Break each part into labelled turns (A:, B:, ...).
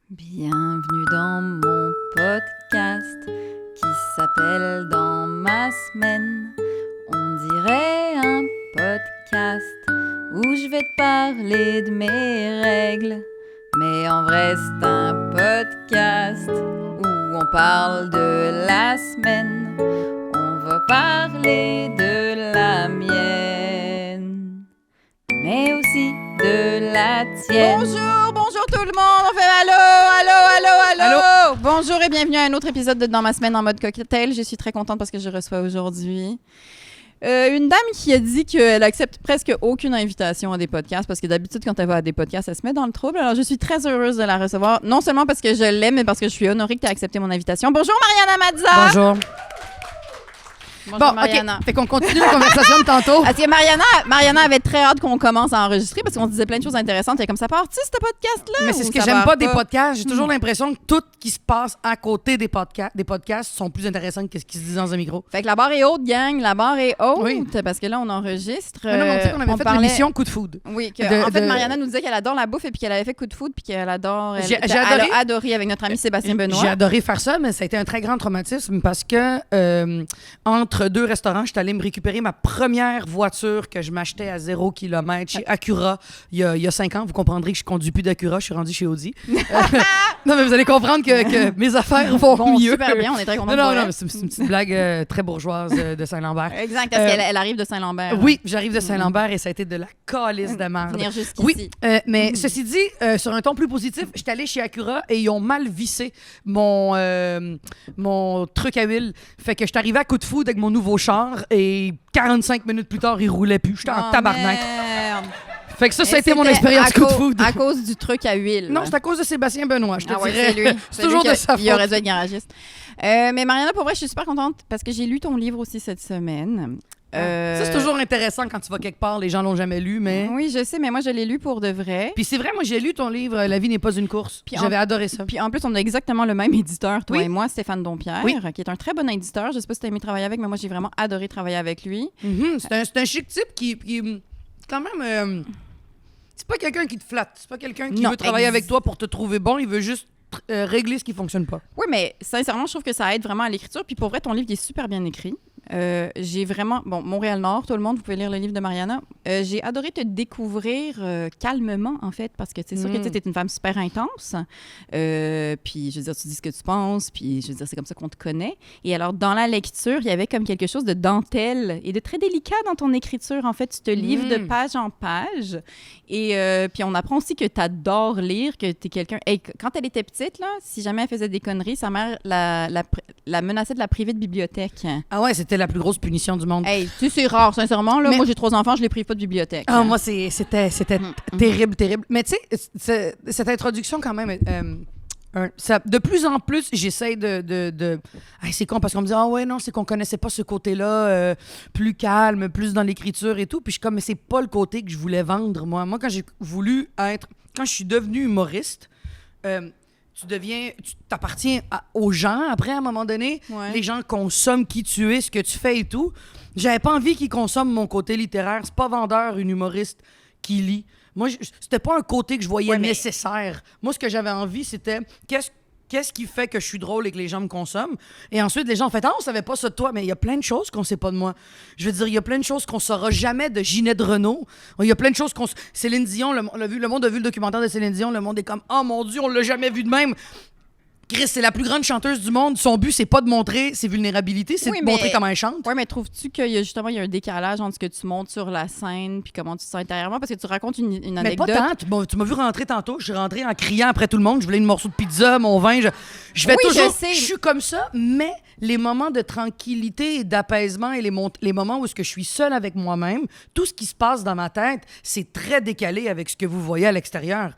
A: Bienvenue dans mon podcast qui s'appelle Dans ma semaine. On dirait un podcast où je vais te parler de mes règles. Mais en vrai, c'est un podcast où on parle de la semaine. On va parler de la mienne, mais aussi de la tienne.
B: Bonjour tout le monde, on fait allô. Bonjour et bienvenue à un autre épisode de Dans ma semaine en mode cocktail. Je suis très contente parce que je reçois aujourd'hui une dame qui a dit qu'elle accepte presque aucune invitation à des podcasts parce que d'habitude quand elle va à des podcasts, elle se met dans le trouble. Alors je suis très heureuse de la recevoir, non seulement parce que je l'aime, mais parce que je suis honorée que tu aies accepté mon invitation. Bonjour Mariana Mazza!
C: Bonjour.
B: Bonjour
C: Bon,
B: Mariana.
C: OK. Fait qu'on continue la conversation de tantôt.
B: Parce que Mariana avait très hâte qu'on commence à enregistrer parce qu'on se disait plein de choses intéressantes. Et comme ça part-tu, ce podcast-là?
C: Mais c'est
B: ou
C: ce que
B: ça
C: j'aime
B: part
C: pas des podcasts. J'ai toujours l'impression que tout qui se passe à côté des podcasts sont plus intéressants que ce qui se dit dans un micro.
B: Fait que la barre est haute, gang. La barre est haute.
C: Oui.
B: Parce que là, on enregistre.
C: Mais non, on sait qu'on avait fait l'émission Coup de foudre.
B: Oui, en fait, Mariana nous disait qu'elle adore la bouffe et puis qu'elle avait fait Coup de foudre puis qu'elle adore.
C: J'ai
B: elle
C: adoré.
B: a adoré avec notre ami Sébastien Benoît.
C: J'ai adoré faire ça, mais ça a été un très grand traumatisme parce que entre deux restaurants, je suis allée me récupérer ma première voiture que je m'achetais à 0 km chez Acura il y a 5 ans. Vous comprendrez que je conduis plus d'Acura, je suis rendue chez Audi. Non, mais vous allez comprendre que mes affaires vont mieux.
B: Super bien, on est très contents.
C: Non, c'est une petite blague très bourgeoise de Saint-Lambert.
B: Exact, parce qu'elle arrive de Saint-Lambert.
C: Oui, j'arrive de Saint-Lambert et ça a été de la calice de merde.
B: Venir jusqu'ici.
C: Oui, mais ceci dit, sur un ton plus positif, j'étais allée chez Acura et ils ont mal vissé mon truc à huile. Fait que j'étais arrivée à coup de foudre avec mon nouveau char et 45 minutes plus tard, il roulait plus. J'étais en tabarnak.
B: Merde.
C: Fait que ça a été mon expérience coup de foudre.
B: À cause du truc à huile.
C: Non, c'est à cause de Sébastien Benoît, je te
B: ouais,
C: dirais.
B: c'est lui.
C: C'est toujours
B: lui
C: de sa faute.
B: Il aurait dû être garagiste. Mais Mariana, pour vrai, je suis super contente parce que j'ai lu ton livre aussi cette semaine.
C: Ça, c'est toujours intéressant quand tu vas quelque part, les gens l'ont jamais lu, mais...
B: Oui, je sais, mais moi, je l'ai lu pour de vrai.
C: Puis c'est vrai, moi, j'ai lu ton livre « La vie n'est pas une course ». J'avais adoré ça.
B: Puis en plus, on a exactement le même éditeur, toi
C: Oui.
B: et moi, Stéphane Dompierre,
C: Oui.
B: qui est un très bon éditeur. Je sais pas si tu as aimé travailler avec, mais moi, j'ai vraiment adoré travailler avec lui.
C: C'est un chic type qui quand même... c'est pas quelqu'un qui te flatte. C'est pas quelqu'un qui
B: Non,
C: veut travailler avec toi pour te trouver bon. Il veut juste régler ce qui fonctionne pas.
B: Oui, mais sincèrement, je trouve que ça aide vraiment à l'écriture. Puis pour vrai, ton livre, il est super bien écrit. J'ai vraiment... Bon, Montréal-Nord, tout le monde, vous pouvez lire le livre de Mariana. J'ai adoré te découvrir calmement, en fait, parce que c'est sûr que tu es une femme super intense. Puis, je veux dire, tu dis ce que tu penses, puis je veux dire, c'est comme ça qu'on te connaît. Et alors, dans la lecture, il y avait comme quelque chose de dentelle et de très délicat dans ton écriture. En fait, tu te livres de page en page. Et puis, on apprend aussi que tu adores lire, que tu es quelqu'un... Hey, quand elle était petite, là, si jamais elle faisait des conneries, sa mère la menaçait de la priver de bibliothèque.
C: Ah ouais, c'était la plus grosse punition du monde.
B: Hey, tu sais, c'est rare, sincèrement. Là,
C: Mais...
B: moi, j'ai 3 enfants, je les prive pas de bibliothèque.
C: Ah, moi, c'était terrible, terrible. Mais tu sais, cette introduction, quand même... ça, de plus en plus, j'essaie de... Hey, c'est con parce qu'on me dit « Ah ouais, non, c'est qu'on connaissait pas ce côté-là plus calme, plus dans l'écriture et tout. » Puis je suis comme « Mais c'est pas le côté que je voulais vendre, moi. » Moi, quand j'ai voulu être... Quand je suis devenue humoriste... tu t'appartiens aux gens après, à un moment donné.
B: Ouais.
C: Les gens consomment qui tu es, ce que tu fais et tout. J'avais pas envie qu'ils consomment mon côté littéraire. C'est pas vendeur, une humoriste qui lit. Moi, c'était pas un côté que je voyais nécessaire. Moi, ce que j'avais envie, c'était qu'est-ce qui fait que je suis drôle et que les gens me consomment? Et ensuite, les gens ont fait « Ah, on savait pas ça de toi. » Mais il y a plein de choses qu'on sait pas de moi. Je veux dire, il y a plein de choses qu'on saura jamais de Ginette Renault. Il y a plein de choses Céline Dion, le monde a vu le documentaire de Céline Dion. Le monde est comme « Oh mon Dieu, on l'a jamais vu de même. » Chris, c'est la plus grande chanteuse du monde. Son but, c'est pas de montrer ses vulnérabilités, c'est de montrer comment elle chante.
B: Oui, mais trouves-tu qu'il y a justement un décalage entre ce que tu montres sur la scène puis comment tu te sens intérieurement? Parce que tu racontes une anecdote.
C: Mais pas tant. Tu m'as vu rentrer tantôt. Je suis rentrée en criant après tout le monde. Je voulais une morceau de pizza, mon vin. Je vais toujours...
B: Je
C: suis comme ça, mais les moments de tranquillité et d'apaisement et les moments où est-ce que je suis seule avec moi-même, tout ce qui se passe dans ma tête, c'est très décalé avec ce que vous voyez à l'extérieur.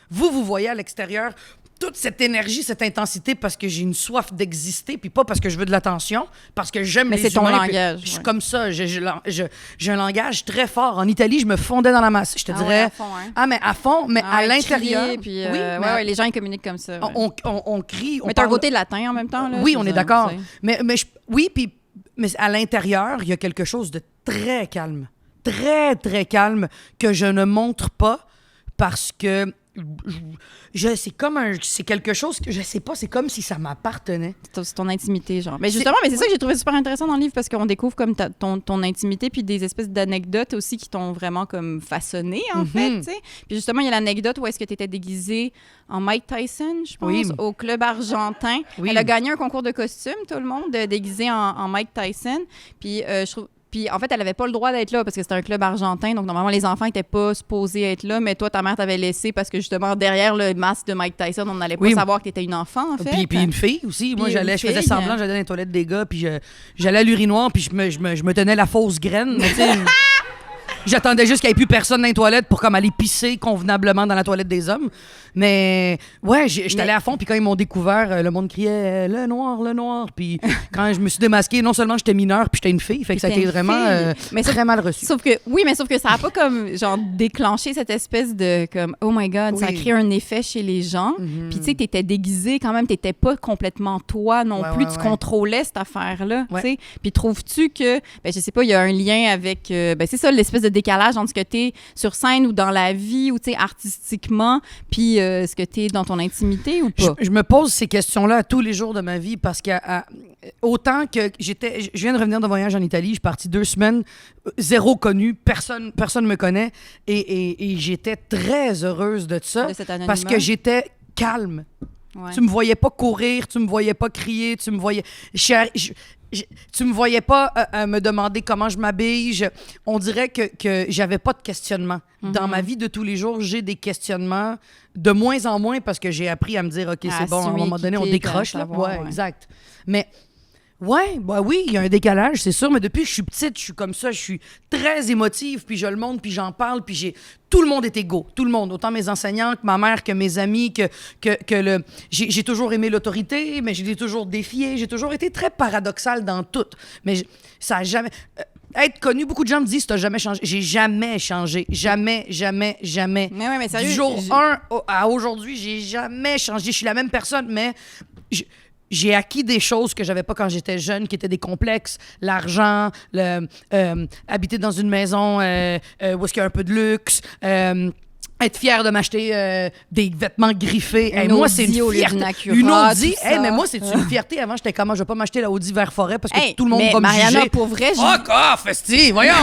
C: Vous voyez à l'extérieur toute cette énergie, cette intensité parce que j'ai une soif d'exister, puis pas parce que je veux de l'attention, parce que j'aime les humains.
B: Mais c'est ton langage.
C: Je suis comme ça. J'ai un langage très fort. En Italie, je me fondais dans la masse. Je te dirais...
B: Ouais, à fond, hein?
C: Ah, mais à fond, mais à l'intérieur...
B: Crier, puis,
C: oui,
B: ouais, les gens, ils communiquent comme ça. Ouais.
C: On crie...
B: Mais t'as un côté latin en même temps, là?
C: Oui, on est d'accord.
B: Mais
C: Mais à l'intérieur, il y a quelque chose de très calme. Très, très calme que je ne montre pas parce que c'est quelque chose que je sais pas, c'est comme si ça m'appartenait.
B: C'est ton intimité, genre. Mais justement, mais c'est ça que j'ai trouvé super intéressant dans le livre parce qu'on découvre comme ton intimité puis des espèces d'anecdotes aussi qui t'ont vraiment comme façonné, en fait, tu sais. Puis justement, il y a l'anecdote où est-ce que tu étais déguisée en Mike Tyson, je pense, au club argentin.
C: Oui.
B: Elle a gagné un concours de costume, tout le monde, déguisé en Mike Tyson. Puis je trouve... Puis, en fait, elle n'avait pas le droit d'être là parce que c'était un club argentin. Donc, normalement, les enfants n'étaient pas supposés être là. Mais toi, ta mère t'avait laissé parce que, justement, derrière le masque de Mike Tyson, on n'allait pas savoir que tu étais une enfant, en fait.
C: Puis une fille aussi. Moi, je faisais semblant, j'allais dans les toilettes des gars, puis j'allais à l'urinoir, puis je me tenais la fausse graine. Mais, j'attendais juste qu'il n'y ait plus personne dans les toilettes pour comme aller pisser convenablement dans la toilette des hommes. Mais ouais, j'étais allée à fond, puis quand ils m'ont découvert, le monde criait le noir. Puis quand je me suis démasquée, non seulement j'étais mineure, puis j'étais une fille, fait que ça a été vraiment très mal reçu.
B: Sauf que ça a pas comme genre déclenché cette espèce de comme oh my god, ça a créé un effet chez les gens. Puis tu sais, t'étais déguisée quand même, t'étais pas complètement toi non plus, tu contrôlais cette affaire-là, tu sais. Puis trouves-tu que je sais pas, il y a un lien avec c'est ça l'espèce de décalage entre ce que t'es sur scène ou dans la vie ou tu sais artistiquement, puis ce que t'es dans ton intimité ou pas?
C: Je me pose ces questions-là tous les jours de ma vie parce que autant que je viens de revenir de voyage en Italie, je suis partie 2 semaines, zéro connu, personne me connaît et j'étais très heureuse de ça parce que j'étais calme. Ouais. Tu me voyais pas courir, tu me voyais pas crier, tu me voyais... tu me voyais pas me demander comment je m'habille. On dirait que j'avais pas de questionnement. Dans ma vie de tous les jours, j'ai des questionnements de moins en moins parce que j'ai appris à me dire, OK, c'est bon, à un moment donné, on décroche. Là. Ouais, exact. Mais... oui, il y a un décalage, c'est sûr, mais depuis que je suis petite, je suis comme ça, je suis très émotive, puis je le montre, puis j'en parle, puis tout le monde est égaux, tout le monde, autant mes enseignants que ma mère, que mes amis, j'ai toujours aimé l'autorité, mais je l'ai toujours défié, j'ai toujours été très paradoxale dans tout, mais ça a jamais... être connu, beaucoup de gens me disent t'as jamais changé. J'ai jamais changé. Jamais.
B: Mais sérieux,
C: du jour 1 à aujourd'hui, j'ai jamais changé. Je suis la même personne, mais... J'ai acquis des choses que j'avais pas quand j'étais jeune, qui étaient des complexes. L'argent, habiter dans une maison où est-ce qu'il y a un peu de luxe, être fier de m'acheter des vêtements griffés. Moi, c'est une fierté. Une Audi. Mais moi, c'est une fierté. Avant, j'étais comment? Je vais pas m'acheter la Audi vert forêt parce que tout le monde va me
B: Mariana,
C: juger.
B: Pour vrai,
C: festif, voyons!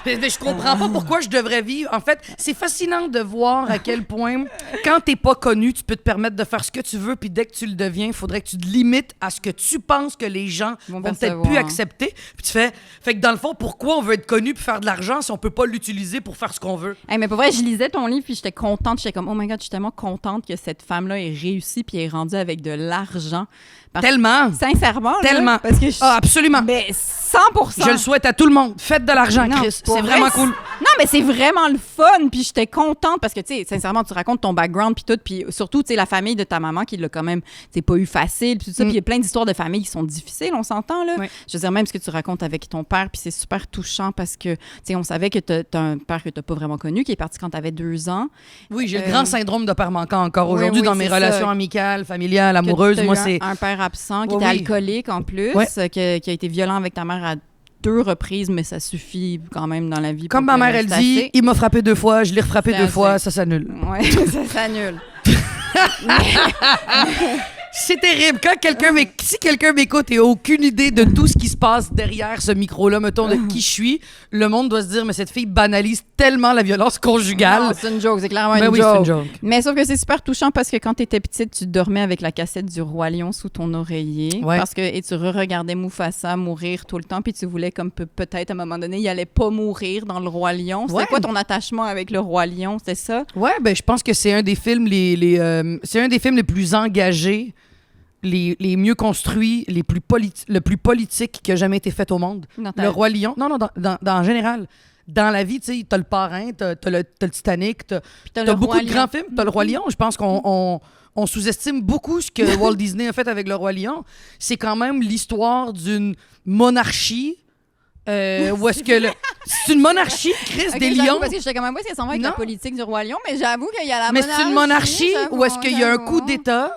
C: Mais je comprends pas pourquoi je devrais vivre. En fait, c'est fascinant de voir à quel point, quand t'es pas connu, tu peux te permettre de faire ce que tu veux, puis dès que tu le deviens, il faudrait que tu te limites à ce que tu penses que les gens vont peut-être plus accepter. Puis tu fait que dans le fond, pourquoi on veut être connu puis faire de l'argent si on peut pas l'utiliser pour faire ce qu'on veut?
B: Mais pour vrai, je lisais ton livre, puis j'étais contente. J'étais comme, oh my God, je suis tellement contente que cette femme-là ait réussi puis est rendue avec de l'argent.
C: Tellement!
B: Sincèrement.
C: Tellement!
B: Là, parce que
C: absolument!
B: Mais 100%!
C: Je le souhaite à tout le monde. Faites de l'argent, Chris. C'est vraiment cool.
B: Non, mais c'est vraiment le fun. Puis j'étais contente parce que, tu sais, sincèrement, tu racontes ton background puis tout. Puis surtout, tu sais, la famille de ta maman qui l'a quand même, c'est pas eu facile. Puis tout ça. Puis il y a plein d'histoires de famille qui sont difficiles, on s'entend, là. Oui. Je veux dire, même ce que tu racontes avec ton père. Puis c'est super touchant parce que, tu sais, on savait que t'as un père que t'as pas vraiment connu, qui est parti quand t'avais 2 ans.
C: Oui, j'ai le grand syndrome de père manquant encore aujourd'hui dans mes relations amicales, familiales, amoureuses. Moi, c'est
B: un père absent qui était alcoolique en plus, qui a été violent avec ta mère à 2 reprises, mais ça suffit quand même dans la vie.
C: Comme ma mère, elle dit, il m'a frappé 2 fois, je l'ai refrappé 2 fois, ça s'annule.
B: Oui, ça s'annule.
C: C'est terrible. Si quelqu'un m'écoute et a aucune idée de tout ce qui se passe derrière ce micro-là, mettons, de qui je suis, le monde doit se dire, mais cette fille banalise tellement la violence conjugale.
B: Non, c'est une joke, c'est clairement une joke.
C: C'est une joke.
B: Mais sauf que c'est super touchant parce que quand t'étais petite, tu dormais avec la cassette du Roi Lion sous ton oreiller. Ouais. Et tu regardais Mufasa mourir tout le temps, puis tu voulais comme peut-être à un moment donné, il allait pas mourir dans le Roi Lion. C'était quoi ton attachement avec le Roi Lion, c'est ça? Ouais,
C: je pense que c'est un des films c'est un des films les plus engagés, les mieux construits, le plus politique qui a jamais été fait au monde. Le Roi Lion. Non, en général. Dans la vie, tu sais, t'as le Parrain, t'as le Titanic, t'as beaucoup de grands films. T'as le Roi Lion. Je pense qu'on sous-estime beaucoup ce que Walt Disney a fait avec le Roi Lion. C'est quand même l'histoire d'une monarchie. Où est-ce que c'est une monarchie, Chris, des lions.
B: Parce que j'étais quand même pas si ça va avec la politique du Roi Lion, mais j'avoue qu'il y a la monarchie.
C: Mais c'est une monarchie où est-ce qu'il y a un coup d'État.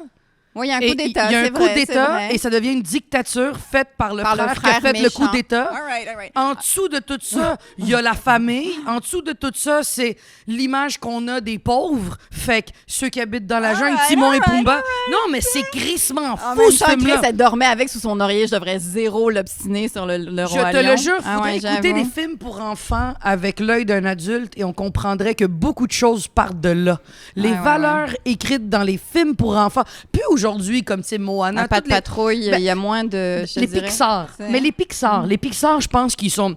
B: Oui, il y a un
C: Et
B: coup d'État,
C: il y a un
B: c'est
C: coup
B: vrai,
C: d'État
B: c'est vrai.
C: et ça devient une dictature faite par le
B: Par
C: frère
B: le
C: qui
B: frère
C: a fait le coup
B: méchant.
C: d'État.
B: All right.
C: En dessous de tout ça, il y a la famille. En dessous de tout ça, c'est l'image qu'on a des pauvres. Fait que ceux qui habitent dans la jungle, Timon et Pumba. Non, mais c'est crissement
B: En
C: fou,
B: même
C: ce
B: temps, Chris,
C: film-là.
B: elle dormait avec sous son oreiller. Je devrais zéro l'obstiner sur le
C: Je
B: Roi
C: te
B: Lion.
C: le jure,
B: Ah
C: faudrait
B: ouais,
C: écouter
B: j'avoue.
C: des films pour enfants avec l'œil d'un adulte et on comprendrait que beaucoup de choses partent de là. Les
B: Ouais,
C: valeurs écrites dans les films pour enfants. Puis aujourd'hui, comme tu sais, Moana,
B: Un pas de
C: toutes les-
B: patrouille,
C: Ben,
B: il y a moins de. je
C: les
B: dirais.
C: Pixar.
B: C'est-
C: Mais les Pixar, je pense qu'ils sont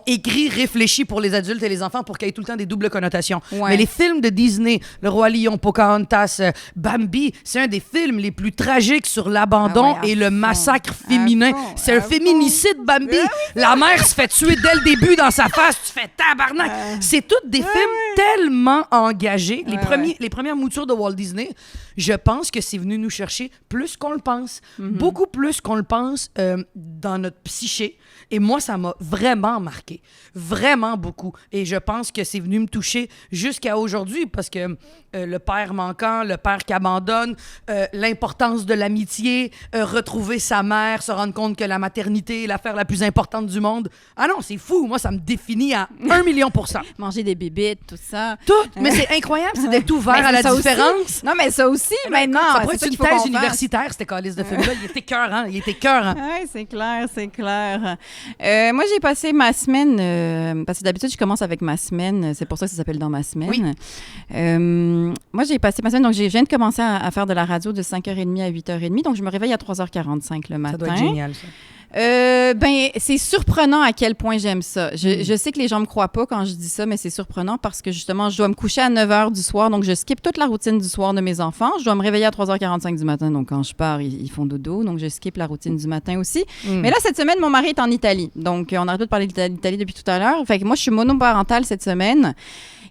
C: écrits, réfléchis pour les adultes et les enfants pour qu'il y ait tout le temps des doubles connotations.
B: Ouais.
C: Mais les films de Disney, Le Roi Lion, Pocahontas, Bambi, c'est un des films les plus tragiques sur l'abandon
B: Ah ouais, à
C: et le
B: fond.
C: massacre
B: À
C: féminin.
B: fond,
C: C'est un
B: à fond.
C: féminicide, Bambi. La mère se fait tuer dès le début dans sa face. Tu fais tabarnak. C'est tous des films tellement engagés. Les premières moutures de Walt Disney, je pense que c'est venu nous chercher plus qu'on le pense. Beaucoup plus qu'on le pense dans notre psyché. Et moi, ça m'a vraiment marqué. Vraiment beaucoup. Et je pense que c'est venu me toucher jusqu'à aujourd'hui parce que le père manquant, le père qui abandonne, l'importance de l'amitié, retrouver sa mère, se rendre compte que la maternité est l'affaire la plus importante du monde. Ah non, c'est fou. Moi, ça me définit à 1 000 000 %.
B: Manger des bébites, tout ça.
C: Tout. Mais c'est incroyable, c'est d'être ouvert
B: Mais
C: à la
B: ça aussi.
C: différence.
B: Non, mais ça aussi, maintenant.
C: Ça pourrait
B: c'est
C: être une
B: qu'il faut qu'on
C: thèse
B: fasse.
C: universitaire, cette calice de film-là. Il était cœur, Il était cœur.
B: Oui, c'est clair, c'est clair. Moi, j'ai passé ma semaine, parce que d'habitude, je commence avec ma semaine. C'est pour ça que ça s'appelle Dans ma semaine.
C: Oui.
B: Moi, j'ai passé ma semaine, donc je viens de commencer à faire de la radio de 5h30 à 8h30. Donc, je me réveille à 3h45 le matin.
C: Ça doit être génial, ça.
B: Ben, c'est surprenant à quel point j'aime ça. Je sais que les gens me croient pas quand je dis ça, mais c'est surprenant parce que justement, je dois me coucher à 9h du soir, donc je skip toute la routine du soir de mes enfants. Je dois me réveiller à 3h45 du matin, donc quand je pars, ils font dodo, donc je skip la routine du matin aussi. Mais là, cette semaine, mon mari est en Italie, donc on arrête pas de parler d'Italie depuis tout à l'heure. Fait que moi, je suis monoparentale cette semaine.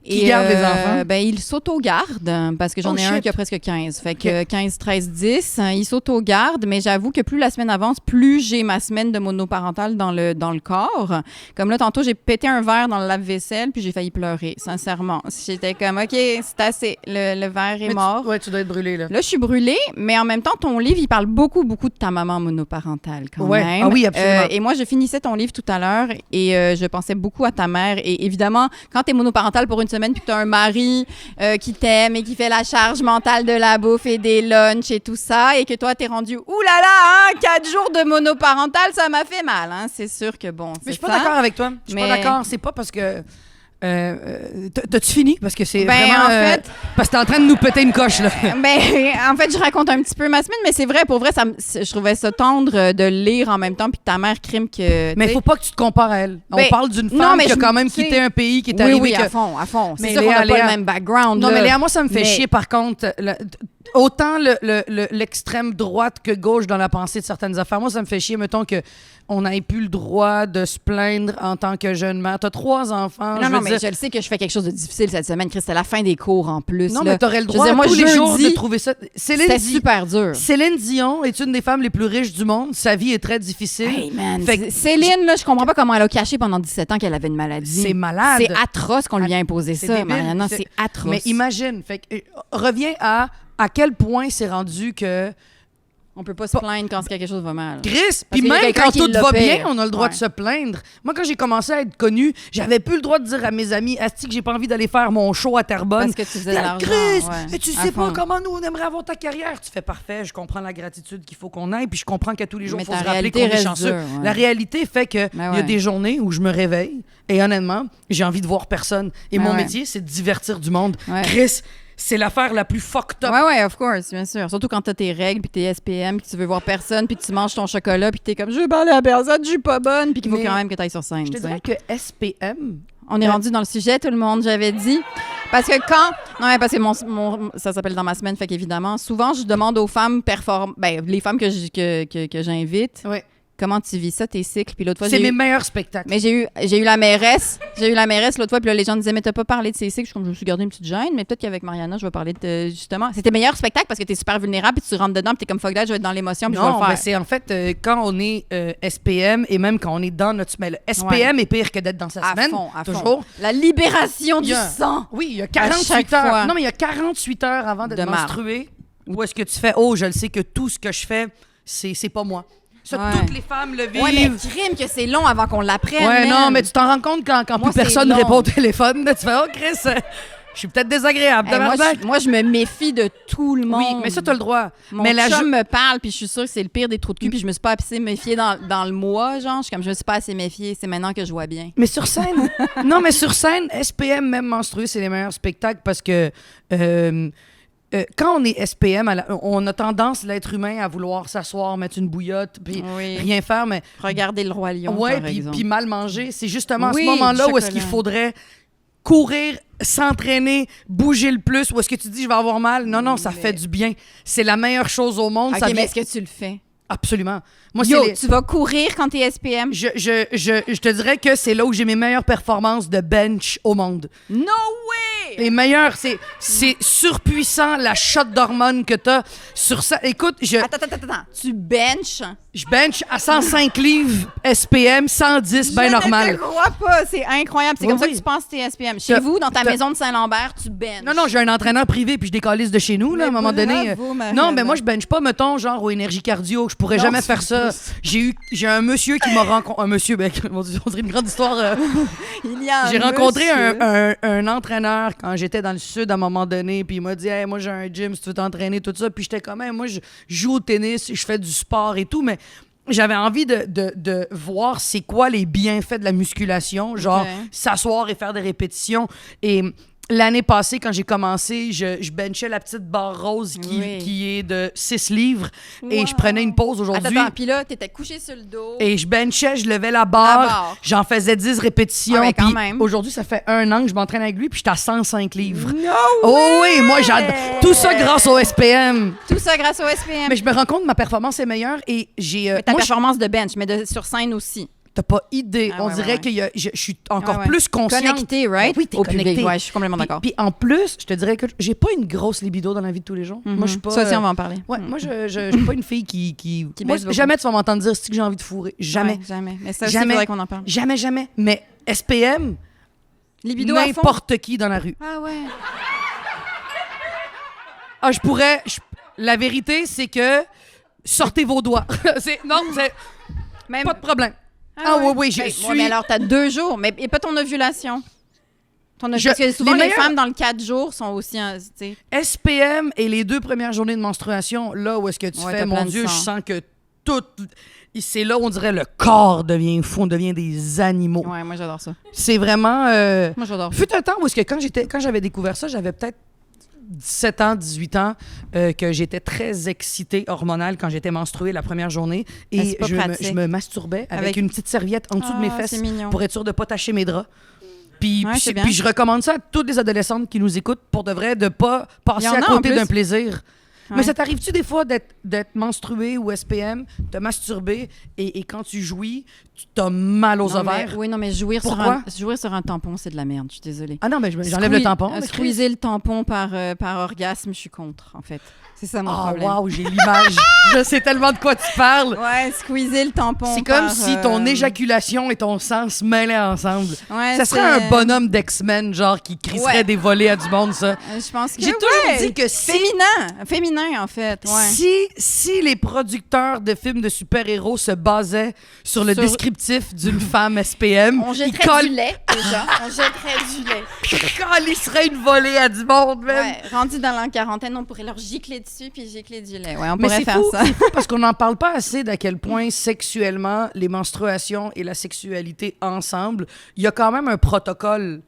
C: Qui garde les enfants?
B: Ben, il s'auto-garde parce que j'en ai un
C: shit.
B: qui a presque 15. Fait que 15, 13, 10, il s'auto-garde, mais j'avoue que plus la semaine avance, plus j'ai ma semaine de monoparentale dans le corps. Comme là, tantôt, j'ai pété un verre dans le lave-vaisselle puis j'ai failli pleurer, sincèrement. J'étais comme, OK, c'est assez. Le verre est mort.
C: Tu dois être brûlé, là.
B: Là, je suis brûlée, mais en même temps, ton livre, il parle beaucoup de ta maman monoparentale quand
C: Ouais.
B: même.
C: Ah oui, absolument.
B: Et moi, je finissais ton livre tout à l'heure et je pensais beaucoup à ta mère. Et évidemment, quand tu es monoparentale pour une semaine puis que tu as un mari qui t'aime et qui fait la charge mentale de la bouffe et des lunchs et tout ça, et que toi, tu es rendu, oulala, hein, 4 jours de monoparentale, ça m'a fait mal. Hein. C'est sûr que bon,
C: Mais je
B: c'est
C: suis pas
B: ça.
C: d'accord avec toi. Je suis pas
B: Mais-
C: d'accord. C'est pas parce que. T'as-tu fini? Parce que c'est
B: Ben,
C: vraiment.
B: en fait-
C: parce que t'es en train de nous péter une coche, là.
B: Ben, en fait, je raconte un petit peu ma semaine, mais c'est vrai, pour vrai, je trouvais ça tendre de le lire en même temps, puis ta mère crime que.
C: Mais
B: tu sais.
C: faut pas que tu te compares à elle. On
B: Ben,
C: parle d'une
B: non,
C: femme
B: mais
C: qui a
B: je-
C: quand même
B: tu sais-
C: quitté un pays qui est
B: Oui,
C: arrivé.
B: oui,
C: que...
B: à fond, à fond. C'est
C: Mais
B: sûr qu'on n'a
C: Léa,
B: pas le
C: Léa-
B: même background.
C: Non,
B: là.
C: mais Léa, moi, ça me fait
B: Mais-
C: chier, par contre. Autant l'extrême droite que gauche dans la pensée de certaines affaires. Moi, ça me fait chier, mettons, qu'on n'ait plus le droit de se plaindre en tant que jeune mère. T'as 3 enfants.
B: Non,
C: je
B: non,
C: veux
B: mais
C: dire-
B: je le sais que je fais quelque chose de difficile cette semaine, Chris. C'était la fin des cours en plus.
C: Non,
B: là.
C: mais t'aurais le
B: Je veux
C: droit
B: dire, moi,
C: tous les jours
B: jeudi,
C: de trouver ça.
B: C'était super dur.
C: Céline Dion est une des femmes les plus riches du monde. Sa vie est très difficile.
B: Hey man,
C: Fait que-
B: Céline, là, je comprends pas comment elle a caché pendant 17 ans qu'elle avait une maladie.
C: C'est malade.
B: C'est atroce qu'on lui a imposé
C: C'est
B: ça,
C: débile.
B: Mariana. C'est atroce.
C: Mais imagine. Fait que, reviens à quel point c'est rendu que
B: On peut pas se plaindre quand quelque chose va mal.
C: Chris,
B: Parce
C: puis
B: qu'il y a
C: même
B: quelqu'un
C: quand
B: qui
C: tout va
B: l'opère.
C: bien, on a le droit
B: Ouais.
C: de se plaindre. Moi, quand j'ai commencé à être connue, j'avais plus le droit de dire à mes amis, asti que j'ai pas envie d'aller faire mon show à Terrebonne.
B: Parce que tu faisais de
C: Là,
B: l'argent.
C: Chris,
B: ouais.
C: mais tu
B: À
C: sais pas
B: fond.
C: comment nous on aimerait avoir ta carrière. Tu fais parfait, je comprends la gratitude qu'il faut qu'on ait, puis je comprends qu'à tous les jours,
B: Mais
C: il faut
B: ta
C: se rappeler
B: réalité
C: qu'on est
B: reste
C: chanceux.
B: dure, ouais.
C: La réalité fait que
B: Ben
C: il y a
B: ouais.
C: des journées où je me réveille et honnêtement, j'ai envie de voir personne. Et
B: Ben
C: mon
B: ouais.
C: métier, c'est de divertir du monde.
B: Ouais.
C: Chris, c'est l'affaire la plus fucked up.
B: Ouais, ouais, of course, bien sûr. Surtout quand t'as tes règles, puis tes SPM, puis tu veux voir personne, puis tu manges ton chocolat, puis t'es comme, je veux parler à personne, je suis pas bonne, puis qu'il faut
C: Mais
B: quand même que t'ailles sur scène.
C: Je te
B: tu sais.
C: dirais que SPM,
B: On est rendu dans le sujet, tout le monde, j'avais dit. Parce que quand... Non, mais parce que ça s'appelle Dans ma semaine, fait qu'évidemment, souvent, je demande aux femmes les femmes que j'invite,
C: ouais.
B: comment tu vis ça, tes cycles. Puis l'autre fois,
C: c'est
B: j'ai
C: mes
B: eu...
C: meilleurs spectacles.
B: Mais j'ai eu la mairesse. J'ai eu la mairesse l'autre fois, puis là, les gens disaient, mais t'as pas parlé de ces cycles. Je me suis gardé une petite gêne, mais peut-être qu'avec Mariana, je vais parler de justement. C'était meilleur spectacle parce que t'es super vulnérable, puis tu rentres dedans, puis t'es comme fuck that, je vais être dans l'émotion, puis je vais
C: Non,
B: le
C: ben
B: faire.
C: c'est en fait quand on est SPM et même quand on est dans notre semaine. SPM est pire que d'être dans sa semaine.
B: À
C: toujours.
B: fond. La libération
C: Il
B: du
C: y a-
B: sang.
C: Oui, il y a
B: chaque
C: 48 heures.
B: fois.
C: Non, mais il y a 48 heures avant d'être
B: De marre.
C: menstrué. Ou est-ce que tu fais, je le sais que tout ce que je fais, c'est pas moi. Ça,
B: Ouais.
C: toutes les femmes le vivent.
B: Ouais, mais crime que c'est long avant qu'on l'apprenne.
C: Ouais,
B: man.
C: non, mais tu t'en rends compte quand
B: Moi,
C: plus personne
B: c'est long.
C: répond au téléphone. Là, tu fais, Chris, je suis peut-être désagréable.
B: Hey, moi,
C: tabarnak.
B: moi, je me méfie de tout le monde.
C: Oui, mais ça, t'as le droit.
B: Mon
C: mais la
B: chum me parle, puis je suis sûre que c'est le pire des trous de cul, puis je me suis pas assez méfiée dans le mois, genre. Je me suis pas assez méfiée. C'est maintenant que je vois bien.
C: Mais sur scène, non, mais sur scène, SPM, même menstrué, c'est les meilleurs spectacles parce que quand on est SPM, on a tendance, l'être humain, à vouloir s'asseoir, mettre une bouillotte, puis
B: Oui.
C: rien faire, mais
B: Regardez le Roi Lion,
C: ouais,
B: par exemple.
C: puis mal manger. C'est justement à
B: Oui,
C: ce moment-là
B: du
C: où est-ce qu'il
B: chocolat.
C: faudrait courir, s'entraîner, bouger le plus, ou est-ce que tu dis je vais avoir mal? Non, ça
B: Mais-
C: fait du bien. C'est la meilleure chose au monde.
B: OK,
C: ça
B: mais
C: vient...
B: est-ce que tu le fais?
C: Absolument. Moi,
B: Yo,
C: c'est les-
B: tu vas courir quand t'es SPM?
C: je te dirais que c'est là où j'ai mes meilleures performances de bench au monde.
B: No way!
C: Les meilleurs, c'est surpuissant la shot d'hormones que t'as sur ça. Écoute,
B: Attends. Tu benches?
C: je bench à 105 livres SPM, 110 ben
B: Je ne
C: normal.
B: te crois pas. C'est incroyable. C'est
C: Oui,
B: comme ça
C: oui.
B: que tu penses que t'es SPM. Chez
C: T'as-
B: vous, dans ta
C: t'as-
B: maison de Saint-Lambert, tu benches.
C: Non, j'ai un entraîneur privé puis je décalisse de chez nous, là, à un moment donné.
B: bravo, Mariana.
C: Non, mais moi, je bench pas, mettons, genre au énergie cardio. Je pourrais
B: Non,
C: jamais
B: c'est
C: faire ça. J'ai un monsieur qui m'a rencontré. Un monsieur, ben, mon Dieu, on dirait une grande histoire.
B: Il y a un
C: J'ai rencontré
B: monsieur.
C: un entraîneur quand j'étais dans le sud à un moment donné, puis il m'a dit hey, moi j'ai un gym si tu veux t'entraîner, tout ça. Puis j'étais comme hey, moi je joue au tennis, je fais du sport et tout, mais j'avais envie de voir c'est quoi les bienfaits de la musculation, genre
B: Ok.
C: s'asseoir et faire des répétitions. Et l'année passée, quand j'ai commencé, je benchais la petite barre rose
B: Oui.
C: qui est de 6 livres et
B: Wow.
C: je prenais une pause aujourd'hui.
B: Attends, puis là, t'étais couché sur le dos.
C: Et je benchais, je levais la
B: La
C: barre,
B: barre.
C: j'en faisais 10 répétitions.
B: Ah ouais, quand
C: puis
B: même.
C: aujourd'hui, ça fait 1 an que je m'entraîne avec lui, puis j'étais à 105 livres.
B: No
C: Oh oui, moi j'adore. Tout ça grâce au SPM.
B: Tout ça grâce au SPM.
C: Mais je me rends compte que ma performance est meilleure et j'ai.
B: Mais ta
C: moi,
B: performance de bench, mais sur scène aussi.
C: t'as pas idée.
B: Ah
C: On
B: ouais,
C: dirait
B: ouais.
C: que je suis encore
B: Ouais, ouais.
C: plus consciente.
B: Connecté, right?
C: Oui, t'es
B: Au
C: connecté.
B: public. Ouais, je suis complètement
C: Puis-
B: d'accord.
C: Puis en plus, je te dirais que j'ai pas une grosse libido dans la vie de tous les jours. Moi, je suis pas.
B: Ça aussi, on va en parler.
C: Ouais, moi, je suis pas une fille qui moi,
B: baisse beaucoup.
C: jamais tu vas m'entendre dire c'est que j'ai envie de fourrer. Jamais.
B: Ouais, jamais. Mais ça aussi,
C: Jamais.
B: il faudrait qu'on en parle.
C: Jamais. Mais SPM,
B: Libido à fond.
C: n'importe qui dans la rue.
B: Ah ouais.
C: Ah, la vérité, c'est que sortez vos doigts. C'est
B: Même...
C: pas de problème. Ah oui, je
B: Ouais,
C: suis.
B: ouais, mais alors, t'as 2 jours. Mais et pas ton ovulation. Parce que souvent,
C: les
B: les
C: meilleurs-
B: femmes, dans le 4 jours, sont aussi... tu sais.
C: SPM et les 2 premières journées de menstruation, là où est-ce que tu
B: Ouais,
C: fais,
B: t'as
C: mon
B: plein de
C: Dieu, je
B: sang.
C: sens que tout. C'est là où on dirait le corps devient fou, on devient des animaux.
B: Ouais, moi, j'adore ça.
C: C'est vraiment.
B: Moi, j'adore ça.
C: Fut un temps où est-ce que quand j'avais découvert ça, j'avais peut-être 17 ans, 18 ans, que j'étais très excitée hormonale quand j'étais menstruée la première journée.
B: Ah,
C: Et
B: c'est pas pratique.
C: je me masturbais avec
B: Avec-
C: une petite serviette en dessous de mes
B: Ah,
C: fesses
B: c'est mignon.
C: pour être sûr de ne pas tacher mes draps. Puis,
B: Ouais,
C: puis,
B: c'est bien.
C: puis je recommande ça à toutes les adolescentes qui nous écoutent pour de vrai, de ne pas passer
B: Il y en
C: à
B: a, en
C: côté
B: plus.
C: d'un plaisir.
B: Ouais.
C: Mais ça t'arrive-tu des fois d'être menstruée ou SPM, te masturber et quand tu jouis, tu t'as mal aux
B: Non, mais-
C: ovaires?
B: oui, non, mais jouir
C: Pourquoi?
B: sur un tampon, c'est de la merde. Je suis désolée.
C: Ah non, mais j'enlève le tampon. mais Chris.
B: Squeezer le tampon par orgasme, je suis contre, en fait. C'est ça mon
C: Ah,
B: problème.
C: wow, j'ai l'image. Je sais tellement de quoi tu parles.
B: Ouais, squeezer le tampon.
C: C'est comme
B: par,
C: si ton éjaculation et ton sang se mêlaient ensemble.
B: Ouais,
C: Ça serait un bonhomme d'X-Men, genre, qui crisserait
B: Ouais.
C: des volets à du monde, ça.
B: Je pense que
C: J'ai toujours
B: ouais.
C: dit que si,
B: Féminin, en fait. Ouais.
C: si les producteurs de films de super-héros se basaient sur le
B: Sur-
C: descriptif d'une femme SPM,
B: On
C: ils
B: jetterait du lait, déjà. On jetterait du lait.
C: calisseraient une volée à du monde, même.
B: Ouais, rendu dans la quarantaine, on pourrait leur gicler dessus puis gicler du lait. Ouais, on
C: Mais
B: pourrait
C: c'est
B: faire
C: fou,
B: ça.
C: c'est fou parce qu'on n'en parle pas assez d'à quel point sexuellement, les menstruations et la sexualité ensemble, il y a quand même un protocole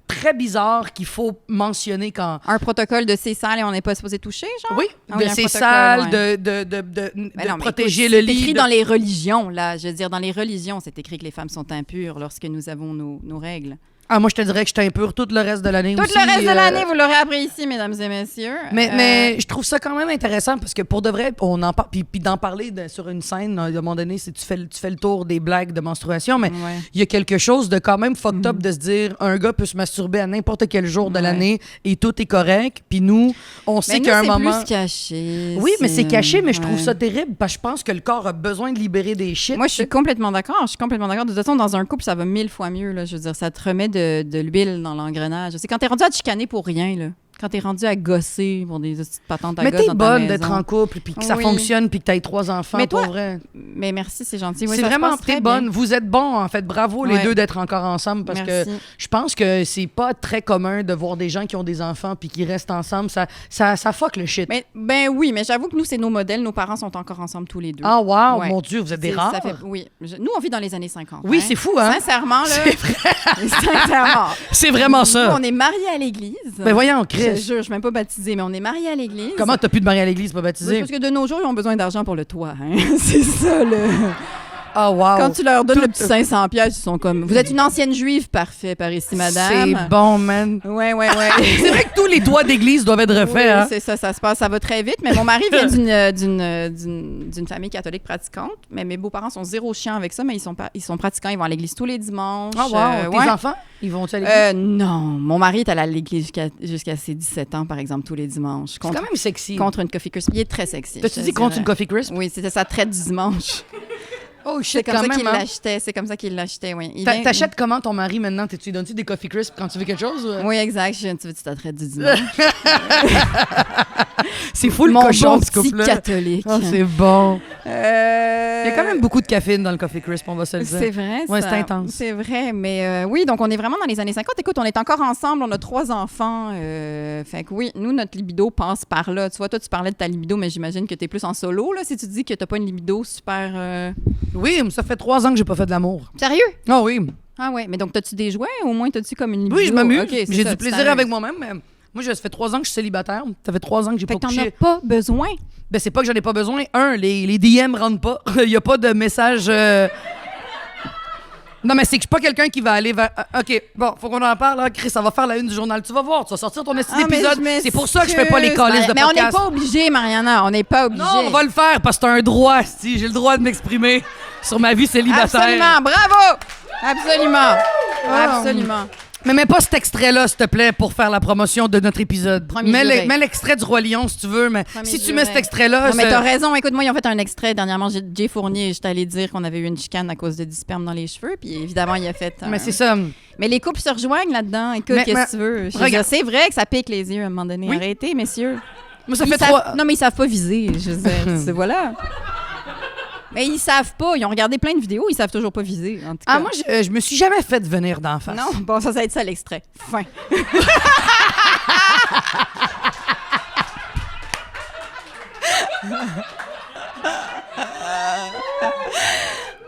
C: très bizarre qu'il faut mentionner quand...
B: Un protocole de c'est sale et on n'est pas supposé toucher, genre?
C: Oui,
B: Ah oui,
C: de
B: un
C: c'est
B: protocole,
C: sale,
B: ouais.
C: de
B: Mais non, mais
C: protéger
B: écoute,
C: le
B: c'est
C: lit.
B: écrit
C: de-
B: dans les religions, là. Je veux dire, dans les religions, c'est écrit que les femmes sont impures lorsque nous avons nos règles.
C: Ah, moi, je te dirais que je suis impure tout le reste de l'année
B: Tout
C: aussi.
B: le reste de l'année, vous l'aurez appris ici, mesdames et messieurs.
C: Mais je trouve ça quand même intéressant parce que pour de vrai, on en parle, puis d'en parler sur une scène, à un moment donné, tu fais le tour des blagues de menstruation, mais
B: Ouais.
C: il y a quelque chose de quand même fucked up de se dire un gars peut se masturber à n'importe quel jour de
B: Ouais.
C: l'année et tout est correct, puis nous, on sait
B: Mais nous,
C: qu'à un
B: c'est
C: moment...
B: plus caché.
C: Oui, mais c'est caché, mais je trouve
B: ouais.
C: ça terrible parce que je pense que le corps a besoin de libérer des shit.
B: Moi, je suis complètement d'accord. De toute façon, dans un couple, ça va 1000 fois mieux. Là. Je veux dire, ça te remet de l'huile dans l'engrenage. C'est quand t'es rendu à te chicaner pour rien. Là. Quand t'es rendu à gosser pour des petites patentes à
C: Mais
B: gosse
C: t'es
B: dans ta
C: bonne
B: maison.
C: d'être en couple, puis que ça
B: Oui.
C: fonctionne, puis que t'aies 3 enfants,
B: Mais toi,
C: pour vrai.
B: Mais merci, c'est gentil. Oui,
C: C'est
B: ça se
C: vraiment,
B: passe très
C: t'es
B: bien.
C: bonne. Vous êtes bons, en fait. Bravo, les
B: Ouais.
C: deux, d'être encore ensemble, parce
B: Merci.
C: que je pense que c'est pas très commun de voir des gens qui ont des enfants puis qui restent ensemble. Ça fuck le shit.
B: Ben oui, mais j'avoue que nous, c'est nos modèles. Nos parents sont encore ensemble tous les deux.
C: Ah, wow,
B: Ouais.
C: mon Dieu, vous êtes des
B: C'est-
C: rares.
B: ça fait- oui. Nous, on vit dans les années 50.
C: Oui,
B: hein.
C: c'est fou, hein?
B: Sincèrement, là.
C: C'est vrai.
B: Sincèrement.
C: C'est vraiment
B: Nous,
C: ça.
B: on est mariés à l'église.
C: Ben voyons,
B: Je
C: Chris.
B: jure, je suis même pas baptisée, mais on est mariés à l'église.
C: Comment t'as pu te marier à l'église, pas baptisé?
B: Parce que de nos jours, ils ont besoin d'argent pour le toit. Hein? C'est ça, le...
C: Ah, wow.
B: Quand tu leur donnes
C: Tout-
B: le petit 500 pièces, ils sont comme... Vous êtes une ancienne juive, parfait, par ici, madame.
C: C'est bon, man.
B: Ouais.
C: C'est vrai que tous les toits d'église doivent être refaits,
B: Oui,
C: hein?
B: c'est ça se passe, ça va très vite. Mais mon mari vient d'une famille catholique pratiquante. Mais mes beaux-parents sont zéro chiants avec ça, mais ils sont pratiquants. Ils vont à l'église tous les dimanches.
C: Ah, wow. Tes
B: ouais.
C: enfants, ils vont-tu à l'église?
B: Non, mon mari est allé à l'église jusqu'à ses 17 ans, par exemple, tous les dimanches.
C: C'est quand même sexy.
B: Contre une coffee crisp. Il est très sexy.
C: T'as-tu
B: je
C: dit
B: te
C: contre
B: dirais.
C: une coffee crisp?
B: Oui, c'était sa traite du dimanche.
C: Oh,
B: C'est
C: shit,
B: comme
C: quand
B: ça
C: même,
B: qu'il
C: hein?
B: l'achetait. C'est comme ça qu'il l'achetait, oui. Il vient-
C: T'achètes comment ton mari maintenant? Tu lui donnes-tu des coffee crisp quand tu veux quelque chose? ou-
B: Oui, exact. Tu veux ta traite du dimanche?
C: C'est fou le
B: Mon
C: cochon,
B: bon
C: ce
B: petit
C: couple-là.
B: catholique.
C: Ah, c'est bon. Il
B: Il
C: y a quand même beaucoup de caféine dans le coffee crisp, on va se le dire.
B: C'est vrai,
C: Ouais,
B: ça.
C: c'est intense.
B: C'est vrai, mais oui, donc on est vraiment dans les années 50. Écoute, on est encore ensemble, on a 3 enfants. Fait que oui, nous, notre libido passe par là. Tu vois, toi, tu parlais de ta libido, mais j'imagine que tu es plus en solo, là, si tu dis que tu pas une libido super...
C: Oui, mais ça fait 3 ans que j'ai pas fait de l'amour.
B: Sérieux?
C: Ah oui.
B: Ah ouais, mais donc, t'as-tu des jouets? Au moins, t'as-tu comme une libido?
C: Oui, je m'amuse.
B: Ok, c'est
C: J'ai
B: ça,
C: du
B: tu
C: plaisir
B: t'amuses.
C: avec moi-même, mais moi, ça fait 3 ans que je suis célibataire. Ça fait 3 ans que j'ai
B: Fait
C: pas
B: que t'en as
C: couché.
B: pas besoin.
C: Ben, c'est pas que j'en ai pas besoin. Les DM rentrent pas. Il y a pas de message... Non, mais c'est que je suis pas quelqu'un qui va aller vers... OK, bon, faut qu'on en parle. Là. Chris, ça va faire la une du journal. Tu vas voir, tu vas sortir ton esti d'épisode. C'est pour ça que je fais pas les calices de
B: Mais on
C: podcast.
B: n'est pas obligé, Mariana. On n'est pas obligé.
C: Non, on va le faire parce que t'as un droit, si j'ai le droit de m'exprimer sur ma vie célibataire.
B: Absolument, bravo! Absolument.
C: Ah.
B: Absolument.
C: Mais mets pas cet extrait-là, s'il te plaît, pour faire la promotion de notre épisode.
B: Premier
C: Mets
B: juré.
C: mets l'extrait du Roi Lion, si tu veux, mais
B: Premier
C: si tu
B: juré.
C: mets cet extrait-là...
B: Non, mais
C: c'est-
B: t'as raison. Écoute, moi, ils ont fait un extrait dernièrement. Jay Fournier, j'étais allée dire qu'on avait eu une chicane à cause de du sperme dans les cheveux. Puis évidemment, il a fait.
C: Mais c'est ça.
B: Mais les couples se rejoignent là-dedans. Écoute,
C: Mais-
B: qu'est-ce que tu veux? Je veux
C: regarde.
B: dire, c'est vrai que ça pique les yeux à un moment donné.
C: Oui.
B: Arrêtez, messieurs.
C: Moi, ça
B: Ils
C: fait
B: savent-
C: 3...
B: Non, mais ils savent pas viser. Je veux dire, voilà. Mais ils savent pas. Ils ont regardé plein de vidéos. Ils savent toujours pas viser. En tout cas.
C: Ah, moi, je me suis jamais fait venir d'en face.
B: Non, bon, ça va être ça l'extrait. Fin.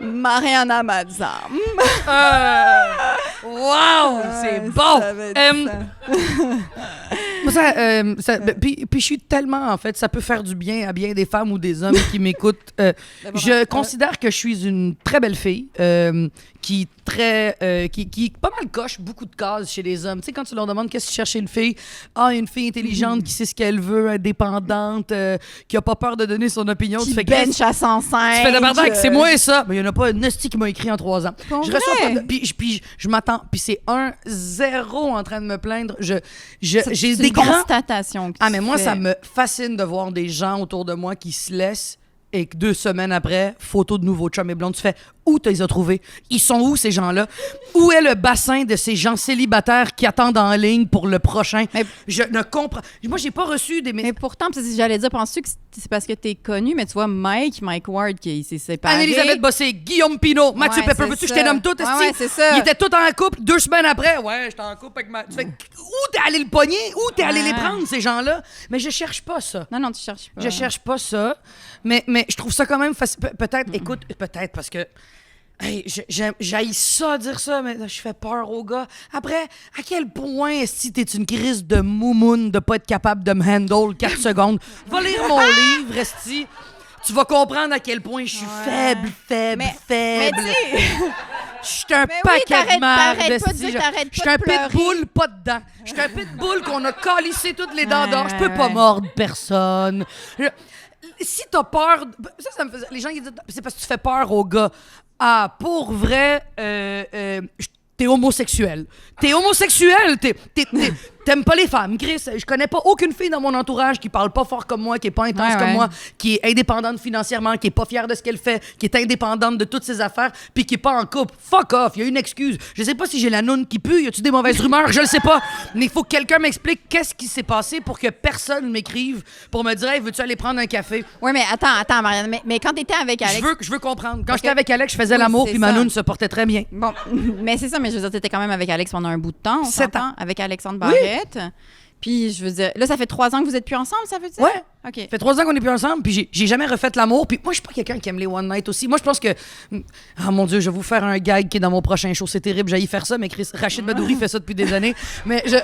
B: Mariana Mazam.
C: Wow! C'est bon!
B: Ça va être ça.
C: Moi, puis je suis tellement, en fait, ça peut faire du bien à bien des femmes ou des hommes qui m'écoutent. Je considère que je suis une très belle fille qui pas mal coche beaucoup de cases chez les hommes. Tu sais, quand tu leur demandes qu'est-ce que tu cherches chez une fille, une fille intelligente qui sait ce qu'elle veut, indépendante, qui a pas peur de donner son opinion.
B: Qui
C: tu fais
B: bench à 105.
C: tu fais de bardac, c'est moi ça. Mais il n'y en a pas un hostie qui m'a écrit en 3 ans.
B: Pour
C: Je reçois
B: vrai?
C: pas de- Puis je m'attends. Puis c'est 1-0 en train de me plaindre. J'ai
B: C'est
C: des
B: une
C: grands...
B: constatation. que
C: Ah,
B: tu
C: mais moi,
B: fais.
C: ça me fascine de voir des gens autour de moi qui se laissent et que 2 semaines après, photo de nouveau chum et blonde. Tu fais, où tu les as trouvés? Ils sont où, ces gens-là? Où est le bassin de ces gens célibataires qui attendent en ligne pour le prochain?
B: Mais-
C: Je ne comprends... Moi, j'ai pas reçu des
B: Mais
C: messages...
B: pourtant, j'allais dire, penses-tu que c'est parce que t'es connu, mais tu vois, Mike Ward, qui s'est séparé.
C: Anne-Elisabeth Bossé, Guillaume Pinot, Mathieu
B: Ouais,
C: Pepper,
B: c'est
C: veux-tu que je
B: ça.
C: te nomme tout? esti?
B: Ouais, c'est ça.
C: Ils étaient tous en couple 2 semaines après. Ouais, j'étais en couple avec ma... Tu fais, où t'es allé le pogner? Où t'es allé
B: Ouais.
C: les prendre, ces gens-là? Mais je cherche pas ça.
B: Non, tu cherches pas.
C: Je cherche pas ça, mais je trouve ça quand même facile. Peut-être, écoute, peut-être parce que hey, j'haïs ça dire ça, mais je fais peur aux gars. Après, à quel point si t'es une crise de moumoune de pas être capable de me handle 4 secondes? Va lire mon livre, esti. Tu vas comprendre à quel point je suis faible.
B: Mais
C: faible.
B: tu sais,
C: Je suis un
B: Mais oui,
C: paquet de merde.
B: t'arrêtes pas de
C: esti.
B: dire, t'arrêtes
C: Je suis
B: pas
C: un
B: de pleurer.
C: pitbull, pas dedans. Je suis un pitbull qu'on a calissé toutes les dents d'or. Je peux
B: Ouais,
C: pas
B: ouais.
C: mordre personne. Si t'as peur... Ça me faisait... Les gens qui disent, c'est parce que tu fais peur aux gars. Ah, pour vrai, t'es homosexuel. T'es homosexuel. T'aimes pas les femmes, Chris. Je connais pas aucune fille dans mon entourage qui parle pas fort comme moi, qui est pas intense comme moi, qui est indépendante financièrement, qui est pas fière de ce qu'elle fait, qui est indépendante de toutes ses affaires, puis qui est pas en couple. Fuck off, il y a une excuse. Je sais pas si j'ai la noune qui pue, y a-tu des mauvaises rumeurs, je le sais pas. Mais il faut que quelqu'un m'explique qu'est-ce qui s'est passé pour que personne m'écrive pour me dire, hey, veux-tu aller prendre un café?
B: Oui, mais attends, Marianne, mais quand t'étais avec Alex...
C: Je veux comprendre. Quand j'étais avec Alex, je faisais l'amour, puis ma noune se portait très bien.
B: Bon, mais c'est ça, mais je veux dire, t'étais quand même avec Alex pendant un bout de temps, on
C: 7
B: s'entend,
C: ans.
B: avec Alexandre Barrette. Puis, je veux dire, là, ça fait 3 ans que vous êtes plus ensemble, ça veut dire?
C: Ouais.
B: OK.
C: Ça fait 3 ans qu'on est plus ensemble, puis j'ai jamais refait l'amour. Puis moi, je suis pas quelqu'un qui aime les one night aussi. Moi, je pense que... Ah, mon Dieu, je vais vous faire un gag qui est dans mon prochain show. C'est terrible, j'ai faire ça, mais Rachid Badouri fait ça depuis des années. Mais je...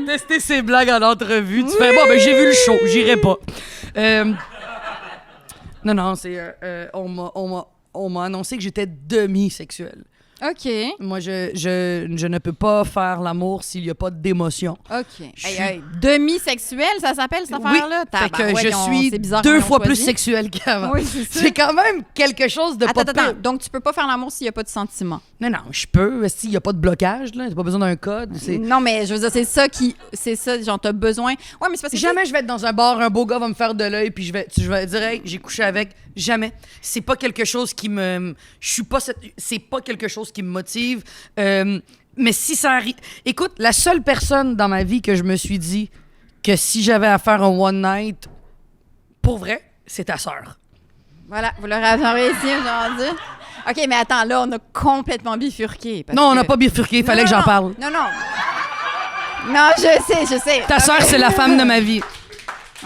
C: Tester ses blagues en entrevue. Tu fais, bon, ben j'ai vu le show, j'irai pas. Non, c'est... on m'a annoncé que j'étais demi-sexuelle.
B: OK.
C: Moi, je ne peux pas faire l'amour s'il n'y a pas d'émotion.
B: OK. Hey, demi-sexuel, ça s'appelle, cette affaire-là?
C: Fait que je suis 2 fois plus sexuelle qu'avant.
B: Oui, c'est ça.
C: C'est quand même quelque chose de pas
B: Attends.
C: pire.
B: Donc, tu peux pas faire l'amour s'il n'y a pas de sentiment?
C: Non, je peux. S'il n'y a pas de blocage, là, t'as pas besoin d'un code.
B: Non, mais je veux dire, c'est ça, genre, t'as besoin... Ouais, mais c'est parce que...
C: Jamais je vais être dans un bar, un beau gars va me faire de l'œil, puis je vais dire, hey, j'ai couché avec. Jamais. C'est pas quelque chose qui me... C'est pas quelque chose qui me motive. Mais si ça arrive... Écoute, la seule personne dans ma vie que je me suis dit que si j'avais à faire un one night, pour vrai, c'est ta sœur.
B: Voilà, vous l'aurez entendu ici aujourd'hui. OK, mais attends, là, on a complètement bifurqué.
C: Non, on n'a pas bifurqué, il fallait que j'en parle.
B: Non, je sais.
C: Ta sœur, c'est la femme de ma vie.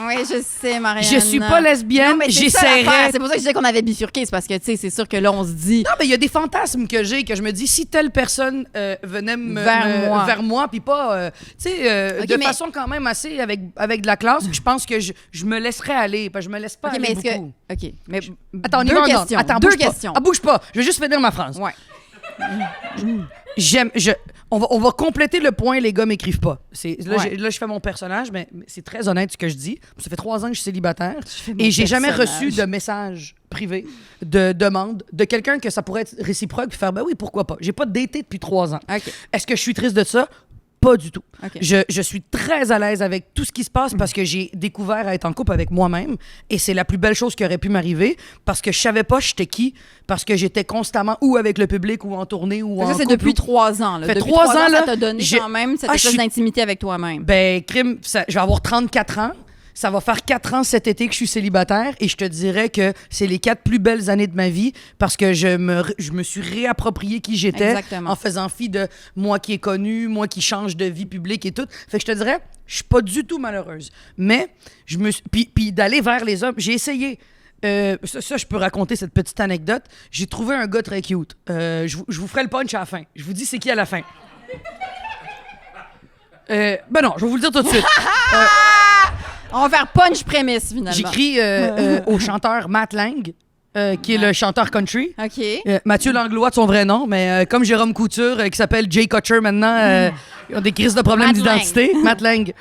B: Oui, je sais, Marianne.
C: Je suis pas lesbienne, j'essaierais.
B: C'est pour ça que je disais qu'on avait bifurqué, c'est parce que, tu sais, c'est sûr que là, on se dit...
C: Non, mais il y a des fantasmes que j'ai, que je me dis, si telle personne venait vers moi, puis pas, tu sais, de façon quand même assez avec de la classe, je pense que je me laisserais aller, parce que je me laisse pas aller beaucoup.
B: OK, mais
C: attends,
B: deux questions.
C: Ah, bouge pas, je vais juste finir ma phrase.
B: Ouais.
C: On va compléter le point, les gars m'écrivent pas. Là, je fais mon personnage, mais c'est très honnête ce que je dis. Ça fait 3 ans que je suis célibataire et j'ai jamais reçu de message privé, de demande de quelqu'un que ça pourrait être réciproque puis faire, ben oui, pourquoi pas. J'ai pas daté depuis 3 ans.
B: Okay.
C: Est-ce que je suis triste de ça? Pas du tout.
B: Okay.
C: Je suis très à l'aise avec tout ce qui se passe parce que j'ai découvert à être en couple avec moi-même et c'est la plus belle chose qui aurait pu m'arriver parce que je savais pas j'étais qui, parce que j'étais constamment ou avec le public ou en tournée ou en couple.
B: Ça, c'est depuis 3 ans. Là.
C: Fait
B: depuis
C: 3 ans, là,
B: ça t'a donné quand même cette espèce d'intimité avec toi-même.
C: Ben, crime, je vais avoir 34 ans. Ça va faire 4 ans cet été que je suis célibataire et je te dirais que c'est les 4 plus belles années de ma vie parce que je me suis réapproprié qui j'étais.
B: Exactement.
C: En faisant fi de moi qui est connu, moi qui change de vie publique et tout. Fait que je te dirais, je suis pas du tout malheureuse. Mais puis d'aller vers les hommes, j'ai essayé. Ça, je peux raconter cette petite anecdote. J'ai trouvé un gars très cute. Je vous ferai le punch à la fin. Je vous dis c'est qui à la fin. Ben non, je vais vous le dire tout de suite.
B: On va faire punch prémisse, finalement.
C: J'écris au chanteur Matt Lang, qui est le chanteur country.
B: OK.
C: Mathieu Langlois de son vrai nom, mais comme Jérôme Couture, qui s'appelle Jay Kutcher maintenant, ils ont des crises de problèmes d'identité. Matt Lang.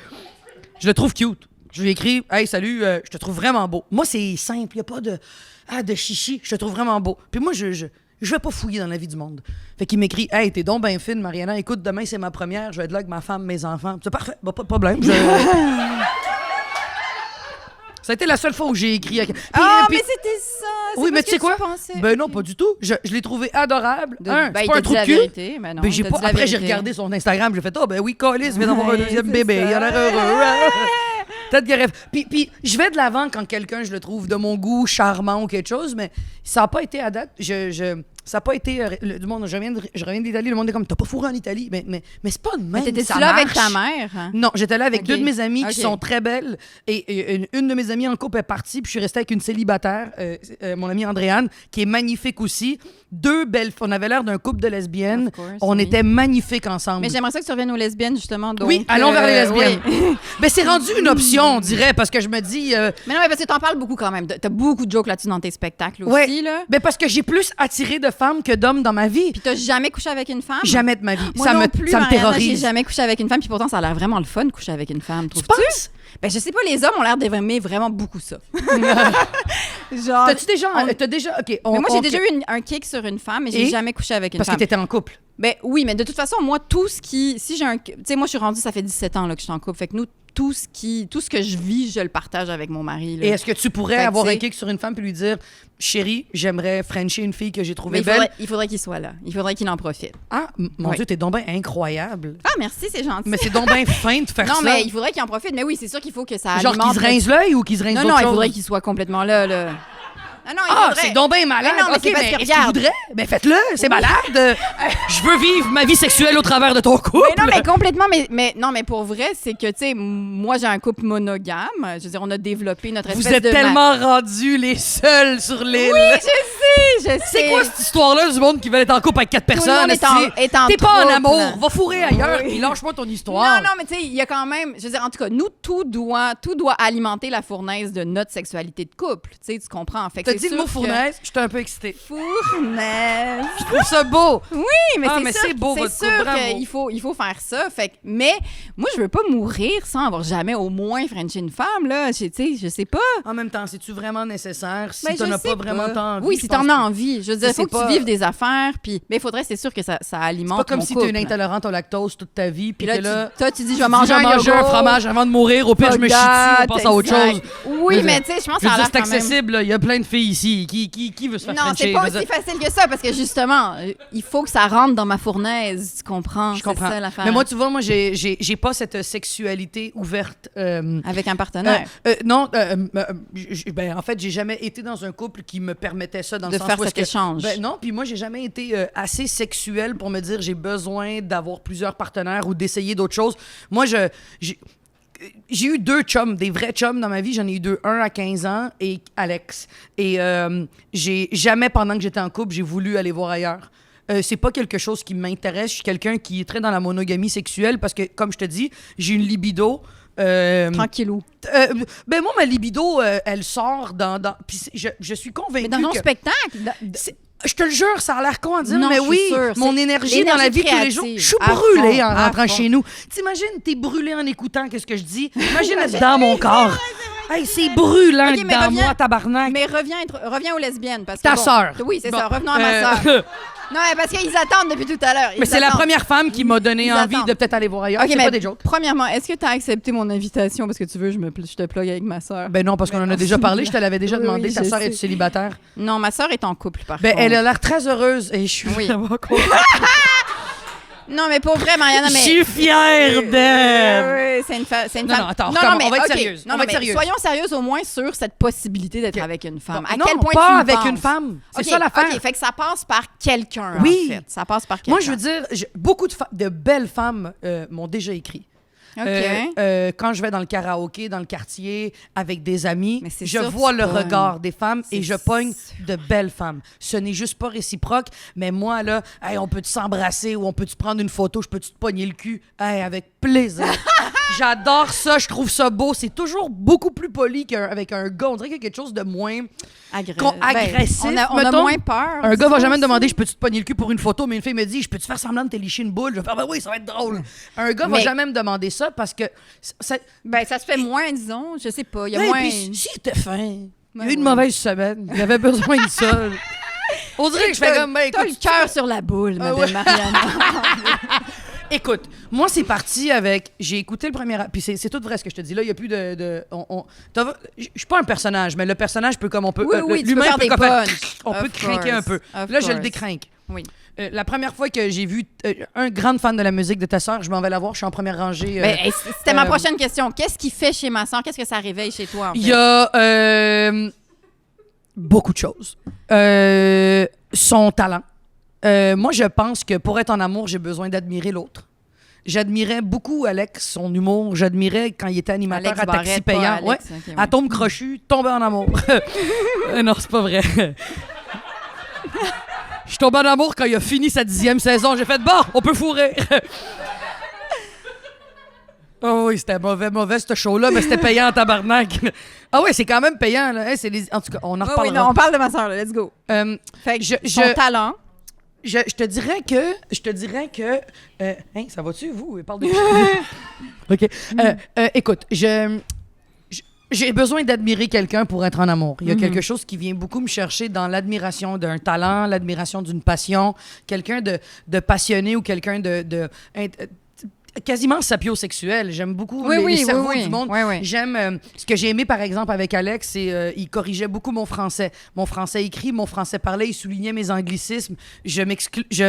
C: Je le trouve cute. Je lui écris « Hey, salut, je te trouve vraiment beau. » Moi, c'est simple, il n'y a pas de chichi. Je te trouve vraiment beau. Puis moi, je vais pas fouiller dans la vie du monde. Fait qu'il m'écrit « Hey, t'es donc bien fine, Mariana. Écoute, demain, c'est ma première. Je vais être là avec ma femme, mes enfants. » C'est parfait. Bah, pas de problème. Ça a été la seule fois où j'ai écrit.
B: Mais c'était ça.
C: Oui, mais tu sais quoi? Ben non, pas du tout. Je l'ai trouvé adorable. C'est pas un trou de cul. Après, j'ai regardé son Instagram. J'ai fait, oh, ben oui, Colis vient d'avoir un deuxième bébé. Il a l'air heureux. Peut-être qu'il rêve. Puis je vais de l'avant quand quelqu'un, je le trouve de mon goût, charmant ou quelque chose, mais ça n'a pas été à date. Ça n'a pas été. Du monde, je reviens d'Italie, le monde est comme, t'as pas fourré en Italie. Mais c'est pas de même.
B: T'étais-tu là avec ta mère? Hein?
C: Non, j'étais là avec 2 de mes amies qui sont très belles. Et une de mes amies en couple est partie, puis je suis restée avec une célibataire, mon amie Andréane, qui est magnifique aussi. 2 belles. On avait l'air d'un couple de lesbiennes. On était magnifiques ensemble.
B: Mais j'aimerais ça que tu reviennes aux lesbiennes, justement. Donc,
C: oui, allons vers les lesbiennes. Mais c'est rendu une option, on dirait, parce que je me dis.
B: Mais non, mais parce que t'en parles beaucoup quand même. T'as beaucoup de jokes là-dessus dans tes spectacles aussi, là.
C: Mais parce que j'ai plus attiré de femmes que d'hommes dans ma vie.
B: Puis t'as jamais couché avec une femme?
C: Jamais de ma vie.
B: Moi
C: ça
B: non
C: me
B: plus,
C: ça me
B: Mariana,
C: terrorise.
B: J'ai jamais couché avec une femme, puis pourtant ça a l'air vraiment le fun de coucher avec une femme.
C: Tu penses?
B: Ben je sais pas, les hommes ont l'air d'aimer vraiment beaucoup ça. Genre,
C: T'as-tu déjà... T'as déjà... OK,
B: mais moi, j'ai déjà eu un kick sur une femme, mais j'ai
C: Et?
B: jamais couché avec une
C: Parce
B: femme.
C: que t'étais en couple.
B: Ben oui, mais de toute façon, moi, tout ce qui... Si j'ai un... Tu sais, moi, je suis rendue, ça fait 17 ans là, que je suis en couple. Fait que nous, tout ce que je vis, je le partage avec mon mari. Là.
C: Et est-ce que tu pourrais
B: Fait que,
C: avoir
B: tu
C: un
B: sais-
C: kick sur une femme puis lui dire « Chérie, j'aimerais frencher une fille que j'ai
B: Mais
C: trouvée belle.
B: il faudrait qu'il soit là. Il faudrait qu'il en profite. »
C: Ah, mon
B: Oui.
C: Dieu, t'es donc bien incroyable.
B: Ah, merci, c'est gentil.
C: Mais c'est donc bien fin de faire
B: non,
C: ça.
B: mais il faudrait qu'il en profite. Mais oui, c'est sûr qu'il faut que ça
C: Genre
B: alimente...
C: qu'il se rince l'œil ou qu'il se rince
B: Non,
C: d'autres
B: non, il
C: choses?
B: faudrait qu'il soit complètement là. Non, non, il
C: Ah,
B: faudrait...
C: c'est donc bien malade.
B: Mais non, mais
C: OK,
B: c'est parce que
C: est-ce qu'il
B: regarde.
C: voudrait? Ben faites-le, c'est malade. Je veux vivre ma vie sexuelle au travers de ton couple.
B: Mais non, mais complètement. Mais non, mais pour vrai, c'est que, tu sais, moi, j'ai un couple monogame. Je veux dire, on a développé notre
C: Vous
B: espèce
C: êtes
B: de...
C: tellement rendus les seuls sur l'île.
B: Je sais.
C: C'est quoi cette histoire-là du monde qui veut être en couple avec 4
B: Tout le
C: personnes?
B: monde est en
C: T'es pas en
B: trouble.
C: amour, va fourrer ailleurs,
B: Oui.
C: puis lâche-moi ton histoire.
B: Non, mais tu sais, il y a quand même... Je veux dire, en tout cas, nous, tout doit alimenter la fournaise de notre sexualité de couple. Tu sais, tu comprends? Fait que
C: T'as
B: c'est
C: dit le
B: sûr
C: mot fournaise, j'étais un peu excitée.
B: Fournaise.
C: Je trouve ça beau.
B: Oui, mais
C: Ah,
B: c'est
C: mais
B: sûr,
C: c'est beau, votre
B: sûr
C: couple, bravo.
B: qu'il faut faire ça. Fait que, mais moi, je veux pas mourir sans avoir jamais au moins frenché une femme, là. Tu sais, je sais pas.
C: En même temps, c'est-tu vraiment nécessaire si
B: Ben,
C: t'en
B: je
C: as
B: sais
C: pas vraiment tant envie?
B: Oui,
C: je
B: si
C: pense
B: t'en
C: que-
B: as envie. Je veux dire,
C: Je
B: il faut
C: sais
B: que tu
C: pas.
B: vives des affaires, puis... Mais il faudrait, c'est sûr que ça alimente
C: C'est pas comme
B: mon
C: si
B: couple.
C: t'es une intolérante au lactose toute ta vie, puis
B: Puis là,
C: que là...
B: toi, tu dis, je
C: tu
B: vais
C: dis,
B: manger un yogourt.
C: un fromage avant de mourir. Au pire, je me chie dessus, on passe à autre
B: Exact.
C: chose.
B: Oui,
C: Je veux
B: mais
C: dire-
B: tu sais, je pense
C: Je
B: que
C: veux
B: ça a
C: dire,
B: l'air
C: c'est
B: quand même...
C: accessible, là. Il y a plein de filles ici. Qui veut se faire
B: Non,
C: frencher?
B: c'est pas
C: Je veux
B: aussi
C: dire-
B: facile que ça, parce que justement, il faut que ça rentre dans ma fournaise, tu comprends?
C: Je comprends.
B: C'est ça, l'affaire.
C: Mais moi, tu vois, moi, j'ai pas cette sexualité ouverte.
B: Avec un partenaire.
C: Non, ben, en fait, j'ai jamais été dans un couple qui me permettait ça dans
B: De
C: le sens
B: faire
C: où est-ce
B: cet échange.
C: Ben, non, puis moi, j'ai jamais été assez sexuelle pour me dire j'ai besoin d'avoir plusieurs partenaires ou d'essayer d'autres choses. Moi, j'ai eu 2 chums, des vrais chums dans ma vie. J'en ai eu 2, un à 15 ans et Alex. Et j'ai jamais, pendant que j'étais en couple, j'ai voulu aller voir ailleurs. C'est pas quelque chose qui m'intéresse. Je suis quelqu'un qui est très dans la monogamie sexuelle parce que, comme je te dis, j'ai une libido.
B: Tranquillou.
C: Ben moi, ma libido, elle sort dans... Puis je suis convaincue
B: Mais dans ton
C: que...
B: spectacle...
C: Je te le jure, ça a l'air con à dire,
B: Non,
C: mais
B: je suis
C: oui,
B: sûre,
C: mon
B: c'est
C: énergie dans la vie de tous les jours, je suis brûlée en rentrant chez nous. T'imagines, t'es brûlée en écoutant qu'est-ce que je dis. Imagine être dans mon corps. Hey, c'est brûlant
B: Ok, mais
C: dans
B: reviens-
C: moi, tabarnak.
B: Mais reviens aux lesbiennes. Parce que,
C: Ta
B: bon,
C: sœur.
B: Oui, c'est
C: Bon,
B: ça. Revenons à ma sœur. Non, mais parce qu'ils attendent depuis tout à l'heure.
C: Mais c'est la première femme qui m'a donné
B: Ils
C: envie
B: attendent.
C: de peut-être aller voir ailleurs.
B: OK,
C: C'est
B: mais
C: pas des jokes.
B: premièrement, est-ce que tu as accepté mon invitation parce que tu veux je te plug avec ma sœur?
C: Ben non, parce qu'on en a déjà parlé. Je te l'avais déjà
B: Oui,
C: demandé.
B: oui,
C: Ta
B: je
C: sœur
B: sais.
C: est célibataire?
B: Non, ma sœur est en couple, par
C: Ben
B: contre.
C: elle a l'air très heureuse et je suis
B: Oui.
C: vraiment contente.
B: Non, mais pour vrai, Mariana,
C: Je
B: mais...
C: suis fière d'elle.
B: Oui, c'est une, c'est une
C: Non,
B: femme.
C: non, attends, on va être
B: OK.
C: sérieuse.
B: Non,
C: On va
B: non,
C: être
B: mais
C: sérieuse.
B: soyons sérieuses au moins sur cette possibilité d'être
C: OK.
B: avec une femme.
C: Bon,
B: À
C: non,
B: quel point
C: pas
B: tu y
C: avec
B: penses?
C: une femme. C'est
B: OK,
C: ça l'affaire.
B: OK, fait que ça passe par quelqu'un,
C: Oui.
B: en fait. Ça passe par quelqu'un.
C: Moi, je veux dire, beaucoup de belles femmes m'ont déjà écrit.
B: OK.
C: Quand je vais dans le karaoké, dans le quartier, avec des amis,
B: Mais c'est
C: je
B: sûr,
C: vois
B: tu
C: le
B: pognes.
C: regard des femmes et
B: C'est
C: je pogne
B: sûr.
C: de belles femmes. Ce n'est juste pas réciproque, mais moi, là, hey, on peut-tu s'embrasser ou on peut-tu prendre une photo, je peux-tu te pogner le cul? Hey, avec plaisir. J'adore ça, je trouve ça beau. C'est toujours beaucoup plus poli qu'avec un gars. On dirait qu'il y a quelque chose de moins... agressif,
B: on a
C: mettons.
B: moins peur.
C: Un gars va
B: disons
C: jamais me
B: aussi.
C: demander je peux-tu te pogner le cul pour une photo, mais une fille me dit je peux-tu faire semblant de te licher une boule? Je vais faire ben oui, ça va être drôle. Un gars va
B: Mais-
C: jamais me demander ça parce que ça,
B: Ben, ça se fait moins, disons. Je sais pas. Il y a
C: ouais,
B: moins...
C: puis s'il était fin, il a eu une
B: oui.
C: mauvaise semaine, il avait besoin de ça. On dirait que je fais comme ben
B: T'as
C: écoute,
B: le cœur sur la boule,
C: Ah
B: madame
C: ouais.
B: Mariana.
C: écoute, moi c'est parti avec j'ai écouté le premier puis c'est tout vrai ce que je te dis là, il y a plus je suis pas un personnage, mais le personnage peut comme on peut
B: Oui, oui, tu peux
C: l'humain
B: faire des
C: comme faire-
B: punchs.
C: on peut
B: Of
C: craquer un peu.
B: course, of
C: Là, je le
B: course.
C: décrinque.
B: Oui.
C: La première fois que j'ai vu un grand fan de la musique de ta sœur, je m'en vais la voir, je suis en première rangée.
B: Ben, c'était ma
C: euh,
B: prochaine question. Qu'est-ce qu'il fait chez ma soeur? Qu'est-ce que ça réveille chez toi? En
C: Il
B: fait?
C: y a beaucoup de choses. Son talent. Moi, je pense que pour être en amour, j'ai besoin d'admirer l'autre. J'admirais beaucoup Alex, son humour. J'admirais quand il était animateur
B: Alex
C: à Taxi
B: Barrette, pas
C: Payant.
B: Alex,
C: Ouais.
B: ok, ouais.
C: Atome crochu, tombé en amour. Non, c'est pas vrai. Je suis tombé en amour quand il a fini sa 10e saison. J'ai fait, bon, on peut fourrer. Oh oui, c'était mauvais ce show-là, mais c'était payant en tabarnak. Ah oui, c'est quand même payant. Là. Hey, en tout cas, on en
B: Oui,
C: reparlera.
B: oui, non, on parle de ma soeur, là. Let's go. Fait que son talent.
C: Je te dirais que... hein, ça va-tu, vous? Parle de... OK. Écoute, J'ai besoin d'admirer quelqu'un pour être en amour. Il y a quelque chose qui vient beaucoup me chercher dans l'admiration d'un talent, l'admiration d'une passion, quelqu'un de passionné ou quelqu'un quasiment sapiosexuel. J'aime beaucoup les cerveaux du monde.
B: Oui.
C: J'aime... ce que j'ai aimé, par exemple, avec Alex, c'est il corrigeait beaucoup mon français. Mon français écrit, mon français parlé, il soulignait mes anglicismes. Je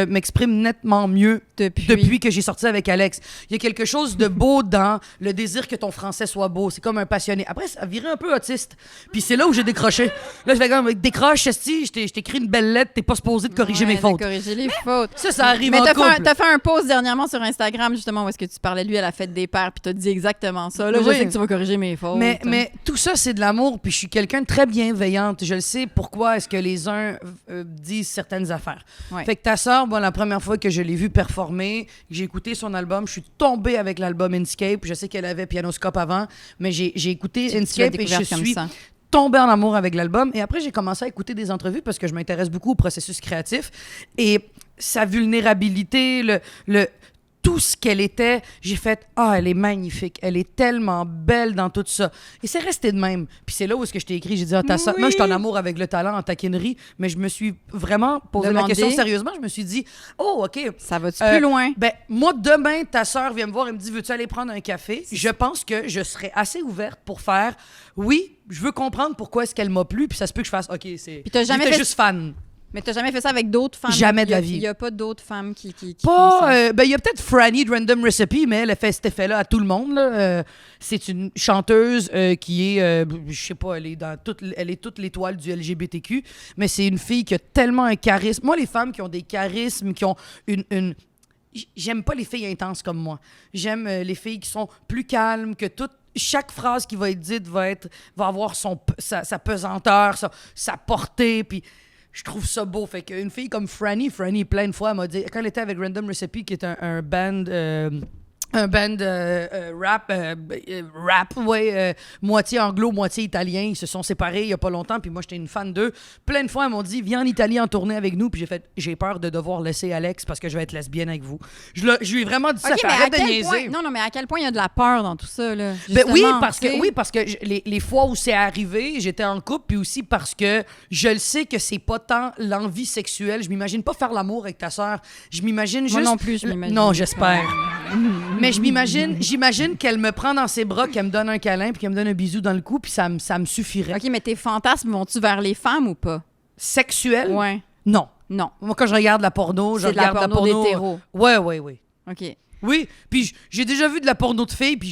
C: m'exprime nettement mieux depuis que j'ai sorti avec Alex. Il y a quelque chose de beau dans le désir que ton français soit beau. C'est comme un passionné. Après, ça virait un peu autiste. Puis c'est là où j'ai décroché. Là, je vais comme, décroche, esti, je t'écris une belle lettre, t'es pas supposé de corriger mes fautes.
B: Corriger les fautes.
C: Ça arrive
B: mais
C: en couple.
B: t'as fait un post dernièrement sur Instagram, justement, où est-ce que tu parlais de lui à la fête des pères, puis t'as dit exactement ça. Là, je sais que tu vas corriger mes fautes.
C: Mais tout ça, c'est de l'amour, puis je suis quelqu'un de très bienveillante. Je le sais pourquoi est-ce que les uns disent certaines affaires.
B: Ouais.
C: Fait que ta sœur, bon, la première fois que je l'ai vue performer, j'ai écouté son album, je suis tombée avec l'album Inscape. Je sais qu'elle avait Pianoscope avant, mais j'ai écouté Inscape et je suis tombée en amour avec l'album. Et après, j'ai commencé à écouter des entrevues parce que je m'intéresse beaucoup au processus créatif. Et sa vulnérabilité, tout ce qu'elle était, j'ai fait « Ah, elle est magnifique, elle est tellement belle dans tout ça. » Et c'est resté de même. Puis c'est là où est-ce que je t'ai écrit, j'ai dit « Ah, moi, je suis en amour avec le talent en taquinerie. » Mais je me suis vraiment posé la question sérieusement. Je me suis dit « Oh, OK.
B: Ça va-tu plus loin? »
C: Ben, moi, demain, ta sœur vient me voir et me dit « Veux-tu aller prendre un café? » Je pense que je serais assez ouverte pour faire « Oui, je veux comprendre pourquoi est-ce qu'elle m'a plu. » Puis ça se peut que je fasse « OK, c'est... »
B: Puis t'as jamais
C: J'étais
B: fait...
C: juste fan.
B: Mais t'as jamais fait ça avec d'autres femmes?
C: Jamais de la vie.
B: Il n'y a pas d'autres femmes qui
C: pas,
B: font ça?
C: Ben, il y a peut-être Franny de Random Recipe, mais elle a fait cet effet-là à tout le monde. Là. C'est une chanteuse qui est, je sais pas, elle est toute l'étoile du LGBTQ, mais c'est une fille qui a tellement un charisme. Moi, les femmes qui ont des charismes, qui ont une j'aime pas les filles intenses comme moi. J'aime les filles qui sont plus calmes, que chaque phrase qui va être dite va avoir sa pesanteur, sa portée, puis... Je trouve ça beau. Fait qu'une fille comme Franny, plein de fois, elle m'a dit, quand elle était avec Random Recipe, qui est un band... rap, moitié anglo, moitié italien. Ils se sont séparés il y a pas longtemps, puis moi, j'étais une fan d'eux. Plein de fois, elles m'ont dit, viens en Italie en tournée avec nous, puis j'ai peur de devoir laisser Alex parce que je vais être lesbienne avec vous. Je lui ai vraiment dit ça, arrête de niaiser.
B: Non, mais à quel point il y a de la peur dans tout ça, là?
C: Ben oui, parce que les fois où c'est arrivé, j'étais en couple, puis aussi parce que je le sais que c'est pas tant l'envie sexuelle. Je m'imagine pas faire l'amour avec ta sœur. Je m'imagine juste...
B: Moi non plus, je m'imagine.
C: Non, j'espère. Mais j'imagine qu'elle me prend dans ses bras, qu'elle me donne un câlin, puis qu'elle me donne un bisou dans le cou, puis ça me suffirait.
B: OK, mais tes fantasmes vont-tu vers les femmes ou pas?
C: Sexuel?
B: Ouais.
C: Non.
B: Moi,
C: quand je regarde la porno, je regarde la porno
B: d'hétéro.
C: Ouais.
B: OK.
C: Oui, puis j'ai déjà vu de la porno de filles, puis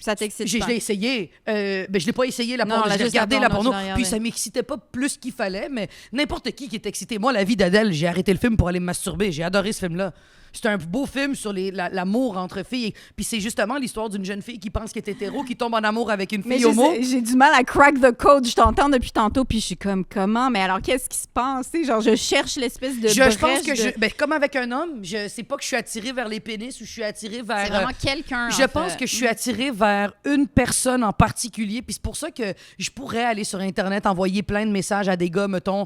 B: ça t'excite pas?
C: Je l'ai essayé. Je l'ai pas essayé, la porno. J'ai regardé la porno, puis ça m'excitait pas plus qu'il fallait, mais n'importe qui est excité. Moi, La vie d'Adèle, j'ai arrêté le film pour aller me masturber. J'ai adoré ce film-là. C'est un beau film sur l'amour entre filles. Puis c'est justement l'histoire d'une jeune fille qui pense qu'elle est hétéro, qui tombe en amour avec une fille homo.
B: J'ai du mal à crack the code. Je t'entends depuis tantôt, puis je suis comme, comment? Mais alors, qu'est-ce qui se passe? Genre, je cherche l'espèce de
C: je pense que comme avec un homme, je sais pas que je suis attirée vers les pénis ou je suis attirée vers...
B: C'est vraiment quelqu'un,
C: Je pense que je suis attirée vers une personne en particulier. Puis c'est pour ça que je pourrais aller sur Internet, envoyer plein de messages à des gars, mettons,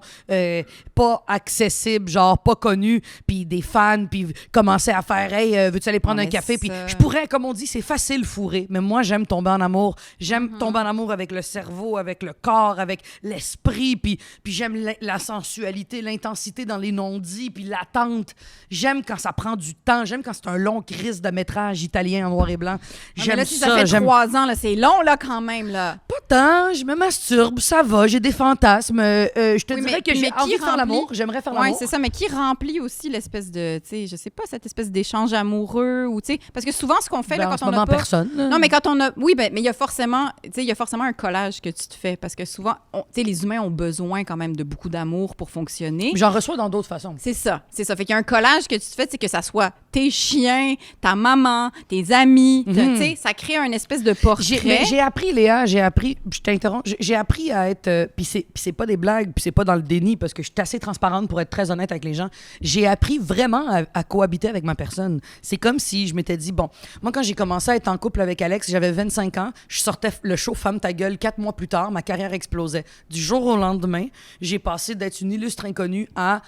C: pas accessibles, genre pas connus, puis des fans, puis commencer à faire « Hey, veux-tu aller prendre un café? » Puis je pourrais, comme on dit, c'est facile fourrer. Mais moi, j'aime tomber en amour. J'aime tomber en amour avec le cerveau, avec le corps, avec l'esprit. Puis j'aime la sensualité, l'intensité dans les non-dits, puis l'attente. J'aime quand ça prend du temps. J'aime quand c'est un long crise de métrage italien en noir et blanc. J'aime
B: là, si ça fait 3 ans, là, c'est long, là, quand même, là.
C: Pas tant. Je me masturbe, ça va. J'ai des fantasmes. Je te dirais que j'ai envie de faire l'amour. J'aimerais faire l'amour.
B: Oui, c'est ça. Mais qui remplit aussi l'espèce de, tu sais, je sais pas, cette espèce d'échange amoureux ou, tu sais, parce que souvent, ce qu'on fait, là, quand on a pas...
C: personne.
B: Non, mais quand on a... Oui, mais il y a forcément, tu sais, il y a forcément un collage que tu te fais parce que souvent, tu sais, les humains ont besoin quand même de beaucoup d'amour pour fonctionner.
C: J'en reçois dans d'autres façons.
B: C'est ça. Fait qu'il y a un collage que tu te fais, c'est que ça soit tes chiens, ta maman, tes amis, tu sais, ça crée un espèce de portrait.
C: J'ai appris, Léa, je t'interromps, j'ai appris à être, puis c'est pas des blagues, puis c'est pas dans le déni, parce que je suis assez transparente pour être très honnête avec les gens. J'ai appris vraiment à cohabiter avec ma personne. C'est comme si je m'étais dit, bon, moi, quand j'ai commencé à être en couple avec Alex, j'avais 25 ans, je sortais le show Femme ta gueule 4 mois plus tard, ma carrière explosait. Du jour au lendemain, j'ai passé d'être une illustre inconnue à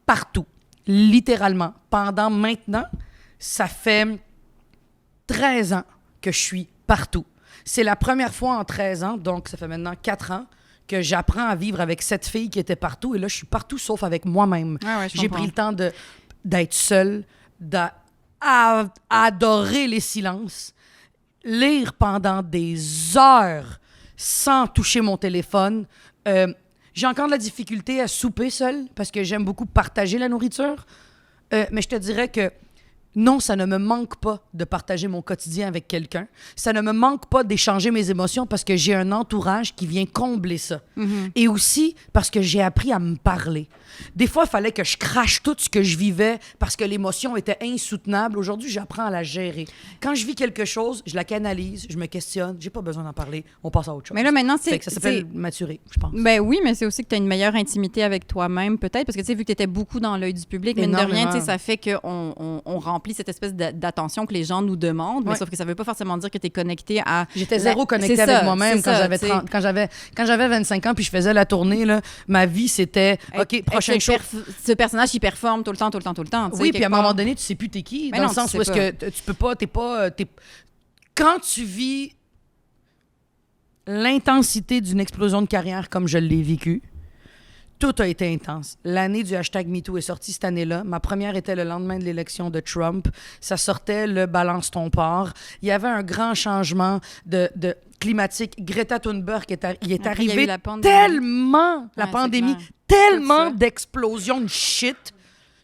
C: partout, littéralement. Pendant maintenant, ça fait 13 ans que je suis partout. C'est la première fois en 13 ans, donc ça fait maintenant 4 ans, que j'apprends à vivre avec cette fille qui était partout. Et là, je suis partout sauf avec moi-même. J'ai pris le temps d'être seule, d'adorer les silences, lire pendant des heures sans toucher mon téléphone. J'ai encore de la difficulté à souper seule parce que j'aime beaucoup partager la nourriture. Mais je te dirais que non, ça ne me manque pas de partager mon quotidien avec quelqu'un. Ça ne me manque pas d'échanger mes émotions parce que j'ai un entourage qui vient combler ça. Et aussi parce que j'ai appris à me parler. Des fois, il fallait que je crache tout ce que je vivais parce que l'émotion était insoutenable. Aujourd'hui, j'apprends à la gérer. Quand je vis quelque chose, je la canalise, je me questionne. J'ai pas besoin d'en parler. On passe à autre chose.
B: Mais là, maintenant,
C: ça s'appelle maturer, je pense.
B: Ben oui, mais c'est aussi que tu as une meilleure intimité avec toi-même, peut-être, parce que, tu sais, vu que tu étais beaucoup dans l'œil du public, mine de rien, tu sais, ça fait qu'on remplit cette espèce d'attention que les gens nous demandent, mais sauf que ça veut pas forcément dire que tu es connecté à...
C: J'étais zéro connectée avec moi-même quand j'avais 25 ans, puis je faisais la tournée, là, ma vie, c'était, OK, prochain show.
B: Ce personnage, il performe tout le temps.
C: Oui, puis à un moment donné, tu sais plus t'es qui, dans le sens où est-ce que tu peux pas, quand tu vis l'intensité d'une explosion de carrière comme je l'ai vécu, tout a été intense. L'année du #MeToo est sortie cette année-là. Ma première était le lendemain de l'élection de Trump. Ça sortait le balance ton port. Il y avait un grand changement de climatique. Greta Thunberg est arrivé tellement la pandémie, tellement d'explosions de shit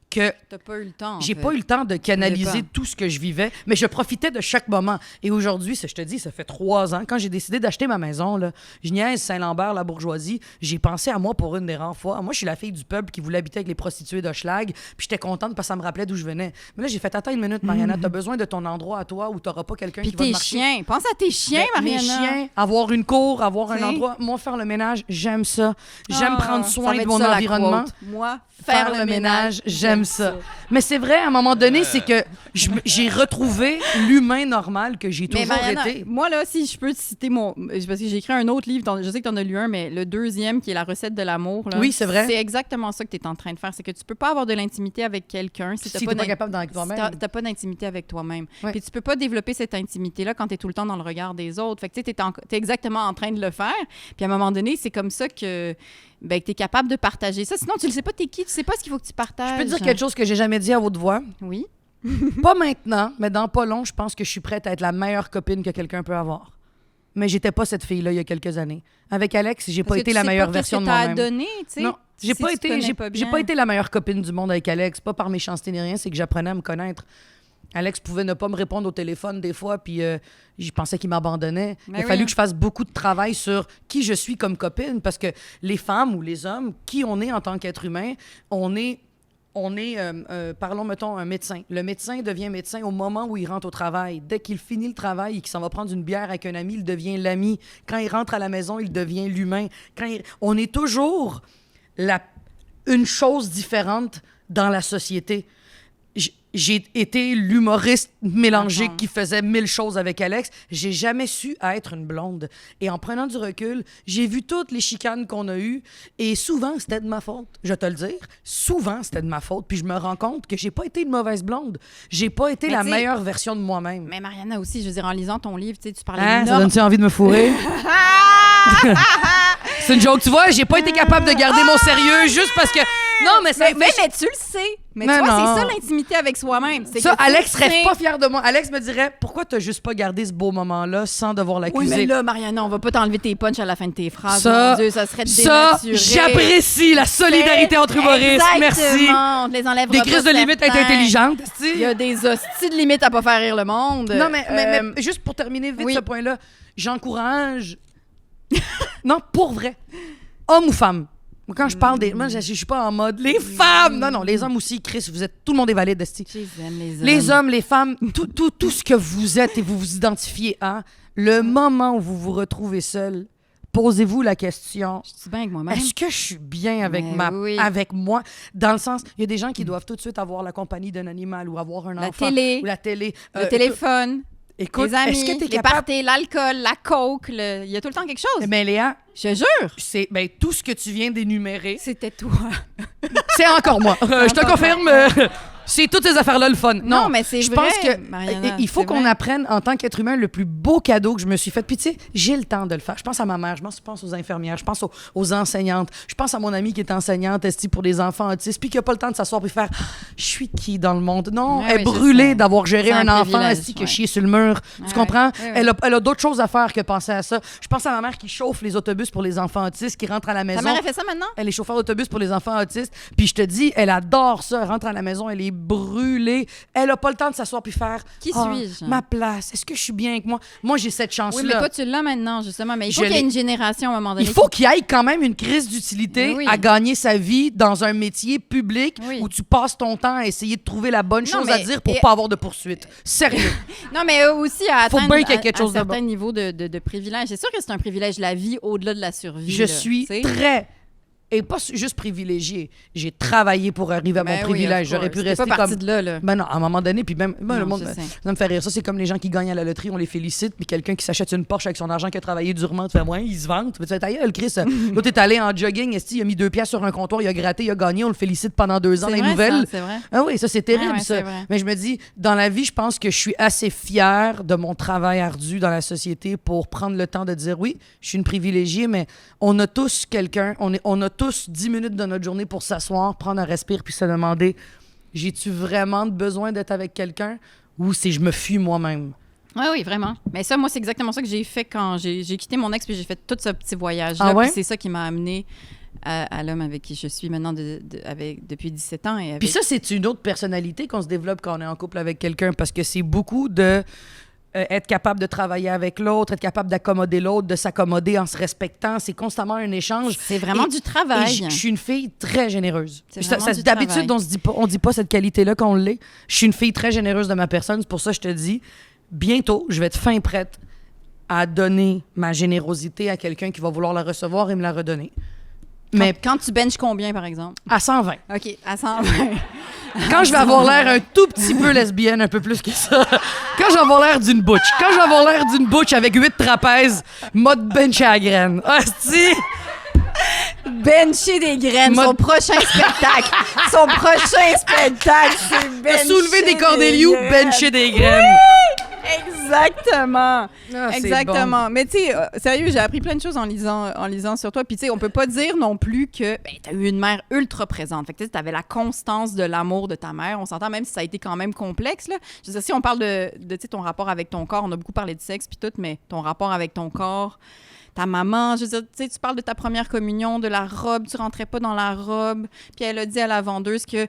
C: que
B: t'as pas eu le temps.
C: J'ai pas eu le temps de canaliser tout ce que je vivais, mais je profitais de chaque moment. Et aujourd'hui, je te dis, ça fait 3 ans. Quand j'ai décidé d'acheter ma maison, là, je niaise Saint-Lambert, la bourgeoisie, j'ai pensé à moi pour une des rares fois. Moi, je suis la fille du peuple qui voulait habiter avec les prostituées d'Hochelag, puis j'étais contente parce que ça me rappelait d'où je venais. Mais là, j'ai fait, attends une minute, Mariana, t'as besoin de ton endroit à toi où t'auras pas quelqu'un qui va te marcher.
B: Puis tes chiens, pense à tes chiens, Mariana.
C: Mes chiens, avoir une cour, avoir un endroit. Moi, faire le ménage, j'aime ça. J'aime prendre soin de mon environnement.
B: Moi, faire le ménage,
C: j'aime ça. Mais c'est vrai, à un moment donné, c'est que j'ai retrouvé l'humain normal que j'ai toujours été.
B: Moi, là, si je peux te citer parce que j'ai écrit un autre livre, je sais que tu en as lu un, mais le deuxième, qui est La recette de l'amour. Là,
C: oui, c'est vrai.
B: C'est exactement ça que tu es en train de faire. C'est que tu peux pas avoir de l'intimité avec quelqu'un si tu
C: n'es pas capable d'en avec toi-même.
B: T'as pas d'intimité avec toi-même. Ouais. Puis tu peux pas développer cette intimité-là quand tu es tout le temps dans le regard des autres. Fait que tu es exactement en train de le faire. Puis à un moment donné, c'est comme ça que tu es capable de partager ça. Sinon, tu le sais pas, t'es qui, tu sais pas ce qu'il faut que tu partages.
C: Je peux te dire quelque chose que j'ai jamais dit à haute voix.
B: Oui.
C: Pas maintenant, mais dans pas long, je pense que je suis prête à être la meilleure copine que quelqu'un peut avoir. Mais j'étais pas cette fille-là il y a quelques années. Avec Alex, j'ai pas été la meilleure version de moi-même.
B: Donné,
C: non, j'ai pas été la meilleure copine du monde avec Alex, pas par méchanceté ni rien, c'est que j'apprenais à me connaître. Alex pouvait ne pas me répondre au téléphone des fois, puis je pensais qu'il m'abandonnait. Il a fallu que je fasse beaucoup de travail sur qui je suis comme copine, parce que les femmes ou les hommes, qui on est en tant qu'être humain, on est parlons, mettons, un médecin. Le médecin devient médecin au moment où il rentre au travail. Dès qu'il finit le travail et qu'il s'en va prendre une bière avec un ami, il devient l'ami. Quand il rentre à la maison, il devient l'humain. On est toujours une chose différente dans la société. J'ai été l'humoriste mélangé qui faisait 1000 choses avec Alex. J'ai jamais su être une blonde. Et en prenant du recul, j'ai vu toutes les chicanes qu'on a eues. Et souvent, c'était de ma faute. Je vais te le dire. Souvent, c'était de ma faute. Puis je me rends compte que j'ai pas été une mauvaise blonde. J'ai pas été la meilleure version de moi-même.
B: Mais Mariana aussi, je veux dire, en lisant ton livre, tu parlais
C: ça donne-tu envie de me fourrer? C'est une joke, tu vois. J'ai pas été capable de garder mon sérieux juste parce que... Non, mais
B: tu le sais. Mais tu vois, c'est ça l'intimité avec soi-même.
C: Ça, Alex serait pas fier de moi. Alex me dirait, pourquoi t'as juste pas gardé ce beau moment-là sans devoir l'accuser?
B: Oui, mais là, Mariana, on va pas t'enlever tes punchs à la fin de tes phrases. Mon Dieu, ça serait dénaturé.
C: J'apprécie la solidarité entre humoristes. Merci.
B: On te les enlèvera
C: des crises de limites être intelligentes.
B: Il y a des hosties de limites à pas faire rire le monde.
C: Non, mais juste pour terminer vite ce point-là, j'encourage... Non, pour vrai. Homme ou femme? Quand je parle des... Moi, je suis pas en mode les femmes! Non, les hommes aussi, Chris, tout le monde est valide, esti. Les hommes, les femmes, tout ce que vous êtes et vous vous identifiez à, le moment où vous vous retrouvez seul, posez-vous la question.
B: Je suis bien avec moi-même.
C: Est-ce que je suis bien avec avec moi? Dans le sens, il y a des gens qui doivent tout de suite avoir la compagnie d'un animal ou avoir un enfant.
B: Ou
C: la télé.
B: Le téléphone.
C: Écoute,
B: les amis,
C: est-ce que t'es
B: les parties, l'alcool, la coke, il y a tout le temps quelque chose.
C: Mais Léa,
B: je jure.
C: C'est tout ce que tu viens d'énumérer.
B: C'était toi.
C: C'est encore moi. Je te confirme. C'est toutes ces affaires-là le fun.
B: Non, mais c'est
C: je
B: vrai,
C: pense que
B: Mariana,
C: il faut
B: c'est
C: qu'on
B: vrai.
C: apprenne en tant qu'être humain le plus beau cadeau que je me suis fait. Puis tu sais, j'ai le temps de le faire. Je pense à ma mère, je pense aux infirmières, je pense aux enseignantes, je pense à mon amie qui est enseignante pour des enfants autistes, puis qui a pas le temps de s'asseoir puis faire je suis qui dans le monde. Non,
B: Ouais,
C: elle est
B: oui, je
C: brûlée
B: sais.
C: d'avoir géré
B: C'est
C: un
B: un
C: enfant
B: privilège,
C: qui a
B: ouais.
C: chié sur le mur. Tu
B: Ouais,
C: comprends?
B: ouais, ouais.
C: Elle a d'autres choses à faire que penser à ça. Je pense à ma mère qui chauffe les autobus pour les enfants autistes qui rentrent à la maison.
B: Ta mère a fait ça maintenant?
C: Elle est chauffeur d'autobus pour les enfants autistes. Puis je te dis, elle adore ça. Elle rentre à la maison, elle est brûlée. Elle a pas le temps de s'asseoir puis faire
B: Qui
C: Ah,
B: suis-je?
C: ma place. Est-ce que je suis bien avec moi? Moi, j'ai cette chance-là.
B: Oui, mais toi, tu l'as maintenant, justement. Mais il faut
C: Je
B: qu'il y ait
C: l'ai.
B: une génération à un moment donné.
C: Il faut qu'il y ait quand même une crise d'utilité
B: Mais oui.
C: à gagner sa vie dans un métier public
B: Oui.
C: où tu passes ton temps à essayer de trouver la bonne
B: Non,
C: chose à
B: mais-
C: dire pour
B: et-
C: pas avoir de poursuite. Sérieux.
B: Non, mais aussi à
C: Faut
B: atteindre
C: bien qu'il y ait quelque chose
B: un
C: de bon.
B: certain niveau de privilège. C'est sûr que c'est un privilège, la vie, au-delà de la survie.
C: Je
B: là,
C: suis
B: tu sais.
C: très... Et pas juste privilégié. J'ai travaillé pour arriver à mon
B: Ben oui,
C: privilège.
B: of
C: J'aurais
B: course.
C: pu
B: T'es pas
C: rester
B: partie
C: comme...
B: de là, là.
C: Ben non, à un moment donné, puis même moi,
B: Non,
C: le monde,
B: je sais.
C: ça me fait rire. Ça, c'est comme les gens qui gagnent à la loterie, on les félicite, puis quelqu'un qui s'achète une Porsche avec son argent qui a travaillé durement, tu fais moins, il se vante. Tu fais ta gueule, Chris. L'autre est allé en jogging, esti, il a mis 2 piastres sur un comptoir, il a gratté, il a gagné, on le félicite pendant 2 ans
B: C'est
C: dans les
B: vrai,
C: nouvelles.
B: ça, c'est vrai.
C: Ah oui, ça c'est terrible,
B: Ouais, ouais,
C: ça.
B: c'est vrai.
C: Mais je me dis, dans la vie, je pense que je suis assez fière de mon travail ardu dans la société pour prendre le temps de dire oui, je suis une privilégiée, mais on a tous quelqu'un, on a tous 10 minutes de notre journée pour s'asseoir, prendre un respire, puis se demander, j'ai-tu vraiment besoin d'être avec quelqu'un ou c'est je me fuis moi-même?
B: Oui, oui, vraiment. Mais ça, moi, c'est exactement ça que j'ai fait quand j'ai quitté mon ex, puis j'ai fait tout ce petit voyage-là.
C: Ah ouais?
B: Puis c'est ça qui m'a amené à l'homme avec qui je suis maintenant depuis 17 ans. Et avec...
C: Puis ça, c'est une autre personnalité qu'on se développe quand on est en couple avec quelqu'un parce que c'est beaucoup de être capable de travailler avec l'autre, être capable d'accommoder l'autre, de s'accommoder en se respectant. C'est constamment un échange.
B: C'est vraiment
C: Et-
B: du
C: Et
B: travail.
C: je suis une fille très généreuse.
B: C'est vraiment du
C: D'habitude,
B: travail.
C: on dit pas cette qualité-là qu'on l'est. Je suis une fille très généreuse de ma personne. C'est pour ça que je te dis, bientôt, je vais être fin prête à donner ma générosité à quelqu'un qui va vouloir la recevoir et me la redonner. Mais
B: Quand tu benches combien, par exemple?
C: à 120.
B: OK, à 120.
C: Quand je vais avoir l'air un tout petit peu lesbienne, un peu plus que ça. Quand je vais avoir l'air d'une butch. Quand je vais avoir l'air d'une butch avec 8 trapèzes, mode bench à la graine. Hostie!
B: Bencher des graines,
C: Mode-
B: son prochain spectacle. Son prochain spectacle, c'est bencher
C: Soulever des cordélious,
B: graines.
C: bencher des graines.
B: Exactement.
C: Ah, c'est
B: Exactement. Mais tu sais, sérieux, j'ai appris plein de choses en lisant sur toi. Puis tu sais, on peut pas dire non plus que t'as eu une mère ultra présente. Fait que tu avais la constance de l'amour de ta mère. On s'entend, même si ça a été quand même complexe. Là. Je veux dire, si on parle de tu sais, ton rapport avec ton corps, on a beaucoup parlé de sexe puis tout, mais ton rapport avec ton corps, ta maman, je veux dire, tu sais, tu parles de ta première communion, de la robe, tu rentrais pas dans la robe, puis elle a dit à la vendeuse que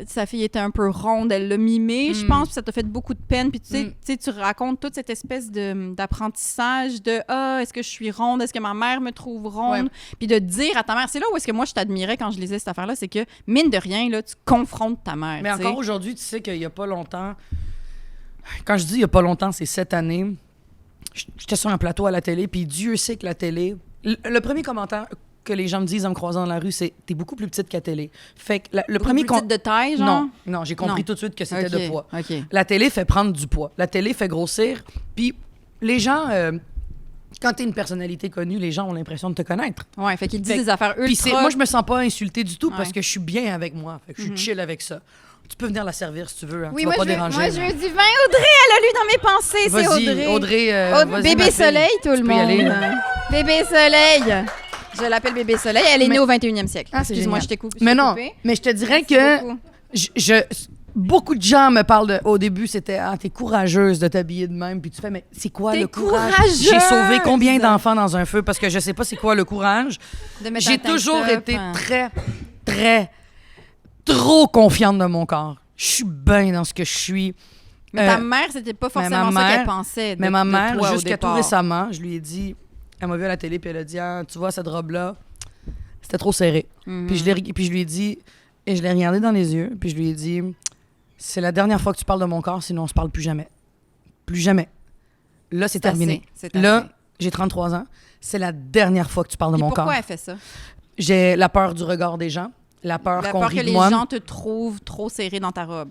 B: sa fille était un peu ronde, elle l'a mimé, je pense, puis ça t'a fait beaucoup de peine, puis tu sais, tu racontes toute cette espèce d'apprentissage de « Ah, est-ce que je suis ronde? Est-ce que ma mère me trouve ronde?
C: Ouais. »
B: Puis de dire à ta mère, c'est là où est-ce que moi je t'admirais quand je lisais cette affaire-là, c'est que, mine de rien, là, tu confrontes ta mère.
C: Mais
B: tu sais.
C: encore aujourd'hui, tu sais qu'il y a pas longtemps... Quand je dis il y a pas longtemps, c'est cette année, j'étais sur un plateau à la télé, puis Dieu sait que la télé... Le premier commentaire que les gens me disent en me croisant dans la rue, c'est « T'es beaucoup plus petite qu'à télé. » Fait que le
B: Beaucoup
C: premier...
B: plus petite de taille, genre?
C: Non, non, j'ai compris
B: Non.
C: tout de suite que c'était
B: Ok,
C: de poids.
B: OK.
C: La télé fait prendre du poids. La télé fait grossir. Puis les gens, quand t'es une personnalité connue, les gens ont l'impression de te connaître.
B: Ouais, fait qu'ils disent
C: Fait-
B: des affaires
C: Puis
B: ultra...
C: moi, je me sens pas insultée du tout parce
B: Ouais.
C: que je suis bien avec moi. Fait que je suis chill avec ça. Tu peux venir la servir si tu veux. Hein.
B: Oui,
C: tu vas
B: moi,
C: pas déranger.
B: moi, je veux du vin. Audrey, elle a lu dans mes pensées, c'est
C: Vas-y,
B: Audrey.
C: vas-y,
B: Bébé
C: ma fille.
B: Soleil, tout le
C: Tu peux y aller,
B: monde.
C: là.
B: Bébé Soleil. Je l'appelle Bébé Soleil. Elle est
C: Mais-
B: née au 21e siècle.
C: Ah, c'est
B: Excuse-moi,
C: génial.
B: je t'ai coupé.
C: Mais non, mais je te dirais que beaucoup de gens me parlent au début, c'était t'es courageuse de t'habiller de même, puis tu fais mais c'est quoi
B: T'es
C: le courage?
B: courageuse!
C: J'ai sauvé combien d'enfants dans un feu parce que je sais pas c'est quoi le courage. J'ai toujours été très trop confiante de mon corps. Je suis bien dans ce que je suis.
B: Mais ta mère, c'était pas forcément
C: ma
B: ça qu'elle
C: mère-
B: pensait.
C: Mais ma mère,
B: toi, au
C: jusqu'à tout
B: départ.
C: récemment, je lui ai dit, elle m'a vu à la télé, puis elle a dit, ah, tu vois, cette robe-là, c'était trop serré.
B: Mhm.
C: Puis je lui ai dit, et je l'ai regardé dans les yeux, puis je lui ai dit, c'est la dernière fois que tu parles de mon corps, sinon on se parle plus jamais. Plus jamais. Là, c'est terminé.
B: C'est assez.
C: Là, j'ai 33 ans. C'est la dernière fois que tu parles de
B: Puis
C: mon
B: pourquoi
C: corps.
B: elle fait ça?
C: J'ai la peur du regard des gens, la peur
B: La
C: qu'on
B: peur
C: rit
B: que
C: de
B: les
C: moi.
B: gens te trouvent trop serré dans ta robe.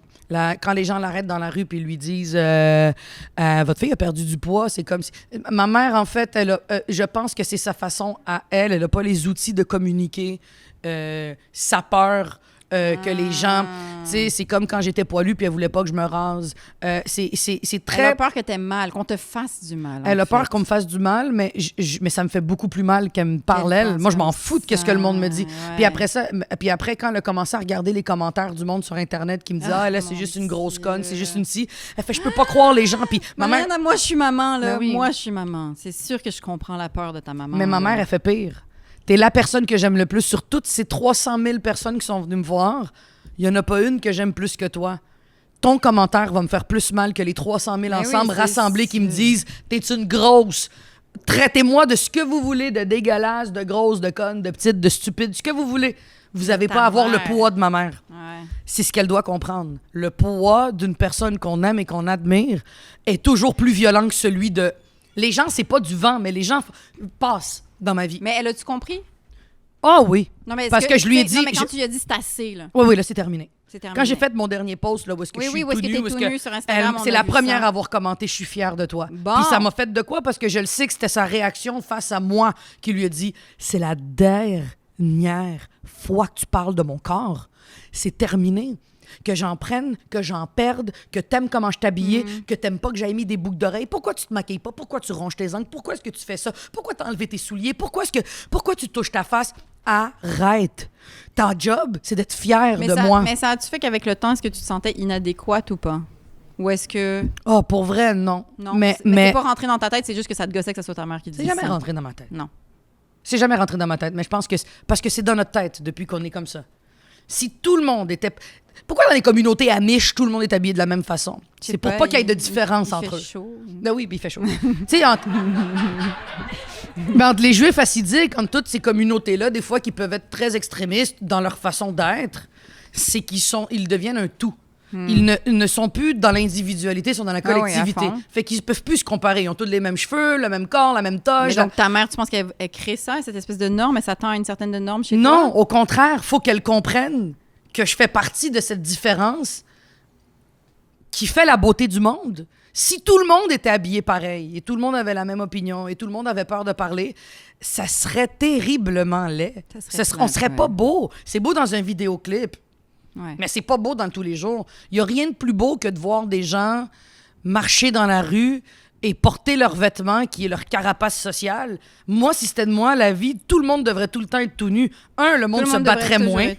C: Quand les gens l'arrêtent dans la rue puis lui disent votre fille a perdu du poids, c'est comme si... Ma mère, en fait, je pense que c'est sa façon à elle. Elle n'a pas les outils de communiquer sa peur que les gens... Tu sais, c'est comme quand j'étais poilue puis elle voulait pas que je me rase. C'est très...
B: Elle a peur que t'aies mal, qu'on te fasse du mal.
C: Elle a peur qu'on me fasse du mal, mais, mais ça me fait beaucoup plus mal qu'elle me parle, elle. Moi, je m'en fous de ce que le monde me dit.
B: Ouais.
C: Puis après, quand elle a commencé à regarder les commentaires du monde sur Internet qui me disait « Ah, là, c'est juste une grosse conne, c'est juste une scie », elle fait « Je peux pas croire les gens. » Puis ma mère...
B: Mariana, moi, je suis maman, là.
C: Ben oui.
B: Moi, je suis maman. C'est sûr que je comprends la peur de ta maman.
C: Mais ma mère, elle fait pire. T'es la personne que j'aime le plus. Sur toutes ces 300 000 personnes qui sont venues me voir, il n'y en a pas une que j'aime plus que toi. Ton commentaire va me faire plus mal que les 300 000 ensemble
B: oui,
C: rassemblés qui me disent « T'es une grosse. Traitez-moi de ce que vous voulez, de dégueulasse, de grosse, de conne, de petite, de stupide, ce que vous voulez. Vous n'avez pas à avoir le poids de ma mère. »
B: Ouais.
C: C'est ce qu'elle doit comprendre. Le poids d'une personne qu'on aime et qu'on admire est toujours plus violent que celui de... Les gens, c'est pas du vent, mais les gens passent dans ma vie.
B: Mais elle a-tu compris?
C: Ah oui.
B: Non, mais
C: Parce que je lui ai dit...
B: Non, mais quand tu lui as dit c'est assez, là.
C: Oui, là, c'est terminé.
B: C'est terminé.
C: Quand j'ai fait mon dernier post, là, où est-ce que je suis
B: où est-ce que t'es tout nu sur Instagram, on
C: c'est
B: a
C: la
B: vu
C: première
B: ça.
C: à avoir commenté « Je suis fière de toi ».
B: Bon.
C: Puis ça m'a fait de quoi? Parce que je le sais que c'était sa réaction face à moi qui lui a dit « C'est la dernière fois que tu parles de mon corps. C'est terminé. Que j'en prenne, que j'en perde, que t'aimes comment je t'habillais, que t'aimes pas que j'aille mis des boucles d'oreilles. Pourquoi tu te maquilles pas? Pourquoi tu ronges tes ongles? Pourquoi est-ce que tu fais ça? Pourquoi t'as enlevé tes souliers? Pourquoi tu touches ta face? Arrête! Ta job, c'est d'être fière de moi.
B: Mais ça a-tu fait qu'avec le temps, est-ce que tu te sentais inadéquate ou pas? Ou est-ce que...
C: Oh, pour vrai, non.
B: Non,
C: mais
B: c'est pas rentré dans ta tête, c'est juste que ça te gossait que ce soit ta mère qui
C: c'est
B: dit
C: jamais
B: ça.
C: rentré dans ma tête.
B: Non.
C: C'est jamais rentré dans ma tête, mais je pense que parce que c'est dans notre tête depuis qu'on est comme ça. Si tout le monde était... Pourquoi dans les communautés amish, tout le monde est habillé de la même façon? C'est pour pas qu'il y ait de différence entre eux.
B: Il fait chaud.
C: Ben oui, puis il fait chaud. Tu sais, entre les Juifs hassidiques, entre toutes ces communautés-là, des fois qui peuvent être très extrémistes dans leur façon d'être, c'est ils deviennent un tout. Ils ne sont plus dans l'individualité, ils sont dans la collectivité.
B: à fond.
C: Fait qu'ils peuvent plus se comparer. Ils ont tous les mêmes cheveux, le même corps, la même
B: Mais
C: toge.
B: donc, ta mère, tu penses qu'elle crée ça, cette espèce de norme, et ça tend à une certaine de norme chez toi?
C: Non, au contraire, faut qu'elle comprenne que je fais partie de cette différence qui fait la beauté du monde. Si tout le monde était habillé pareil et tout le monde avait la même opinion et tout le monde avait peur de parler, ça serait terriblement laid. On serait pas beau. C'est beau dans un vidéoclip, mais c'est pas beau dans tous les jours. Il y a rien de plus beau que de voir des gens marcher dans la rue et porter leurs vêtements, qui est leur carapace sociale. Moi, si c'était de moi, la vie, tout le monde devrait tout le temps être tout nu. Le monde se battrait moins.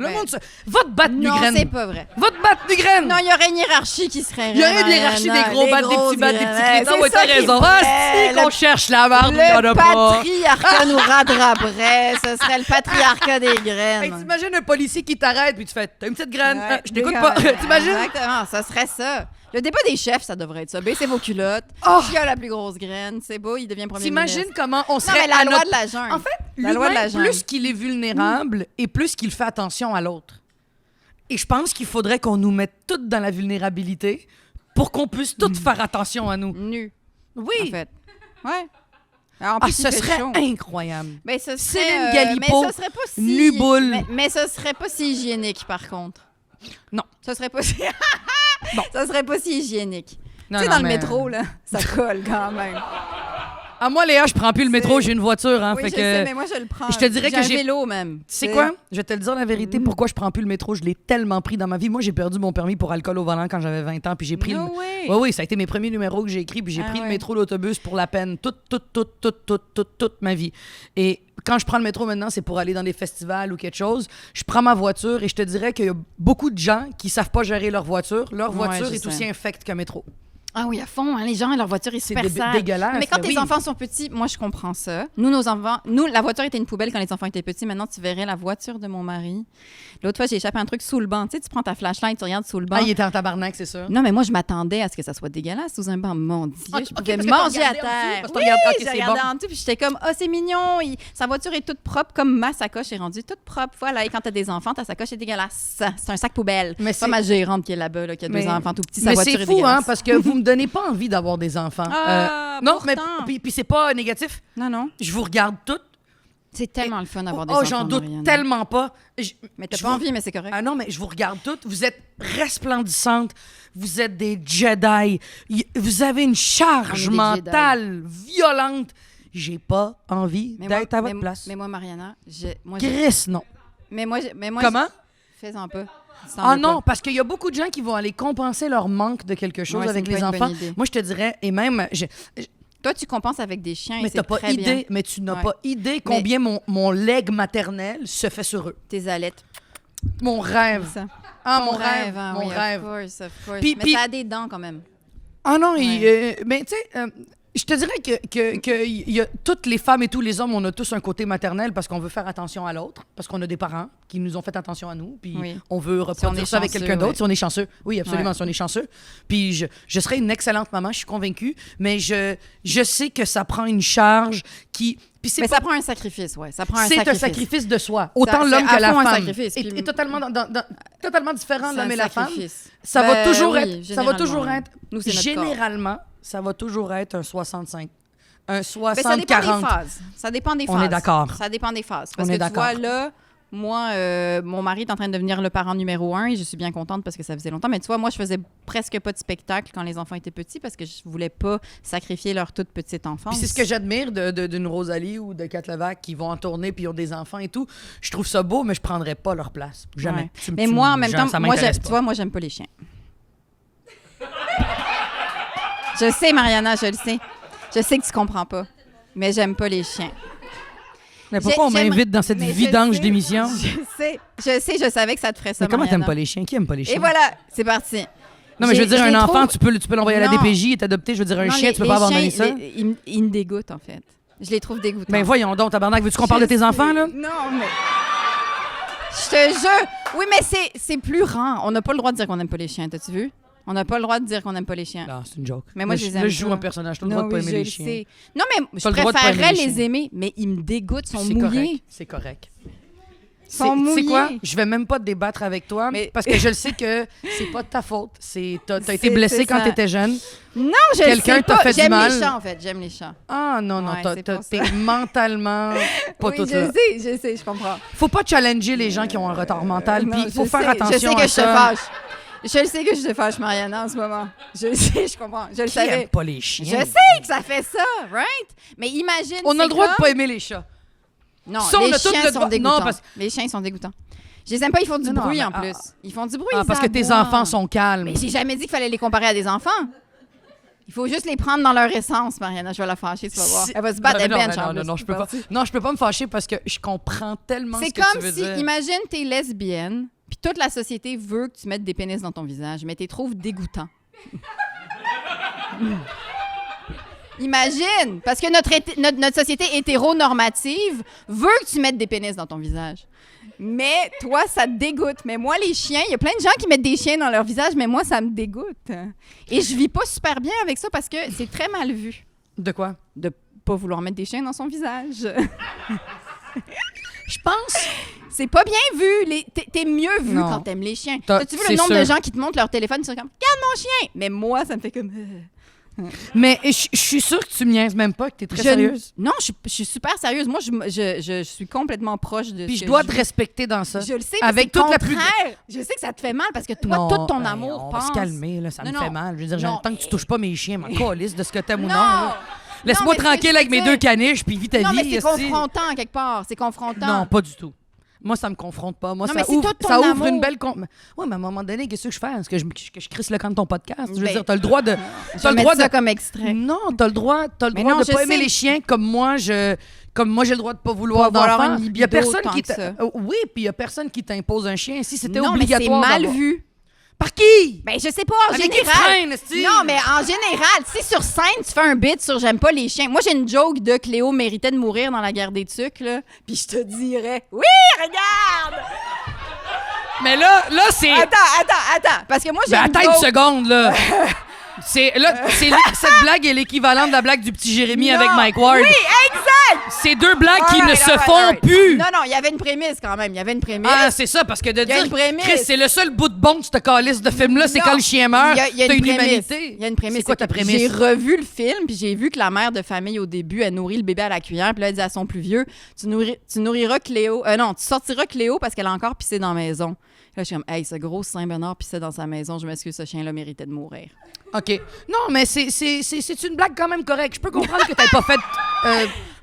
C: Le monde se... Va te battre, migraine.
B: Non, c'est pas vrai.
C: Va te battre, migraine.
B: Non, il y aurait une hiérarchie qui serait...
C: Il y aurait une hiérarchie des gros battes, des petits battes, des petits crétins.
B: C'est
C: Ouais,
B: ça
C: t'as raison.
B: qui
C: Ah,
B: ferait.
C: si qu'on cherche la marde, il y en
B: Le
C: a pas.
B: patriarcat nous rattraperait. Ce serait le patriarcat des
C: Hey,
B: graines.
C: t'imagines un policier qui t'arrête puis tu fais « T'as une petite graine?
B: Ouais,
C: Je t'écoute pas. » T'imagines?
B: Exactement, ça serait ça. Le débat des chefs, ça devrait être ça. Baissez vos culottes.
C: Oh!
B: Qui a la plus grosse graine? C'est beau, il devient premier
C: T'imagines
B: ministre.
C: comment on
B: Non,
C: serait
B: mais la
C: à
B: loi
C: notre...
B: de la jungle.
C: En fait,
B: La loi de la
C: l'humain,
B: jungle.
C: plus qu'il est vulnérable et plus qu'il fait attention à l'autre. Et je pense qu'il faudrait qu'on nous mette toutes dans la vulnérabilité pour qu'on puisse toutes faire attention à nous.
B: Nu,
C: Oui.
B: en fait. Ouais. Alors, en plus,
C: Ce
B: il fait
C: serait
B: chaud.
C: incroyable.
B: Mais ce serait,
C: Céline Galipo,
B: mais ce serait pas si
C: nu-boule.
B: Mais ce serait pas si hygiénique, par contre.
C: Non.
B: Ce serait pas si...
C: Bon.
B: Ça serait pas si hygiénique.
C: Non,
B: Tu sais,
C: non,
B: dans le
C: mais-
B: métro, là, ça colle quand même.
C: À moi, Léa, je prends plus le métro, j'ai une voiture. Hein,
B: Oui,
C: fait
B: je
C: que...
B: sais, mais moi, je le prends.
C: Je te dirais que
B: un
C: j'ai-
B: vélo, même.
C: Tu sais quoi? Je vais te le dire la vérité. Pourquoi je prends plus le métro? Je l'ai tellement pris dans ma vie. Moi, j'ai perdu mon permis pour alcool au volant quand j'avais 20 ans. Puis j'ai pris
B: No
C: le...
B: way.
C: Oui, oui, ça a été mes premiers numéros que j'ai écrits. Puis j'ai
B: Ah
C: pris le
B: ouais.
C: métro, l'autobus pour la peine. Toute ma vie. Et quand je prends le métro maintenant, c'est pour aller dans des festivals ou quelque chose. Je prends ma voiture et je te dirais qu'il y a beaucoup de gens qui savent pas gérer leur voiture. Leur
B: Ouais,
C: voiture
B: je
C: est aussi
B: sais.
C: infecte qu'un métro.
B: Ah oui, à fond, hein, les gens, leur voiture est super sale.
C: dégueulasse.
B: Mais quand
C: mais
B: tes
C: oui.
B: enfants sont petits, moi, je comprends ça. Nous, la voiture était une poubelle quand les enfants étaient petits. Maintenant, tu verrais la voiture de mon mari. L'autre fois, j'ai échappé un truc sous le banc. Tu sais, tu prends ta flashlight, tu regardes sous le banc.
C: Ah, il était en tabarnak, c'est sûr.
B: Non, mais moi, je m'attendais à ce que ça soit dégueulasse sous un banc. Mon Dieu,
C: Ah,
B: je
C: ok,
B: pouvais
C: parce que t'as
B: manger à
C: regardé en dessous,
B: terre.
C: parce que t'as
B: Oui,
C: regardé- ok,
B: j'ai
C: c'est
B: regardé
C: bon.
B: en dessous, puis j'étais comme, oh, c'est mignon. Sa voiture est toute propre, comme ma sacoche est rendue toute propre. Voilà, et quand t'as des enfants, ta sacoche est dégueulasse. C'est un sac poubelle.
C: Mais
B: C'est pas
C: c'est-
B: ma gérante qui est là-bas, là, qui a deux
C: Mais-
B: enfants tout petits. Sa
C: Mais
B: voiture
C: c'est
B: est
C: fou, hein,
B: dégueulasse.
C: parce que vous me donnez pas envie d'avoir des enfants.
B: Ah,
C: non, mais
B: pourtant.
C: puis c'est pas négatif.
B: Non, non.
C: Je vous regarde toutes.
B: C'est tellement le fun d'avoir des
C: Oh,
B: enfants.
C: j'en doute
B: Marianne.
C: tellement pas.
B: Mais t'as
C: je
B: pas
C: vous-
B: envie, mais c'est correct.
C: Ah non, mais je vous regarde toutes. Vous êtes resplendissantes. Vous êtes des Jedi. Vous avez une charge
B: On est des
C: mentale violente. J'ai pas envie
B: Mais moi-
C: d'être à votre
B: mais-
C: place.
B: Mais moi, Mariana,
C: Chris, non.
B: mais moi,
C: Comment?
B: fais-en pas.
C: Ah non, parce qu'il y a beaucoup de gens qui vont aller compenser leur manque de quelque chose
B: Ouais,
C: avec
B: c'est
C: les
B: pas une
C: enfants.
B: bonne idée.
C: Moi, je te dirais, et même,
B: Toi, tu compenses avec des chiens.
C: mais
B: et
C: t'as
B: c'est
C: pas
B: très
C: idée,
B: bien.
C: mais tu n'as
B: Ouais.
C: pas idée combien mon legs maternel se fait sur eux.
B: Tes alettes.
C: Mon rêve.
B: Ça.
C: Ah,
B: Ton
C: mon rêve.
B: hein,
C: Mon
B: oui,
C: rêve.
B: Of course.
C: Puis-
B: Mais
C: puis-
B: ça a des dents quand même.
C: Ah non,
B: Ouais.
C: mais tu sais, je te dirais que y a, toutes les femmes et tous les hommes, on a tous un côté maternel parce qu'on veut faire attention à l'autre, parce qu'on a des parents qui nous ont fait attention à nous, puis
B: Oui.
C: on veut reproduire ça avec
B: chanceux,
C: quelqu'un d'autre
B: ouais.
C: si on est chanceux. Oui, absolument,
B: Ouais.
C: si on est chanceux. Puis je serais une excellente maman, je suis convaincue, mais je sais que ça prend une charge qui... Puis c'est
B: Mais
C: pas-
B: ça prend un sacrifice, ouais. Ça prend un
C: c'est
B: sacrifice.
C: un sacrifice de soi. Autant
B: c'est
C: l'homme
B: à
C: que la
B: fond un
C: femme.
B: sacrifice,
C: Et,
B: puis-
C: et totalement, totalement différent,
B: C'est
C: l'homme
B: un
C: et la femme.
B: sacrifice.
C: Ça va
B: Ben
C: toujours
B: oui,
C: être... Ça va
B: généralement,
C: toujours
B: oui.
C: être...
B: Nous, c'est notre
C: généralement, ça va toujours être un 65. Un
B: Ben, ça dépend
C: 60-40.
B: des phases. Ça dépend des phases.
C: On est d'accord.
B: Ça dépend des phases. Parce
C: On est
B: que tu vois,
C: d'accord.
B: là, moi, mon mari est en train de devenir le parent numéro 1 et je suis bien contente parce que ça faisait longtemps. Mais tu vois, moi, je faisais presque pas de spectacle quand les enfants étaient petits parce que je voulais pas sacrifier leur toute petite enfance.
C: Puis c'est ce que j'admire d'une Rosalie ou de Kat Levac qui vont en tournée puis ils ont des enfants et tout. Je trouve ça beau, mais je prendrais pas leur place. Jamais.
B: Ouais. Mais moi, en même temps,
C: ça
B: moi,
C: m'intéresse
B: tu
C: pas.
B: vois, moi, j'aime pas les chiens. Je sais, Mariana, je le sais. Je sais que tu comprends pas. Mais j'aime pas les chiens.
C: Mais pourquoi on
B: J'aimerais-
C: m'invite dans cette
B: Mais je
C: vidange
B: sais,
C: d'émission?
B: Je savais que ça te ferait ça,
C: Mais comment
B: Mariana.
C: t'aimes pas les chiens? Qui aime pas les chiens?
B: Et voilà, c'est parti.
C: Non, mais je veux dire, un
B: les
C: enfant,
B: trouve-
C: tu peux l'envoyer à la
B: Non.
C: DPJ et t'adopter. Je veux dire, un
B: Non,
C: chien, tu peux pas abandonner ça.
B: Ils me dégoûtent, en fait. Je les trouve dégoûtants.
C: Ben voyons donc, tabarnak. Veux-tu qu'on parle de tes enfants, là?
B: Non, mais... Je te jure. Oui, mais c'est plus rare. On n'a pas le droit de dire qu'on n'aime pas les chiens, t'as-tu vu? On n'a pas le droit de dire qu'on n'aime pas les chiens.
C: Non, c'est une joke.
B: Mais moi,
C: Là,
B: je les
C: là,
B: aime
C: je joue
B: pas.
C: un personnage. T'as le droit de pas
B: oui,
C: aimer
B: je
C: les
B: le
C: chiens.
B: sais. Non, mais je
C: T'as le droit de pas aimer
B: préférerais
C: les
B: les
C: chiens.
B: aimer, mais ils me dégoûtent, ils sont
C: C'est
B: mouillés.
C: correct. C'est correct.
B: Sont
C: Tu sais quoi?
B: mouillés.
C: Je vais même pas te débattre avec toi
B: Mais-
C: parce que je le sais que c'est pas de ta faute. T'as été
B: C'est-
C: blessé
B: c'est
C: quand
B: ça.
C: t'étais jeune.
B: Non, je
C: Quelqu'un
B: le sais
C: t'a
B: pas.
C: fait du
B: J'aime
C: mal.
B: les chats, en fait. J'aime les chats.
C: Ah non, non,
B: Ouais, c'est pour ça.
C: t'es mentalement pas
B: oui,
C: toute
B: je
C: là.
B: sais, je comprends.
C: Faut pas challenger les gens qui ont un retard mental,
B: Non,
C: puis il faut
B: je
C: faire
B: sais,
C: attention
B: Je sais que
C: à
B: je te
C: ça.
B: fâche. Je le sais que je te fâche, Mariana, en ce moment. Je le sais, je comprends. Je le
C: Qui aime
B: savais.
C: pas les chiens?
B: Je sais que ça fait ça, right? Mais imagine.
C: On a
B: c'est
C: le droit de
B: comme-
C: pas aimer les chats.
B: Non,
C: Ça, on
B: les
C: a tout
B: chiens
C: le
B: sont
C: droit-
B: dégoûtants.
C: Non, parce-
B: Les chiens sont dégoûtants. Je les aime pas, ils font du
C: Non,
B: bruit
C: mais-
B: en plus. Ils font du bruit,
C: Ah,
B: ils
C: parce que tes
B: aboient.
C: enfants sont calmes.
B: Mais j'ai jamais dit qu'il fallait les comparer à des enfants. Il faut juste les prendre dans leur essence, Mariana. Je vais la fâcher, tu vas voir. Elle va se battre, elle bench en plus.
C: non, je peux pas. Non, je peux pas me fâcher parce que je comprends tellement ce
B: C'est
C: que tu
B: comme
C: veux
B: si,
C: dire.
B: imagine, t'es lesbienne, puis toute la société veut que tu mettes des pénis dans ton visage, mais t'es trouves dégoûtant. Imagine! Parce que notre société hétéronormative veut que tu mettes des pénis dans ton visage. Mais toi, ça te dégoûte. Mais moi, les chiens, il y a plein de gens qui mettent des chiens dans leur visage, mais moi, ça me dégoûte. Et je vis pas super bien avec ça parce que c'est très mal vu
C: De quoi?
B: de pas vouloir mettre des chiens dans son visage.
C: Je pense.
B: C'est pas bien vu. T'es mieux vu
C: Non.
B: quand t'aimes les chiens.
C: T'as-
B: As-tu vu
C: c'est
B: le nombre de
C: sûr.
B: gens qui te montrent leur téléphone, ils sont comme « Regarde mon chien! » Mais moi, ça me fait comme...
C: Mais je suis sûre que tu me niaises même pas, que t'es très sérieuse.
B: Non, je suis super sérieuse. Moi, je suis complètement proche de
C: Puis
B: ce
C: je
B: que
C: dois te respecter dans ça.
B: Je le sais, mais
C: Avec
B: c'est
C: toute
B: le
C: la plus-
B: contraire. Je sais que ça te fait mal parce que toi,
C: Non,
B: tout ton
C: hey,
B: amour
C: on
B: pense...
C: va se calmer, là, ça me
B: Non,
C: fait
B: non.
C: mal. Je veux dire,
B: Non.
C: tant que tu touches pas mes chiens, ma calisse de ce que t'aimes ou non.
B: Non!
C: là. Laisse-moi
B: mais ce que
C: tranquille
B: je
C: avec
B: veux
C: mes
B: dire-
C: 2 caniches, puis vis ta
B: Non, mais
C: vie.
B: c'est
C: esti.
B: confrontant, quelque part. C'est confrontant.
C: Non, pas du tout. Moi, ça me confronte pas. Moi,
B: Non,
C: ça
B: mais c'est
C: ouvre,
B: tout ton
C: ça ouvre
B: amour.
C: une belle... Ouais, mais à un moment donné, qu'est-ce que je fais? Est-ce que je crisse le camp de ton podcast? Je veux
B: Ben,
C: dire, t'as le droit de...
B: Je
C: T'as
B: vais
C: le
B: mettre
C: droit
B: ça
C: de...
B: comme extrait.
C: Non, t'as le droit
B: Mais
C: de
B: non,
C: pas
B: je
C: aimer
B: sais.
C: les chiens comme moi, j'ai le droit de pas vouloir
B: Pas avoir
C: d'enfants.
B: une
C: Il y a
B: libido
C: personne
B: tant
C: qui
B: que ça.
C: oui, puis il y a personne qui t'impose un chien. Si c'était
B: Non, mais c'est
C: obligatoire
B: mal
C: d'avoir-
B: vu.
C: Par qui?
B: Ben, je sais pas, en
C: Avec qui tu
B: général.
C: traînes, esti?
B: Non, mais en général, si sur scène, tu fais un bit sur j'aime pas les chiens. Moi, j'ai une joke de Cléo méritait de mourir dans la guerre des tucs, là. Puis je te dirais, oui, regarde!
C: Mais là c'est...
B: Attends. Parce que moi, j'ai
C: Ben,
B: une
C: attends une
B: joke.
C: seconde, là. Cette blague, elle est équivalente de la blague du petit Jérémy
B: Non.
C: avec Mike Ward.
B: Oui, exact!
C: C'est deux blagues qui ne
B: Alright,
C: se
B: alright,
C: font
B: alright.
C: plus.
B: Non, il y avait une prémisse quand même. Il y avait une prémisse.
C: Ah, c'est ça, parce que de
B: y a
C: dire,
B: une prémisse.
C: Chris, c'est le seul bout de bon de cette calice de film-là, c'est
B: Non.
C: quand le chien meurt,
B: Il y a
C: t'as
B: une
C: une
B: prémisse.
C: humanité.
B: Il y a une prémisse.
C: C'est quoi ta
B: que
C: prémisse?
B: J'ai revu le film, puis j'ai vu que la mère de famille, au début, elle nourrit le bébé à la cuillère, puis là, elle dit à son plus vieux, tu nourriras Cléo... non, tu sortiras Cléo parce qu'elle a encore pissé dans la maison. Là, je suis comme, hey, ce gros Saint-Bernard pissait dans sa maison, je m'excuse, ce chien-là méritait de mourir.
C: OK. Non, mais c'est une blague quand même correcte. Je peux comprendre que t'aies pas fait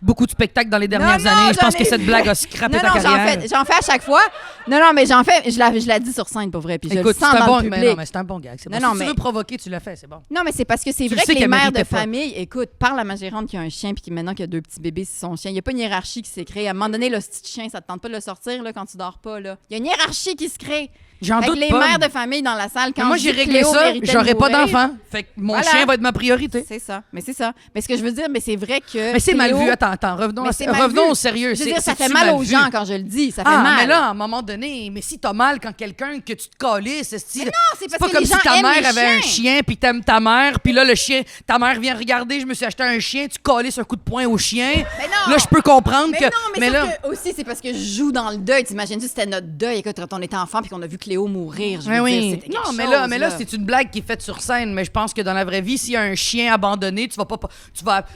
C: beaucoup de spectacles dans les dernières
B: Non,
C: années. Je pense
B: j'en
C: que
B: ai
C: cette
B: vu.
C: blague a scrappé ta carrière.
B: J'en fais à chaque fois. Non, mais j'en fais, je la dis sur scène, pour vrai, puis je le
C: Écoute,
B: sens
C: c'est un
B: dans
C: bon,
B: le public.
C: mais non, mais c'est un bon gag. C'est bon.
B: Non,
C: Si
B: mais-
C: tu veux provoquer, tu le fais, c'est bon.
B: Non, mais c'est parce que c'est
C: Tu
B: vrai
C: le sais
B: que les
C: qu'elle
B: mères de
C: méritait pas.
B: famille, écoute, parle à ma gérante qui a un chien puis qui maintenant qui a 2 petits bébés, c'est son chien. Il n'y a pas une hiérarchie qui s'est créée. À un moment donné, le petit chien, ça te tente pas de le sortir là, quand tu dors pas. Là. Il y a une hiérarchie qui se crée.
C: J'en
B: Avec
C: doute
B: les
C: pas.
B: mères de famille dans la salle,
C: Mais
B: quand
C: moi,
B: je
C: j'ai
B: dis
C: réglé
B: Cléo
C: ça.
B: méritait de
C: J'aurais pas
B: mourir,
C: d'enfant. Fait que mon
B: Voilà.
C: chien va être ma priorité.
B: C'est ça. Mais ce que je veux dire, mais c'est vrai que.
C: Mais c'est mal
B: Cléo-
C: vu. Attends, revenons,
B: Mais c'est mal
C: revenons
B: vu.
C: au sérieux.
B: Je veux dire, ça
C: C'est-tu
B: fait mal aux
C: vu?
B: gens quand je le dis. Ça fait
C: Ah,
B: mal.
C: mais là, à un moment donné, mais si t'as mal quand quelqu'un que tu te calisses,
B: Mais non, c'est parce
C: pas
B: que
C: comme
B: les
C: si
B: gens
C: ta
B: aiment
C: mère
B: les
C: avait un
B: chiens.
C: chien puis t'aimes ta mère, puis là le chien, ta mère vient regarder, je me suis acheté un chien, tu calisses un coup de poing au chien.
B: Mais non.
C: Là, je peux comprendre
B: Mais
C: que
B: non, mais
C: là
B: sauf que aussi, c'est parce que je joue dans le deuil. T'imagines-tu si c'était notre deuil, écoute, quand on était enfant puis qu'on a vu Cléo mourir. Je veux
C: oui,
B: dire,
C: oui.
B: c'était quelque
C: Non,
B: chose,
C: mais là, c'est une blague qui est faite sur scène. Mais je pense que dans la vraie vie, s'il y a un chien abandonné, tu vas pas.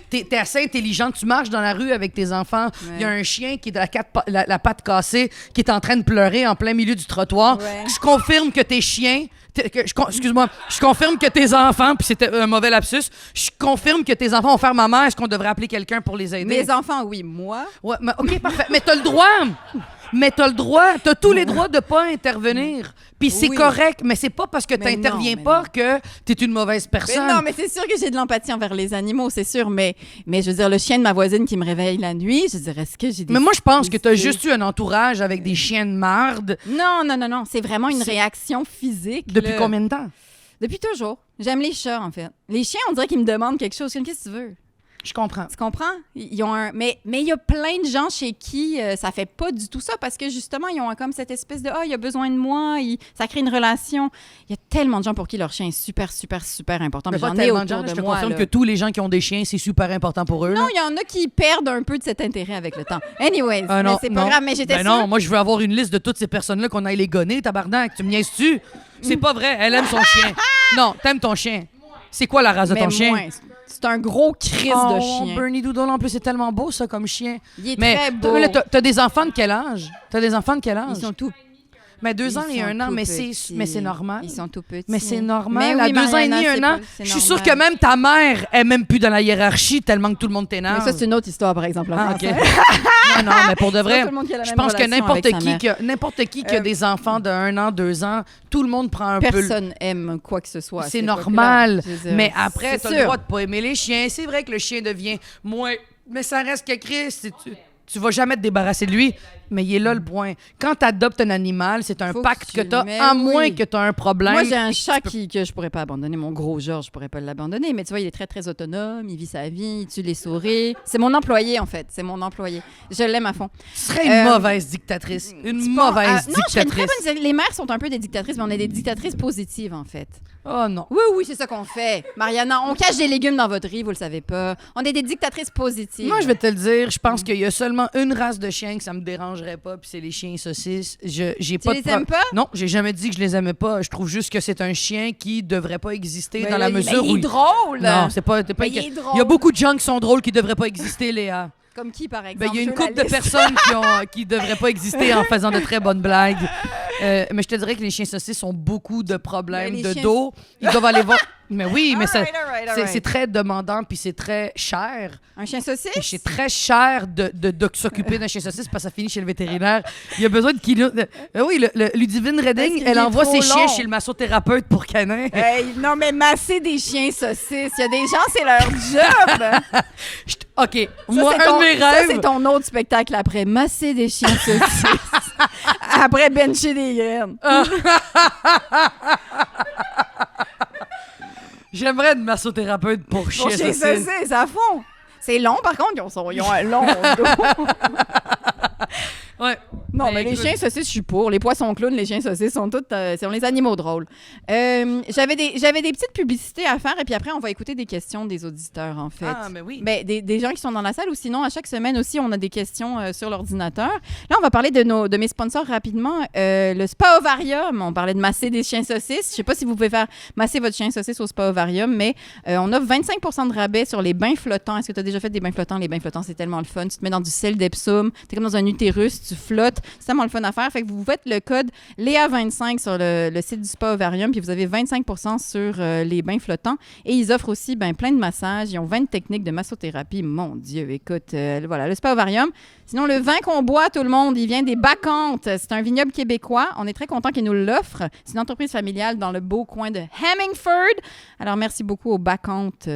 C: T'es assez intelligent. Tu marches dans la rue avec tes enfants. Il y a un chien qui est de la patte cassée, qui est en train de pleurer en plein milieu du trottoir.
B: Ouais.
C: Je confirme que tes chiens. Excuse-moi, je confirme que tes enfants, puis c'était un mauvais lapsus, je confirme que tes enfants vont faire maman. Est-ce qu'on devrait appeler quelqu'un pour les aider?
B: Mes enfants, oui. Moi,
C: Ouais, mais, OK, parfait. Mais t'as le droit. Mais t'as le droit. T'as tous les droits de pas intervenir. Puis c'est
B: Oui.
C: correct, mais c'est pas parce que
B: Mais
C: t'interviens
B: non, mais
C: pas
B: non.
C: que t'es une mauvaise
B: mais
C: personne.
B: non, mais c'est sûr que j'ai de l'empathie envers les animaux, c'est sûr. Mais je veux dire, le chien de ma voisine qui me réveille la nuit, je dirais, est-ce que j'ai des.
C: Mais moi, je pense que t'as
B: idées?
C: juste eu un entourage avec des chiens de marde.
B: Non. C'est vraiment une réaction physique.
C: Depuis
B: là.
C: combien de temps?
B: Depuis toujours. J'aime les chats, en fait. Les chiens, on dirait qu'ils me demandent quelque chose. Qu'est-ce que tu veux?
C: Je comprends.
B: Tu comprends? Ils ont un... Mais il y a plein de gens chez qui ça fait pas du tout ça parce que justement, ils ont comme cette espèce de « Ah, il a besoin de moi. » Ça crée une relation. Il y a tellement de gens pour qui leur chien est super, super, super important.
C: Mais
B: Mais
C: pas
B: j'en ai
C: tellement
B: autour
C: de gens.
B: de
C: Je te
B: moi.
C: confirme
B: là.
C: que tous les gens qui ont des chiens, c'est super important pour eux.
B: Non,
C: là.
B: il y en a qui perdent un peu de cet intérêt avec le temps. Anyways,
C: Ah,
B: mais
C: non,
B: c'est pas
C: non.
B: grave. Mais j'étais
C: Ben
B: sûre...
C: non, moi, je veux avoir une liste de toutes ces personnes-là qu'on aille les gonner, tabarnak. Tu me niaises-tu? C'est pas vrai. Elle aime son chien. Non, t'aimes ton chien. C'est quoi la race de
B: mais
C: ton chien?
B: moins. C'est un gros crise
C: Oh,
B: de chien.
C: Bernie Doodle, en plus, c'est tellement beau, ça, comme chien.
B: Il est
C: Mais
B: très beau.
C: t'as des enfants de quel âge? T'as des enfants de quel âge?
B: Ils sont tout
C: Mais 2 ans
B: Ils
C: et
B: sont
C: 1 an,
B: tout
C: mais
B: petits.
C: c'est normal.
B: Ils sont tout petits.
C: Mais c'est normal.
B: Mais
C: à
B: oui,
C: 2 ans et
B: Mariana,
C: demi,
B: c'est
C: 1 an,
B: pas- c'est
C: je suis sûre
B: normal.
C: que même ta mère est même plus dans la hiérarchie tellement que tout le monde t'énerve.
B: Mais ça, c'est une autre histoire, par exemple.
C: Ah,
B: en
C: OK.
B: français.
C: non, mais pour de
B: C'est pas
C: vrai,
B: tout le monde qui a la
C: je
B: même
C: pense que
B: relation avec sa mère.
C: n'importe qui qui a des enfants de 1 an, 2 ans, tout le monde prend un peu...
B: Personne aime quoi que ce soit.
C: C'est
B: pas
C: normal.
B: clair. Je veux dire,
C: Mais après,
B: c'est
C: t'as le
B: sûr.
C: droit de pas aimer les chiens. C'est vrai que le chien devient moins... Mais ça reste que Chris, tu vas jamais te débarrasser de lui. Mais il est là le point. Quand tu adoptes un animal, c'est un
B: Faut
C: pacte que
B: que tu-
C: tu as,
B: mais
C: à
B: oui.
C: moins que tu as un problème.
B: Moi, j'ai un chat que je pourrais pas abandonner. Mon gros Georges, je pourrais pas l'abandonner. Mais tu vois, il est très, très autonome. Il vit sa vie. Il tue les souris. C'est mon employé, en fait. C'est mon employé. Je l'aime à fond.
C: Tu serais une
B: Euh,
C: mauvaise dictatrice. Une
B: Tu
C: mauvaise
B: penses- non, je serais une
C: dictatrice.
B: très bonne... Les mères sont un peu des dictatrices, mais on est des dictatrices positives, en fait.
C: Oh non.
B: Oui, c'est ça qu'on fait. Mariana, on cache des légumes dans votre riz, vous le savez pas. On est des dictatrices positives.
C: Moi, je vais te le dire, je pense qu'il y a seulement une race de chiens que ça me dérangerait pas, puis c'est les chiens saucisses. J'ai
B: Tu
C: pas
B: les
C: de
B: aimes pas?
C: Non, j'ai jamais dit que je les aimais pas. Je trouve juste que c'est un chien qui devrait pas exister
B: Mais
C: dans
B: là,
C: la mesure
B: mais
C: où
B: il est drôle.
C: Non, c'est pas. t'es pas
B: Mais il est
C: Il y a
B: drôle.
C: beaucoup de gens qui sont drôles qui devraient pas exister, Léa.
B: Comme qui, par exemple?
C: Ben, il y a une
B: Je veux la
C: couple de
B: liste.
C: personnes qui devraient pas exister en faisant de très bonnes blagues. Mais je te dirais que les chiens saucisses ont beaucoup de problèmes
B: Ben, les
C: de
B: chiens-
C: dos. Ils doivent aller voir. Mais oui, mais ça,
B: All right.
C: c'est très demandant puis c'est très cher.
B: Un chien saucisse?
C: Et c'est très cher de s'occuper d'un chien saucisse parce que ça finit chez le vétérinaire. Il y a besoin de kilos. Oui, Ludivine
B: Parce
C: Redding,
B: qu'il
C: elle
B: est
C: envoie
B: trop
C: ses chiens
B: long.
C: chez le massothérapeute pour canins.
B: Hey, non, mais masser des chiens saucisses. Il y a des gens, c'est leur job.
C: OK,
B: Ça,
C: moi,
B: c'est
C: un
B: ton-
C: de mes
B: Ça,
C: rêves...
B: c'est ton autre spectacle après. Masser des chiens saucisses. Après, bencher des graines.
C: J'aimerais être massothérapeute pour chiens
B: Pour chiens
C: saucisses.
B: saucisses, à fond. C'est long, par contre. Ils ont un long dos.
C: Ouais.
B: Non, mais les
C: écoute,
B: chiens saucisses, je suis pour. Les poissons clowns, les chiens saucisses sont toutes... sont les animaux drôles. J'avais des petites publicités à faire et puis après, on va écouter des questions des auditeurs, en fait.
C: Ah, mais oui.
B: Ben, des gens qui sont dans la salle ou sinon, à chaque semaine aussi, on a des questions sur l'ordinateur. Là, on va parler de mes sponsors rapidement. Le Spa Ovarium, on parlait de masser des chiens saucisses. Je sais pas si vous pouvez faire masser votre chien saucisse au Spa Ovarium, mais on offre 25 % de rabais sur les bains flottants. Est-ce que tu as déjà fait des bains flottants? Les bains flottants, c'est tellement le fun. Tu te mets dans du sel d'Epsom, tu es comme dans un utérus, tu flottes. C'est tellement le fun à faire. Fait que vous faites le code Léa25 sur le site du Spa Ovarium, puis vous avez 25% sur les bains flottants. Et ils offrent aussi plein de massages. Ils ont 20 techniques de massothérapie. Mon Dieu, écoute, voilà, le Spa Ovarium. Sinon, le vin qu'on boit, tout le monde, il vient des Bacchantes. C'est un vignoble québécois. On est très content qu'ils nous l'offrent. C'est une entreprise familiale dans le beau coin de Hemingford. Alors, merci beaucoup aux Bacchantes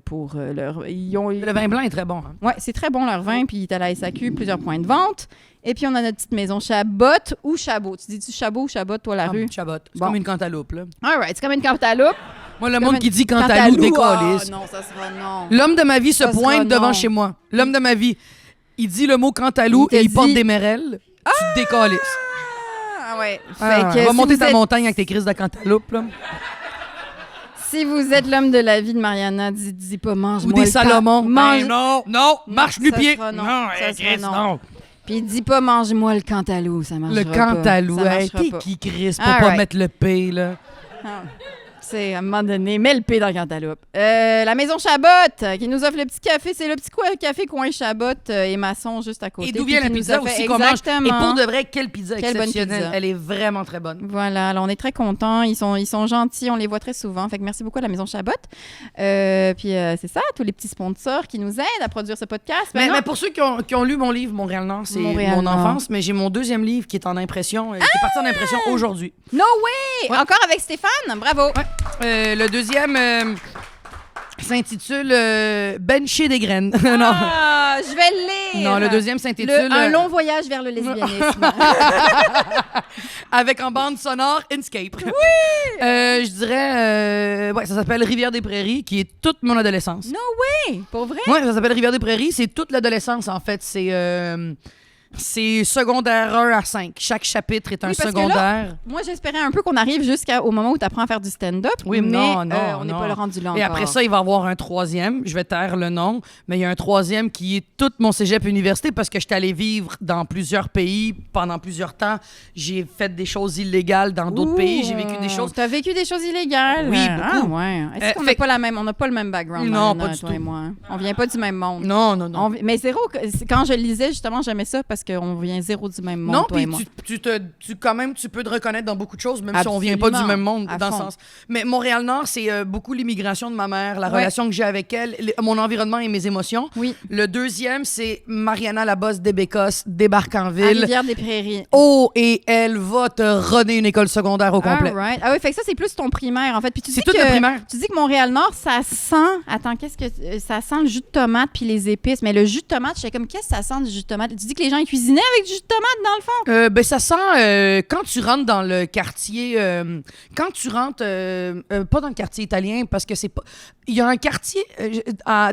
B: pour leur...
C: Le vin blanc est très bon. Hein?
B: Oui, c'est très bon leur vin. Puis, il est à la SAQ, plusieurs points de vente. Et puis, on a notre petite maison Chabot ou Chabot. Tu dis-tu Chabot ou Chabot, toi, la rue?
C: Chabot. C'est
B: Bon.
C: comme une cantaloupe, là.
B: All right, c'est comme une cantaloupe.
C: Moi, le monde qui dit cantaloupe décalisse.
B: Ah, non, ça sera non.
C: L'homme de ma vie se
B: Ça sera
C: pointe devant
B: non.
C: chez moi. L'homme de ma vie, il dit le mot cantalou
B: Il te
C: et il
B: dit-
C: porte des merelles. Tu te décalisses.
B: Ah, ouais.
C: Ah,
B: Fait que
C: va
B: si
C: monter
B: vous
C: ta
B: êtes-
C: montagne avec tes crises de cantaloupe, là.
B: Si vous êtes l'homme de la vie de Mariana, dis pas mange-moi
C: Ou des
B: le
C: Salomon.
B: Mange...
C: Ben non, marche
B: Ça
C: nu-pied.
B: sera non.
C: Non,
B: Ça sera
C: Chris,
B: non.
C: non.
B: Puis dis pas mange-moi le cantalou, ça marchera
C: Le
B: pas.
C: cantalou,
B: Ça
C: hey,
B: marchera
C: t'es
B: pas.
C: qui, Chris, pour
B: All
C: pas
B: right.
C: mettre le P, là?
B: Ah. C'est à un moment donné, mets le P dans le cantaloupe. La maison Chabot, qui nous offre le petit café. C'est le petit café coin Chabot et Masson juste à côté.
C: Et d'où
B: puis
C: vient
B: qui
C: la
B: nous
C: pizza
B: a fait-
C: aussi qu'on mange.
B: Exactement.
C: Et pour de vrai, quelle pizza
B: Quelle bonne
C: exceptionnelle.
B: pizza.
C: Elle est vraiment très bonne.
B: Voilà, alors on est très contents. Ils sont gentils, on les voit très souvent. Fait que merci beaucoup à la Maison Chabot. Puis c'est ça, tous les petits sponsors qui nous aident à produire ce podcast.
C: Mais
B: non.
C: pour ceux qui ont lu mon livre, Montréal-Nord, c'est
B: Montréal
C: mon
B: Nord.
C: enfance, mais j'ai mon deuxième livre qui est en impression, qui est parti en impression aujourd'hui.
B: No way!
C: Ouais.
B: Encore avec Stéphane? Bravo!
C: Le deuxième s'intitule Bencher des graines. non.
B: Ah, je vais le lire!
C: Non, le deuxième s'intitule
B: Un long voyage vers le lesbianisme.
C: avec en bande sonore Inscape. Oui! Je dirais ouais, ça s'appelle Rivière des Prairies, qui est toute mon adolescence.
B: No way! Pour vrai?
C: Ouais, ça s'appelle Rivière des Prairies, c'est toute l'adolescence en fait, c'est secondaire 1 à 5. Chaque chapitre est un
B: Oui, parce que
C: secondaire.
B: Moi, j'espérais un peu qu'on arrive jusqu'au moment où tu apprends à faire du stand-up.
C: Oui,
B: mais
C: non,
B: on n'est
C: non.
B: pas le rendu là
C: Et
B: encore.
C: après ça, il va y avoir un troisième. Je vais taire le nom, mais il y a un troisième qui est tout mon cégep université parce que je suis allée vivre dans plusieurs pays pendant plusieurs temps. J'ai fait des choses illégales dans d'autres pays. J'ai vécu des choses.
B: Tu as vécu des choses illégales?
C: Oui,
B: Ah,
C: beaucoup.
B: ouais. Est-ce qu'on n'a
C: fait-
B: pas la même... On n'a pas le même background,
C: Non,
B: Mariana,
C: pas du
B: toi
C: tout.
B: et moi. Hein? On vient pas du même monde.
C: Non, non, non.
B: Mais zéro, quand je le lisais, justement, j'aimais ça parce qu'on vient zéro du même monde,
C: Non,
B: toi et
C: puis
B: moi.
C: quand même, tu peux te reconnaître dans beaucoup de choses, même si on vient pas
B: Absolument.
C: du même monde,
B: À
C: dans
B: fond.
C: ce sens. Mais Montréal-Nord, c'est beaucoup l'immigration de ma mère, la
B: Ouais.
C: relation que j'ai avec elle, mon environnement et mes émotions.
B: Oui,
C: Le deuxième, c'est Mariana Labosse des Bécosses débarque en
B: à
C: ville.
B: Rivière-des-Prairies.
C: Oh, et elle va te runner une école secondaire au complet.
B: All right. Ah oui, fait que ça, c'est plus ton primaire, en fait. Puis tu
C: C'est
B: dis
C: tout
B: que,
C: le primaire.
B: Tu dis que Montréal-Nord, ça sent... Attends, qu'est-ce que... Ça sent le jus de tomate puis les épices. Mais le jus de tomate, je sais comme, qu'est-ce que ça sent du jus de tomate? Tu dis que les gens, ils cuisinaient avec du jus de tomate, dans le fond?
C: Ben, ça sent, quand tu rentres dans le quartier, quand tu rentres, pas dans le quartier italien, parce que c'est pas... Il y a un quartier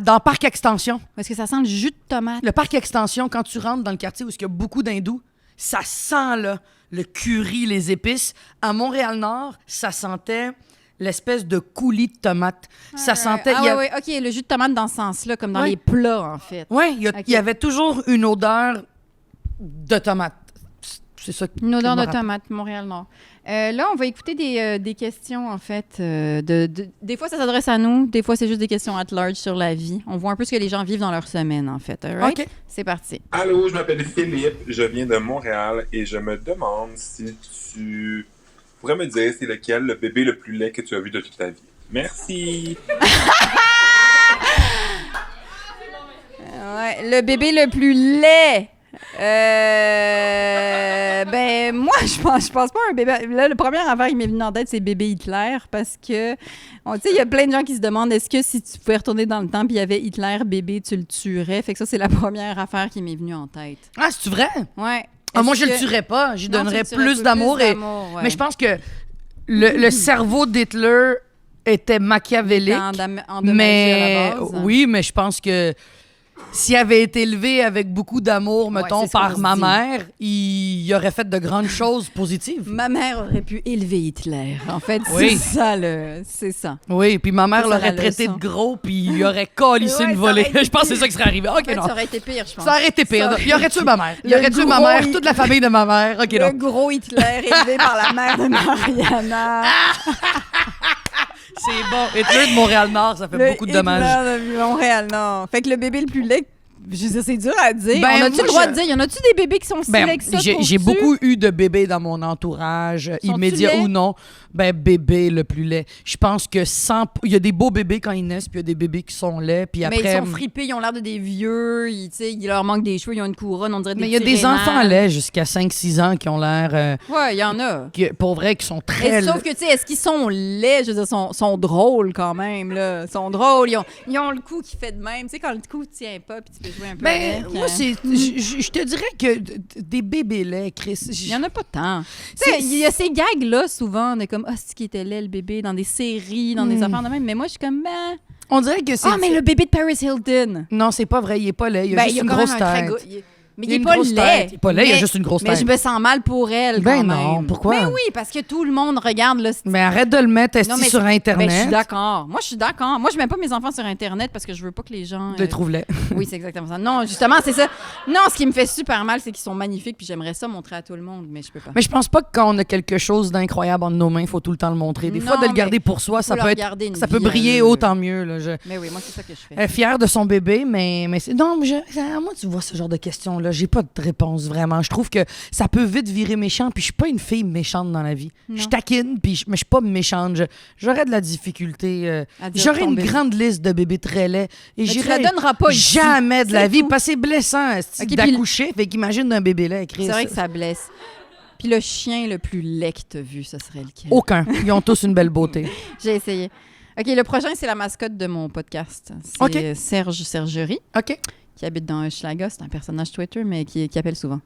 C: dans Parc Extension.
B: Parce que ça sent le jus de tomate.
C: Le Parc Extension, quand tu rentres dans le quartier où il y a beaucoup d'hindous, ça sent là, le curry, les épices. À Montréal-Nord, ça sentait l'espèce de coulis de tomate. Ça sentait...
B: Ah
C: il y a-
B: oui, OK, le jus de tomate dans ce sens-là, comme dans
C: Ouais.
B: les plats, en fait.
C: Ouais, il
B: Ok.
C: y avait toujours une odeur de tomate. C'est ça.
B: Une odeur
C: qui me
B: de tomate, Montréal-Nord. Là, on va écouter des questions, en fait. Des fois, ça s'adresse à nous. Des fois, c'est juste des questions at large sur la vie. On voit un peu ce que les gens vivent dans leur semaine, en fait. All right?
C: OK.
B: C'est parti.
D: Allô, je m'appelle Philippe, je viens de Montréal et je me demande si tu pourrais me dire c'est lequel le bébé le plus laid que tu as vu de toute ta vie. Merci!
B: Ouais, le bébé le plus laid. Ben, moi, je pense pas à un bébé. Là, la première affaire qui m'est venue en tête, c'est bébé Hitler, parce que, tu sais, il y a plein de gens qui se demandent est-ce que si tu pouvais retourner dans le temps puis il y avait Hitler bébé, tu le tuerais? Fait que ça, c'est la première affaire qui m'est venue en tête.
C: Ah, c'est vrai?
B: Ouais.
C: Ah, moi,
B: Est-ce
C: je le
B: que-
C: tuerais pas. Je
B: Non, tu
C: donnerais
B: le tuerais
C: plus d'amour.
B: ouais.
C: Mais je pense que le cerveau d'Hitler était machiavélique.
B: Endommagé
C: Mais
B: à la base.
C: oui, mais je pense que s'il avait été élevé avec beaucoup d'amour,
B: Ouais,
C: mettons,
B: c'est ce qu'on
C: par
B: se
C: ma
B: dit.
C: mère, il aurait fait de grandes choses positives.
B: Ma mère aurait pu élever Hitler. En fait,
C: Oui.
B: c'est ça.
C: Oui, puis ma mère
B: Ça,
C: l'aurait
B: la
C: traité
B: leçon.
C: de gros, puis il aurait collissé
B: Ouais,
C: une
B: ça
C: volée.
B: aurait été
C: Je pense que c'est ça qui serait arrivé. OK,
B: En fait,
C: non.
B: ça aurait été pire, je pense.
C: Ça aurait été pire.
B: Ça aurait
C: Il aurait tué ma mère. Il
B: Le
C: aurait tué ma
B: gros
C: mère, toute la famille de ma mère. OK,
B: Le
C: non.
B: gros Hitler élevé par la mère de Mariana.
C: C'est bon. Hitler de Montréal-Nord, ça fait
B: Le
C: beaucoup de dommages.
B: Hitler de Montréal-Nord. Fait que le bébé le plus laid, Je sais, c'est dur à dire.
C: Ben,
B: on a-tu
C: moi,
B: le droit
C: je-
B: de dire? Y en a-tu des bébés qui sont si laids que ça?
C: j'ai
B: trouves-tu?
C: beaucoup eu de bébés dans mon entourage,
B: Sont-tu
C: immédiat
B: laids?
C: ou non. Ben, bébé le plus laid. Je pense que il y a des beaux bébés quand ils naissent, puis il y a des bébés qui sont laids, puis
B: Mais
C: après...
B: ils sont fripés, ils ont l'air de des vieux, il leur manque des cheveux, ils ont une couronne, on dirait des
C: Mais il y a
B: petits
C: des enfants
B: rénales.
C: laids jusqu'à 5-6 ans qui ont l'air...
B: Ouais, il y en a.
C: pour vrai, qui sont très...
B: Mais sauf que, tu sais, est-ce qu'ils sont laids? Je veux dire, sont drôles quand même, là. Ils sont drôles, ils ont le cou qui fait de même. Tu sais, quand le cou tient pas, puis tu peux jouer un peu
C: Ben,
B: avec.
C: moi, je te dirais que des bébés laids, Chris...
B: Il y en a pas tant. Tu sais, il y a ces gags-là, souvent, de comme, c'est qui était laid, le bébé, dans des séries, dans des affaires de même. Mais moi, je suis comme,
C: On dirait que c'est...
B: mais le bébé de Paris Hilton.
C: Non, c'est pas vrai, il est pas laid, il a juste une
B: quand
C: grosse
B: même un très
C: tête.
B: Mais
C: Il a
B: il est
C: une
B: pas
C: grosse
B: laid.
C: tête. Il est pas laid, il a
B: Mais-
C: juste une grosse
B: Mais
C: tête.
B: je me sens mal pour elle,
C: Ben
B: quand
C: non,
B: même.
C: pourquoi?
B: Ben oui, parce que tout le monde regarde, là.
C: Mais arrête de le mettre
B: Non, mais
C: sur Internet.
B: Ben, je suis d'accord. Moi, je suis d'accord. Moi, je mets pas mes enfants sur Internet parce que je veux pas que les gens...
C: Je le trouve laid.
B: Oui, c'est exactement ça. Non, justement, c'est ça. Non, ce qui me fait super mal, c'est qu'ils sont magnifiques, puis j'aimerais ça montrer à tout le monde, mais je peux pas.
C: Mais je pense pas que quand on a quelque chose d'incroyable entre nos mains, il faut tout le temps le montrer. Des fois,
B: Non,
C: de le garder
B: mais
C: pour soi, ça
B: faut
C: peut
B: leur
C: être,
B: garder une
C: ça peut
B: vie,
C: briller autant mieux. Là.
B: Mais oui, moi, c'est ça que je fais.
C: Elle est fière de son bébé, mais c'est... Non, moi, tu vois ce genre de questions-là, j'ai pas de réponse, vraiment. Je trouve que ça peut vite virer méchant, puis je suis pas une fille méchante dans la vie.
B: Non.
C: Je taquine, mais je suis pas méchante. J'aurais de la difficulté.
B: À dire
C: J'aurais
B: ton
C: une
B: bébé.
C: grande liste de bébés très laids. Et
B: Mais tu
C: j'irais
B: la donneras pas ici.
C: jamais de la
B: C'est
C: vie,
B: tout.
C: parce que c'est blessant esti,
B: Ok, puis
C: d'accoucher. Fait qu'imagine d'un bébé laid, Chris.
B: C'est vrai que ça blesse. Puis le chien le plus laid que t'as vu, ça serait lequel?
C: Aucun. Ils ont tous une belle beauté.
B: J'ai essayé. OK, le prochain, c'est la mascotte de mon podcast. C'est
C: OK.
B: Serge Sergerie,
C: OK.
B: qui habite dans Hochelaga. C'est un personnage Twitter, mais qui appelle souvent.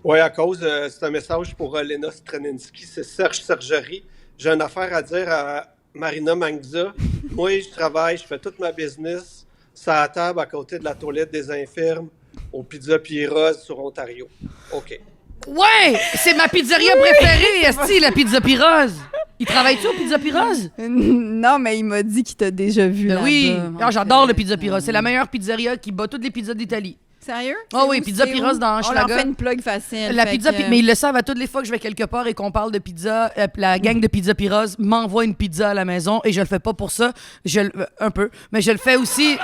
E: Oui, à cause, c'est un message pour Lena Straninski. C'est Serge Sergerie. J'ai une affaire à dire à Marina Mangza. Moi, je travaille, je fais toute ma business sur la table à côté de la toilette des infirmes au Pizza Piroz sur Ontario. OK.
C: Ouais! C'est ma pizzeria préférée, esti, la pizza Piroz. Il travaille-tu au pizza Piroz?
B: Non, mais il m'a dit qu'il t'a déjà vu là-bas.
C: Oui.
B: en
C: J'adore
B: fait.
C: le pizza Piroz. C'est la meilleure pizzeria qui bat toutes les pizzas d'Italie.
B: Sérieux?
C: Ah
B: C'est
C: oui,
B: où?
C: Pizza
B: C'est
C: Piroz
B: où?
C: dans
B: On leur
C: Hochelaga.
B: fait une plug facile.
C: La
B: fait
C: pizza,
B: que-
C: mais ils le savent à toutes les fois que je vais quelque part et qu'on parle de pizza. La gang de Pizza Piroz m'envoie une pizza à la maison et je le fais pas pour ça. Un peu. Mais je le fais aussi.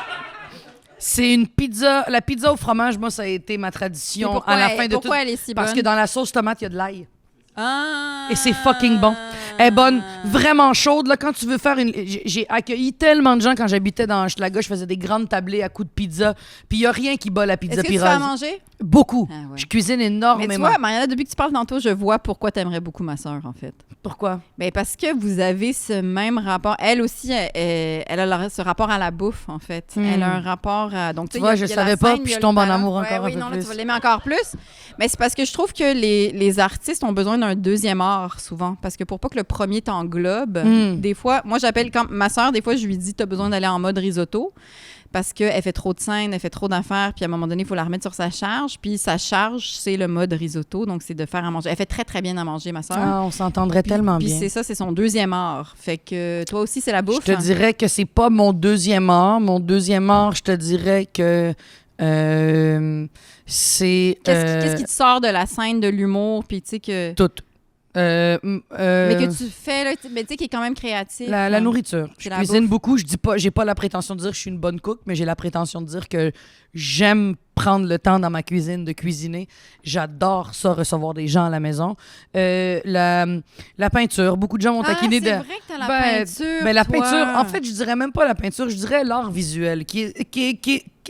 C: C'est une pizza. La pizza au fromage, moi, ça a été ma
B: Mais
C: tradition
B: pourquoi
C: à la fin de tout.
B: pourquoi elle est si bonne?
C: Parce que dans la sauce tomate, il y a de l'ail.
B: Ah!
C: Et c'est fucking bon. Elle est bonne, vraiment chaude. Là, quand tu veux faire une... J'ai accueilli tellement de gens quand j'habitais dans Hochelaga. Je faisais des grandes tablées à coups de pizza. Puis il n'y a rien qui bat la pizza
B: Est-ce que tu
C: Piroz.
B: fais à manger?
C: Beaucoup.
B: Ah ouais.
C: Je cuisine
B: Mais
C: énormément.
B: tu vois, Mariana, depuis que tu parles tantôt, je vois pourquoi t'aimerais beaucoup ma sœur, en fait.
C: Pourquoi?
B: Ben parce que vous avez ce même rapport. Elle aussi, elle a ce rapport à la bouffe, en fait. Elle a un rapport à... Donc,
C: Tu
B: sais,
C: vois,
B: il y a
C: je
B: la
C: savais pas,
B: scène,
C: puis
B: il y a
C: je
B: le
C: tombe en
B: talent.
C: amour
B: Ouais,
C: encore un
B: oui,
C: peu
B: non, là,
C: plus.
B: tu vas l'aimer encore plus. Mais c'est parce que je trouve que les artistes ont besoin d'un deuxième art, souvent. Parce que pour pas que le premier t'englobe, des fois... Moi, j'appelle... Quand ma sœur, des fois, je lui dis, t'as besoin d'aller en mode risotto. Parce qu'elle fait trop de scènes, elle fait trop d'affaires, puis à un moment donné, il faut la remettre sur sa charge. Puis sa charge, c'est le mode risotto, donc c'est de faire à manger. Elle fait très, très bien à manger, ma sœur.
C: Ah, on s'entendrait tellement
B: Puis
C: bien.
B: c'est ça, c'est son deuxième art. Fait que toi aussi, c'est la
C: Je
B: bouffe.
C: te dirais que c'est pas mon deuxième art. Mon deuxième art, je te dirais que c'est...
B: Qu'est-ce qui te sort de la scène de l'humour, puis tu sais que...
C: Tout.
B: mais que tu fais, là, mais tu sais, qui est quand même créatif.
C: La nourriture.
B: C'est
C: Je
B: la
C: cuisine
B: bouffe.
C: beaucoup. Je dis pas, j'ai pas la prétention de dire que je suis une bonne cook, mais j'ai la prétention de dire que j'aime prendre le temps dans ma cuisine de cuisiner. J'adore ça, recevoir des gens à la maison. La peinture. Beaucoup de gens m'ont taquiné
B: c'est
C: de...
B: vrai que t'as la
C: Ben,
B: peinture,
C: ben, la
B: toi.
C: peinture, en fait, je dirais même pas la peinture, je dirais l'art visuel.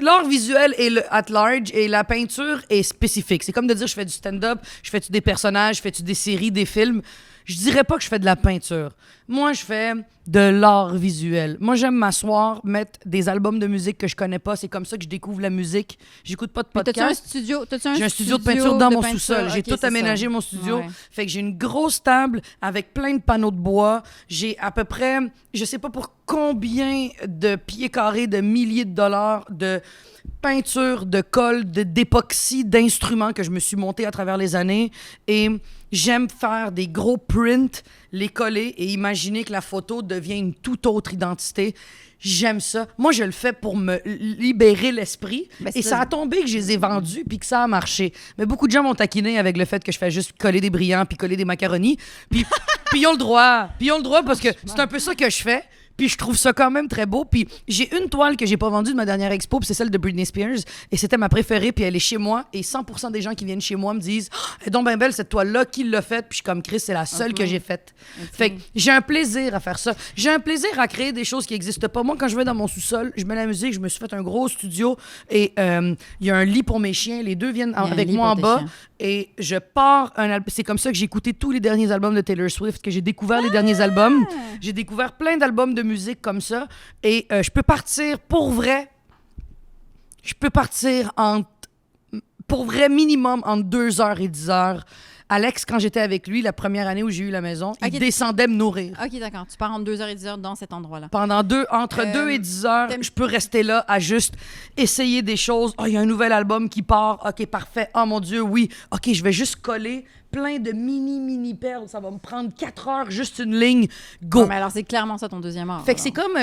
C: L'art visuel est at large et la peinture est spécifique. C'est comme de dire je fais du stand-up, je fais-tu des personnages, je fais-tu des séries, des films. Je dirais pas que je fais de la peinture. Moi, je fais de l'art visuel. Moi, j'aime m'asseoir, mettre des albums de musique que je connais pas. C'est comme ça que je découvre la musique. J'écoute pas de
B: Mais t'as-tu un
C: podcast.
B: studio?
C: J'ai un studio de peinture dans mon
B: peinture?
C: sous-sol. J'ai
B: Ok,
C: tout
B: c'est
C: aménagé
B: ça.
C: mon studio.
B: Ouais.
C: Fait que j'ai une grosse table avec plein de panneaux de bois. J'ai à peu près, je sais pas pour combien de pieds carrés, de milliers de dollars de peinture, de colle, d'époxy, d'instruments que je me suis monté à travers les années. Et j'aime faire des gros prints, les coller et imaginer que la photo devient une toute autre identité. J'aime ça. Moi, je le fais pour me libérer l'esprit.
B: Ben,
C: Et
B: c'est-
C: ça a tombé que je les ai vendus puis que ça a marché. Mais beaucoup de gens m'ont taquiné avec le fait que je fais juste coller des brillants puis coller des macaronis. Puis ils ont le droit. Puis ils ont le droit parce que c'est un peu ça que je fais. Puis je trouve ça quand même très beau. Puis j'ai une toile que j'ai pas vendue de ma dernière expo, puis c'est celle de Britney Spears. Et c'était ma préférée, puis elle est chez moi. Et 100% des gens qui viennent chez moi me disent « Elle est donc bien belle, cette toile-là, qui l'a faite? » Puis je suis comme « Chris, c'est la seule que j'ai faite. » Fait que j'ai un plaisir à faire ça. J'ai un plaisir à créer des choses qui n'existent pas. Moi, quand je vais dans mon sous-sol, je mets la musique, je me suis fait un gros studio et il y a un lit pour mes chiens. Les deux viennent avec moi en bas. Et je pars un album. C'est comme ça que j'ai écouté tous les derniers albums de Taylor Swift, que j'ai découvert les derniers albums. J'ai découvert plein d'albums de musique comme ça. Et je peux partir pour vrai. Je peux partir pour vrai minimum entre 2h et 10h. Alex, quand j'étais avec lui, la première année où j'ai eu la maison, il descendait me nourrir.
B: OK, d'accord. Tu pars entre 2h et 10h dans cet endroit-là.
C: Entre 2 et 10 heures, je peux rester là à juste essayer des choses. Oh, il y a un nouvel album qui part. OK, parfait. Oh mon Dieu, oui. OK, je vais juste coller plein de mini perles. Ça va me prendre 4 heures, juste une ligne. Go!
B: Non, mais alors, c'est clairement ça ton deuxième art.
C: Fait que c'est comme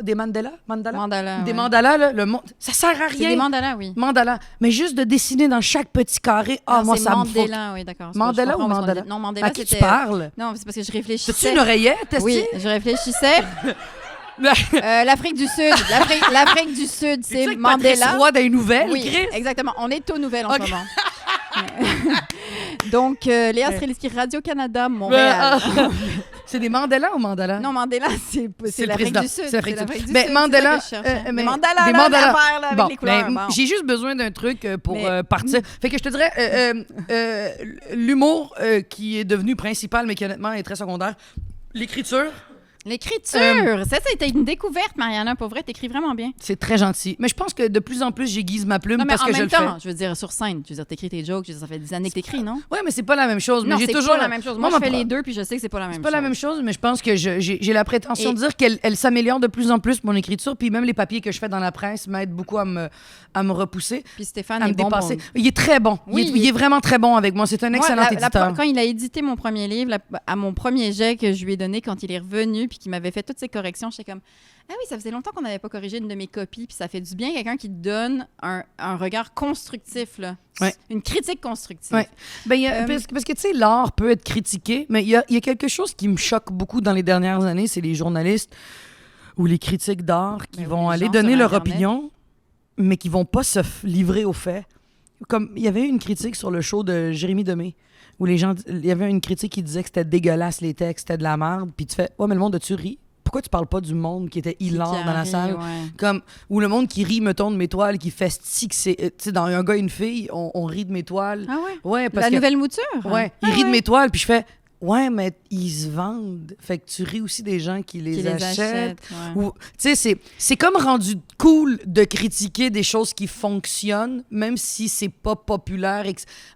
C: des mandalas. Des
B: ouais.
C: mandalas, là, ça sert à rien.
B: C'est des mandalas, oui.
C: Mandalas. Mais juste de dessiner dans chaque petit carré. Ah, moi, ça me faut.
B: Mandela, oui, d'accord.
C: Mandala ou mandala?
B: Non, Mandela,
C: à qui
B: c'était...
C: tu parles?
B: Non, c'est parce que je réfléchissais.
C: T'as-tu une oreillette?
B: Oui, je réfléchissais. L'Afrique du Sud. L'Afrique du Sud, c'est Mandela.
C: Roi des nouvelles,
B: oui,
C: Chris?
B: exactement. On est aux nouvelles en ce moment. Donc, Léa Strelitzky, Radio-Canada, Montréal.
C: C'est des Mandela ou Mandala?
B: Non, Mandela, c'est l'Afrique du Sud.
C: C'est l'Afrique du Sud.
B: Mais
C: Mandela,
B: des mandalas, là, avec les couleurs.
C: J'ai juste besoin d'un truc pour partir. Fait que je te dirais, l'humour qui est devenu principal, mais qui honnêtement est très secondaire. L'écriture.
B: L'écriture! Ça a été une découverte, Mariana. Pour vrai, t'écris vraiment bien.
C: C'est très gentil. Mais je pense que de plus en plus, j'aiguise ma plume parce que je le fais.
B: Je veux dire, sur scène, je veux dire, t'écris tes jokes, je veux dire, ça fait des années que t'écris, non?
C: Oui, mais c'est pas la même chose.
B: Non,
C: mais
B: c'est
C: toujours
B: pas la même chose. Moi, je fais les deux, puis je sais que c'est pas la même chose.
C: C'est pas la même chose, mais je pense que j'ai la prétention de dire qu'elle s'améliore de plus en plus, mon écriture, puis même les papiers que je fais dans la presse m'aident beaucoup à me repousser.
B: Puis Stéphane
C: à
B: est
C: me
B: bon.
C: dépasser. Il est très bon. Oui, il est vraiment très bon avec moi. C'est un excellent éditeur.
B: Quand il a édité mon premier livre, à mon premier jet que je lui ai donné quand il est revenu, puis qu'il m'avait fait toutes ses corrections, j'étais comme « Ah oui, ça faisait longtemps qu'on n'avait pas corrigé une de mes copies, puis ça fait du bien quelqu'un qui te donne un regard constructif, là.
C: Ouais.
B: Une critique constructive.
C: Ouais. Parce que, tu sais, l'art peut être critiqué, mais il y a quelque chose qui me choque beaucoup dans les dernières années, c'est les journalistes ou les critiques d'art qui vont aller donner leur opinion, mais qui vont pas se livrer aux faits. Comme il y avait une critique sur le show de Jérémy Demé, où il y avait une critique qui disait que c'était dégueulasse les textes, c'était de la merde, puis tu fais « Ouais, mais le monde, as-tu ri? Pourquoi tu parles pas du monde qui était hilar dans la salle? Comme, ou le monde qui rit, mettons, de mes toiles, qui fait stick, tu sais, dans un gars et une fille, on rit de mes toiles.
B: Ah ouais?
C: Ouais, parce
B: nouvelle mouture?
C: Ouais, ils rient de mes toiles, puis je fais... Ouais, mais ils se vendent. Fait que tu ris aussi des gens qui les achètent.
B: Ouais.
C: Tu sais, c'est comme rendu cool de critiquer des choses qui fonctionnent, même si c'est pas populaire.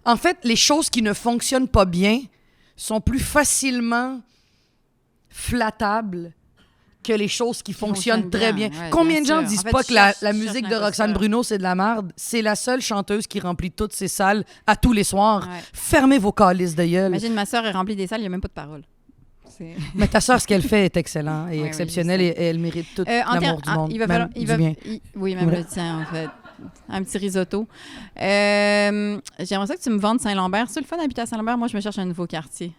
C: En fait, les choses qui ne fonctionnent pas bien sont plus facilement flattables que les choses qui fonctionnent très bien.
B: Ouais,
C: Combien de gens
B: sûr.
C: disent
B: En fait,
C: pas que la musique de Roxane Bruno, c'est de la merde? C'est la seule chanteuse qui remplit toutes ses salles à tous les soirs. Ouais. Fermez vos calices de gueule.
B: Imagine, ma sœur est remplie des salles, il n'y a même pas de paroles.
C: Mais ta sœur, ce qu'elle fait est excellent et exceptionnel et elle mérite tout l'amour du monde.
B: Oui, même le tien, en fait. Un petit risotto. J'aimerais ça que tu me vendes Saint-Lambert. C'est le fun d'habiter à Saint-Lambert? Moi, je me cherche un nouveau quartier.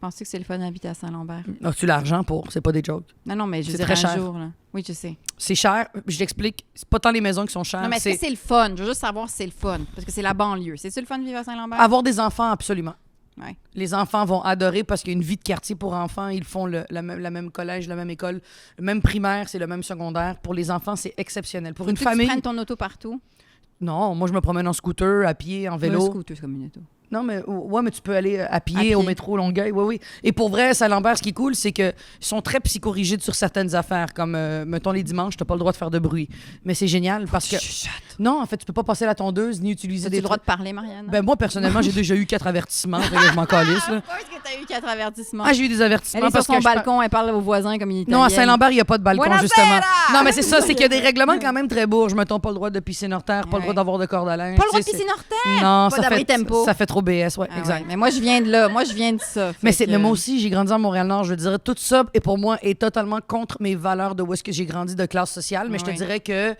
B: Penses-tu que c'est le fun d'habiter à Saint-Lambert?
C: As-tu l'argent pour? C'est pas des jokes.
B: Non, mais je veux dire
C: très cher.
B: jour. Là. Oui, je sais.
C: C'est cher. Je t'explique. C'est pas tant les maisons qui sont chères.
B: Non, mais est-ce que c'est le fun? Je veux juste savoir si c'est le fun. Parce que c'est la banlieue. C'est-tu le fun de vivre à Saint-Lambert?
C: Avoir des enfants, absolument.
B: Ouais.
C: Les enfants vont adorer parce qu'il y a une vie de quartier pour enfants. Ils font la même collège, la même école, le même primaire, c'est le même secondaire. Pour les enfants, c'est exceptionnel. Pour une famille...
B: Tu prennes ton auto partout?
C: Non, moi, je me promène en scooter, à pied, en vélo.
B: Un scooter, c'est comme une auto.
C: Non, mais tu peux aller à pied, au métro Longueuil. Oui. Et pour vrai, Saint-Lambert, ce qui est cool, c'est qu'ils sont très psychorigides sur certaines affaires. Comme, mettons, les dimanches, tu n'as pas le droit de faire de bruit. Mais c'est génial parce que... Non, en fait, tu peux pas passer la tondeuse ni utiliser
B: des... Tu as le droit de parler, Marianne?
C: Ben moi, personnellement, j'ai déjà eu 4 avertissements. Je m'en calisse, là.
B: Pourquoi est-ce que tu as eu 4 avertissements?
C: Ah, j'ai eu des avertissements.
B: Elle est sur son balcon, elle parle aux voisins comme une Italienne.
C: Non, à Saint-Lambert, il n'y a pas de balcon,
B: Buonasera!
C: justement. Non, mais c'est ça, c'est qu'il y a des règlements quand même très bourges. Mettons, pas le droit de pisser Norterre, pas le droit d'avoir de corde à linge.
B: Pas le droit de pisser Norterre?
C: Non,
B: pas
C: ça fait trop BS, ouais, exact.
B: Ouais, mais moi, je viens de là. Moi, je viens de ça.
C: Mais moi aussi, j'ai grandi à Montréal-Nord. Je dirais tout ça, et pour moi, est totalement contre mes valeurs de où est-ce que j'ai grandi de classe sociale. Mais je te dirais que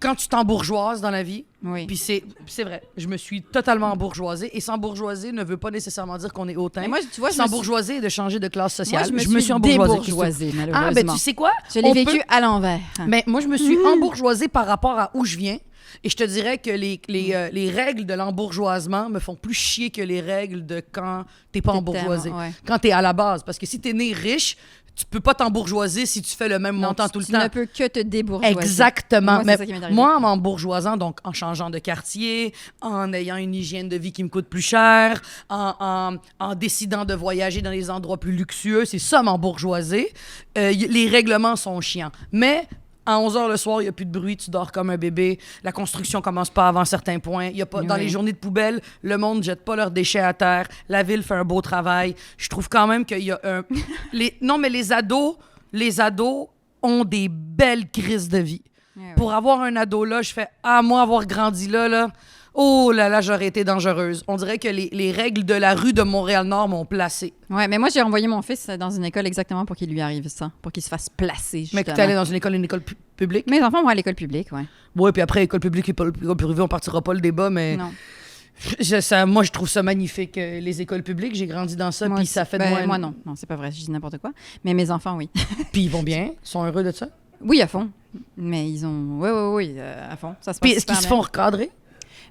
C: quand tu t'embourgeoises dans la vie,
B: Oui.
C: puis c'est vrai, je me suis totalement embourgeoisée. Et s'embourgeoiser ne veut pas nécessairement dire qu'on est hautain.
B: Mais moi, tu vois, je me suis-
C: S'embourgeoiser et de changer de classe sociale.
B: Moi, je me suis débourgeoisée, malheureusement.
C: Ah, ben tu sais quoi?
B: Je l'ai
C: On
B: vécu
C: peut-
B: à l'envers.
C: Mais moi, je me suis embourgeoisée par rapport à où je viens. Et je te dirais que les règles de l'embourgeoisement me font plus chier que les règles de quand t'es pas
B: T'es
C: embourgeoisé.
B: tellement, ouais.
C: Quand t'es à la base. Parce que si t'es né riche, tu peux pas t'embourgeoiser si tu fais le même
B: Non,
C: montant tout le
B: tu
C: temps.
B: ne peux que te débourgeoiser.
C: Exactement.
B: Moi, c'est
C: Mais
B: ça qui m'est arrivé.
C: moi, en m'embourgeoisant, donc en changeant de quartier, en ayant une hygiène de vie qui me coûte plus cher, en décidant de voyager dans les endroits plus luxueux, c'est ça m'embourgeoiser. Les règlements sont chiants. Mais à 11h le soir, il n'y a plus de bruit, tu dors comme un bébé. La construction commence pas avant certains points. Il y a pas, Dans
B: Oui.
C: les journées de poubelle, le monde ne jette pas leurs déchets à terre. La ville fait un beau travail. Je trouve quand même qu'il y a un... Non, mais les ados ont des belles crises de vie.
B: Ouais, ouais.
C: Pour avoir un ado là, je fais moi avoir grandi là, oh là là, j'aurais été dangereuse. On dirait que les règles de la rue de Montréal-Nord m'ont placée.
B: Ouais, mais moi, j'ai envoyé mon fils dans une école exactement pour qu'il lui arrive ça, pour qu'il se fasse placer, justement.
C: Mais que t'allais dans une école publique.
B: Mes enfants vont à l'école publique, ouais.
C: Ouais, puis après, école publique et école privée, on partira pas le débat, mais
B: Non.
C: moi, je trouve ça magnifique, les écoles publiques. J'ai grandi dans ça,
B: Moi
C: puis
B: aussi.
C: ça fait de
B: Ben,
C: moi...
B: moi, non. Non, c'est pas vrai, je dis n'importe quoi. Mais mes enfants, oui.
C: Puis ils vont bien, ils sont heureux de ça.
B: Oui, à fond. Mais ils ont... Oui, à fond. Ça se passe
C: Puis est-ce
B: super
C: qu'ils se
B: bien.
C: font recadrer?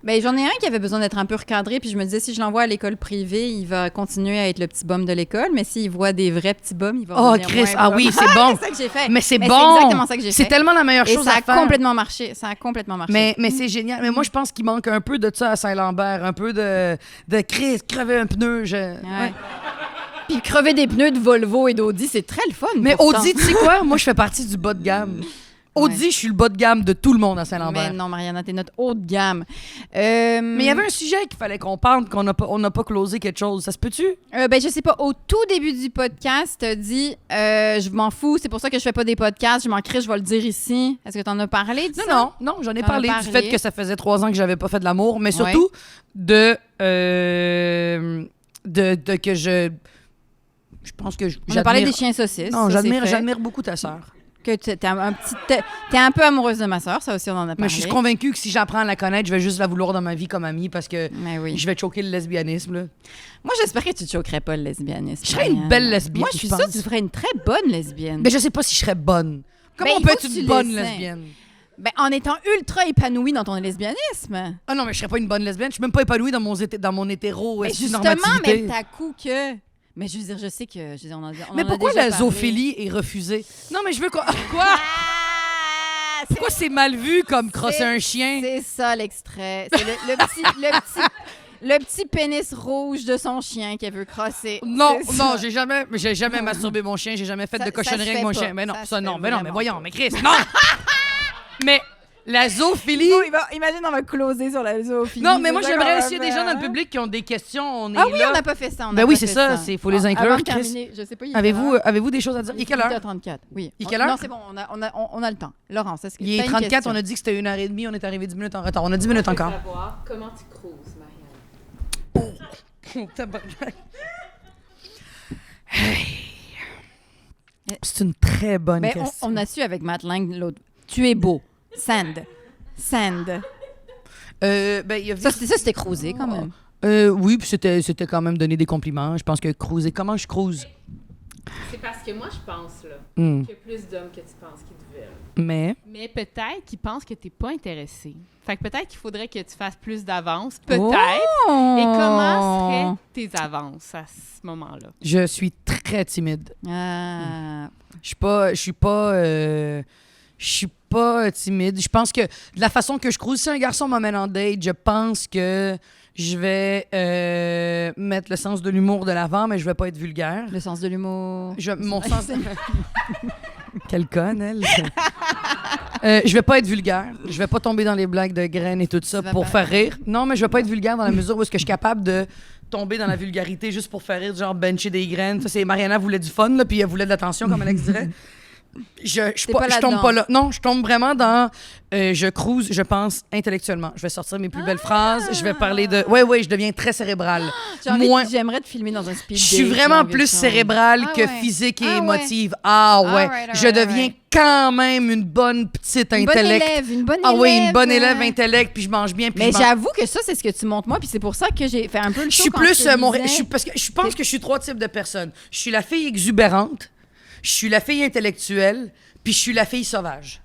B: Ben, j'en ai un qui avait besoin d'être un peu recadré, puis je me disais, si je l'envoie à l'école privée, il va continuer à être le petit bum de l'école, mais s'il voit des vrais petits bums, il va
C: Oh,
B: devenir
C: Chris,
B: moins
C: ah
B: bum.
C: oui, c'est bon.
B: C'est ça que j'ai fait.
C: Mais c'est
B: Mais
C: bon!
B: c'est exactement ça que j'ai
C: C'est
B: fait.
C: tellement la meilleure
B: Et
C: chose
B: ça
C: à
B: a
C: faire.
B: complètement marché. Ça a complètement marché.
C: Mais c'est génial. Mais moi, je pense qu'il manque un peu de ça à Saint-Lambert. Un peu de Chris, crever un pneu.
B: Ouais. Puis crever des pneus de Volvo et d'Audi, c'est très le fun.
C: Mais
B: pourtant.
C: Audi, tu sais quoi? Moi, je fais partie du bas de gamme. Audi, je suis le bas de gamme de tout le monde à Saint-Lambert.
B: Mais non, Mariana, t'es notre haut de gamme.
C: Mais il y avait un sujet qu'il fallait qu'on parle, qu'on n'a pas closé quelque chose. Ça se peut-tu?
B: Ben, je sais pas. Au tout début du podcast, t'as dit je m'en fous, c'est pour ça que je fais pas des podcasts, je m'en crie, je vais le dire ici. Est-ce que t'en as parlé de ça?
C: Non, j'en ai
B: T'en
C: parlé
B: as
C: du
B: parlé.
C: fait que ça faisait 3 ans que j'avais pas fait de l'amour, mais surtout de que je pense que
B: On a parlé
C: j'admire-
B: des chiens saucisses.
C: Non,
B: ça, c'est fait.
C: j'admire beaucoup ta sœur.
B: Que t'es un peu amoureuse de ma sœur, ça aussi, on en a parlé.
C: Mais je suis convaincue que si j'apprends à la connaître, je vais juste la vouloir dans ma vie comme amie parce que
B: Mais oui.
C: je vais choquer le lesbianisme. Là.
B: Moi, j'espère que tu te choquerais pas le lesbianisme.
C: Je serais une
B: Marianne.
C: belle lesbienne,
B: Moi, je suis
C: je
B: sûre
C: pense.
B: que tu ferais une très bonne lesbienne.
C: Mais je sais pas si je serais bonne. Comment
B: Ben,
C: on
B: il
C: peut
B: faut
C: être
B: que tu
C: une bonne
B: l'essaies.
C: lesbienne?
B: Ben, en étant ultra épanouie dans ton lesbianisme.
C: Ah non, mais je serais pas une bonne lesbienne. Je suis même pas épanouie dans mon hétéro
B: Mais justement,
C: normativité.
B: mais t'as coup que... Mais je veux dire, je sais que... Je veux dire, on
C: Mais
B: en a
C: pourquoi
B: déjà
C: la
B: parlé.
C: zoophilie est refusée? Non, mais je veux quoi? Quoi?
B: Ah,
C: Pourquoi c'est mal vu comme crosser un chien?
B: c'est ça l'extrait. C'est le petit pénis rouge de son chien qu'elle veut crosser.
C: Non,
B: C'est ça.
C: non, j'ai jamais masturbé mon chien, j'ai jamais fait
B: Ça-
C: de
B: ça
C: cochonnerie
B: se
C: avec
B: fait
C: mon
B: pas.
C: chien. Mais non,
B: Ça se
C: ça non,
B: fait
C: mais non, mais
B: vraiment
C: voyons,
B: pas.
C: mais Chris, non! Mais la zoophilie.
B: Imagine, on va closer sur la zoophilie.
C: Non, mais moi
B: C'est
C: j'aimerais
B: ça
C: s'il y a
B: qu'on
C: des
B: va
C: gens dans le
B: faire.
C: public qui ont des questions, on est
B: Ah oui,
C: là.
B: on n'a pas fait ça.
C: Ben oui, c'est ça, c'est- faut les inclure,
B: Avant de
C: Chris.
B: terminer, je sais pas, il est
C: Avez-vous des choses à dire? Il est quelle heure?
B: 8h34, oui.
C: Il est quelle heure?
B: Non, c'est bon, on a le temps. Laurence, est-ce que
C: Il est
B: t'as une
C: 34,
B: question?
C: on a dit que c'était 1h30, on est arrivé 10 minutes en retard. On a 10 minutes encore.
A: Savoir comment tu cruises, Marianne.
C: Tabarnak. C'est une très bonne
B: Mais
C: question.
B: on a su avec Matt Lang l'autre. Tu es beau. Sand.
C: Ben, il y a
B: Ça, c'était cruisé quand même.
C: oui, puis c'était quand même donner des compliments. Je pense que cruiser. Comment je cruise?
A: C'est parce que moi, je pense là,
C: Hmm.
A: qu'il y a plus d'hommes que tu penses qui te veulent.
C: Mais.
F: Mais peut-être qu'ils pensent que t'es pas intéressé. Fait que peut-être qu'il faudrait que tu fasses plus d'avance. Peut-être.
B: Oh!
F: Et comment seraient tes avances à ce moment-là?
C: Je suis très timide.
B: Ah.
C: Je suis pas timide. Je pense que de la façon que je cruise, si un garçon m'amène en date, je pense que je vais mettre le sens de l'humour de l'avant, mais je vais pas être vulgaire.
B: Le sens de l'humour.
C: Mon sens. Quelle conne, elle. Je vais pas être vulgaire. Je vais pas tomber dans les blagues de graines et tout ça
B: Tu vas
C: pour
B: pas-
C: faire rire. Non, mais je vais pas être vulgaire dans la mesure où est-ce que je suis capable de tomber dans la vulgarité juste pour faire rire, genre bencher des graines. Ça, c'est Mariana voulait du fun, là, puis elle voulait de l'attention, comme Alex dirait. Je
B: pas
C: tombe
B: là-dedans.
C: pas là. Non, je tombe vraiment dans... je cruise, je pense, intellectuellement. Je vais sortir mes plus belles phrases. Je vais parler de... Oui, je deviens très cérébrale.
B: J'aimerais te filmer dans un speed
C: Je suis
B: date,
C: vraiment
B: longue
C: plus
B: échange.
C: cérébrale
B: Ah
C: que
B: ouais.
C: physique et
B: Ah ouais.
C: émotive. Ah ouais.
B: Alright,
C: Je deviens
B: alright.
C: quand même une bonne petite
B: Une bonne
C: intellect.
B: élève, une bonne
C: Ah oui, une
B: élève,
C: bonne élève
B: hein.
C: intellect, puis je mange bien. Puis
B: Mais
C: je mange-
B: j'avoue que ça, c'est ce que tu montres moi, puis c'est pour ça que j'ai fait un peu le
C: Je
B: show
C: suis
B: quand
C: plus
B: je te
C: mon...
B: disais.
C: parce que je pense que je suis 3 types de personnes. Je suis la fille exubérante, je suis la fille intellectuelle, puis je suis la fille sauvage.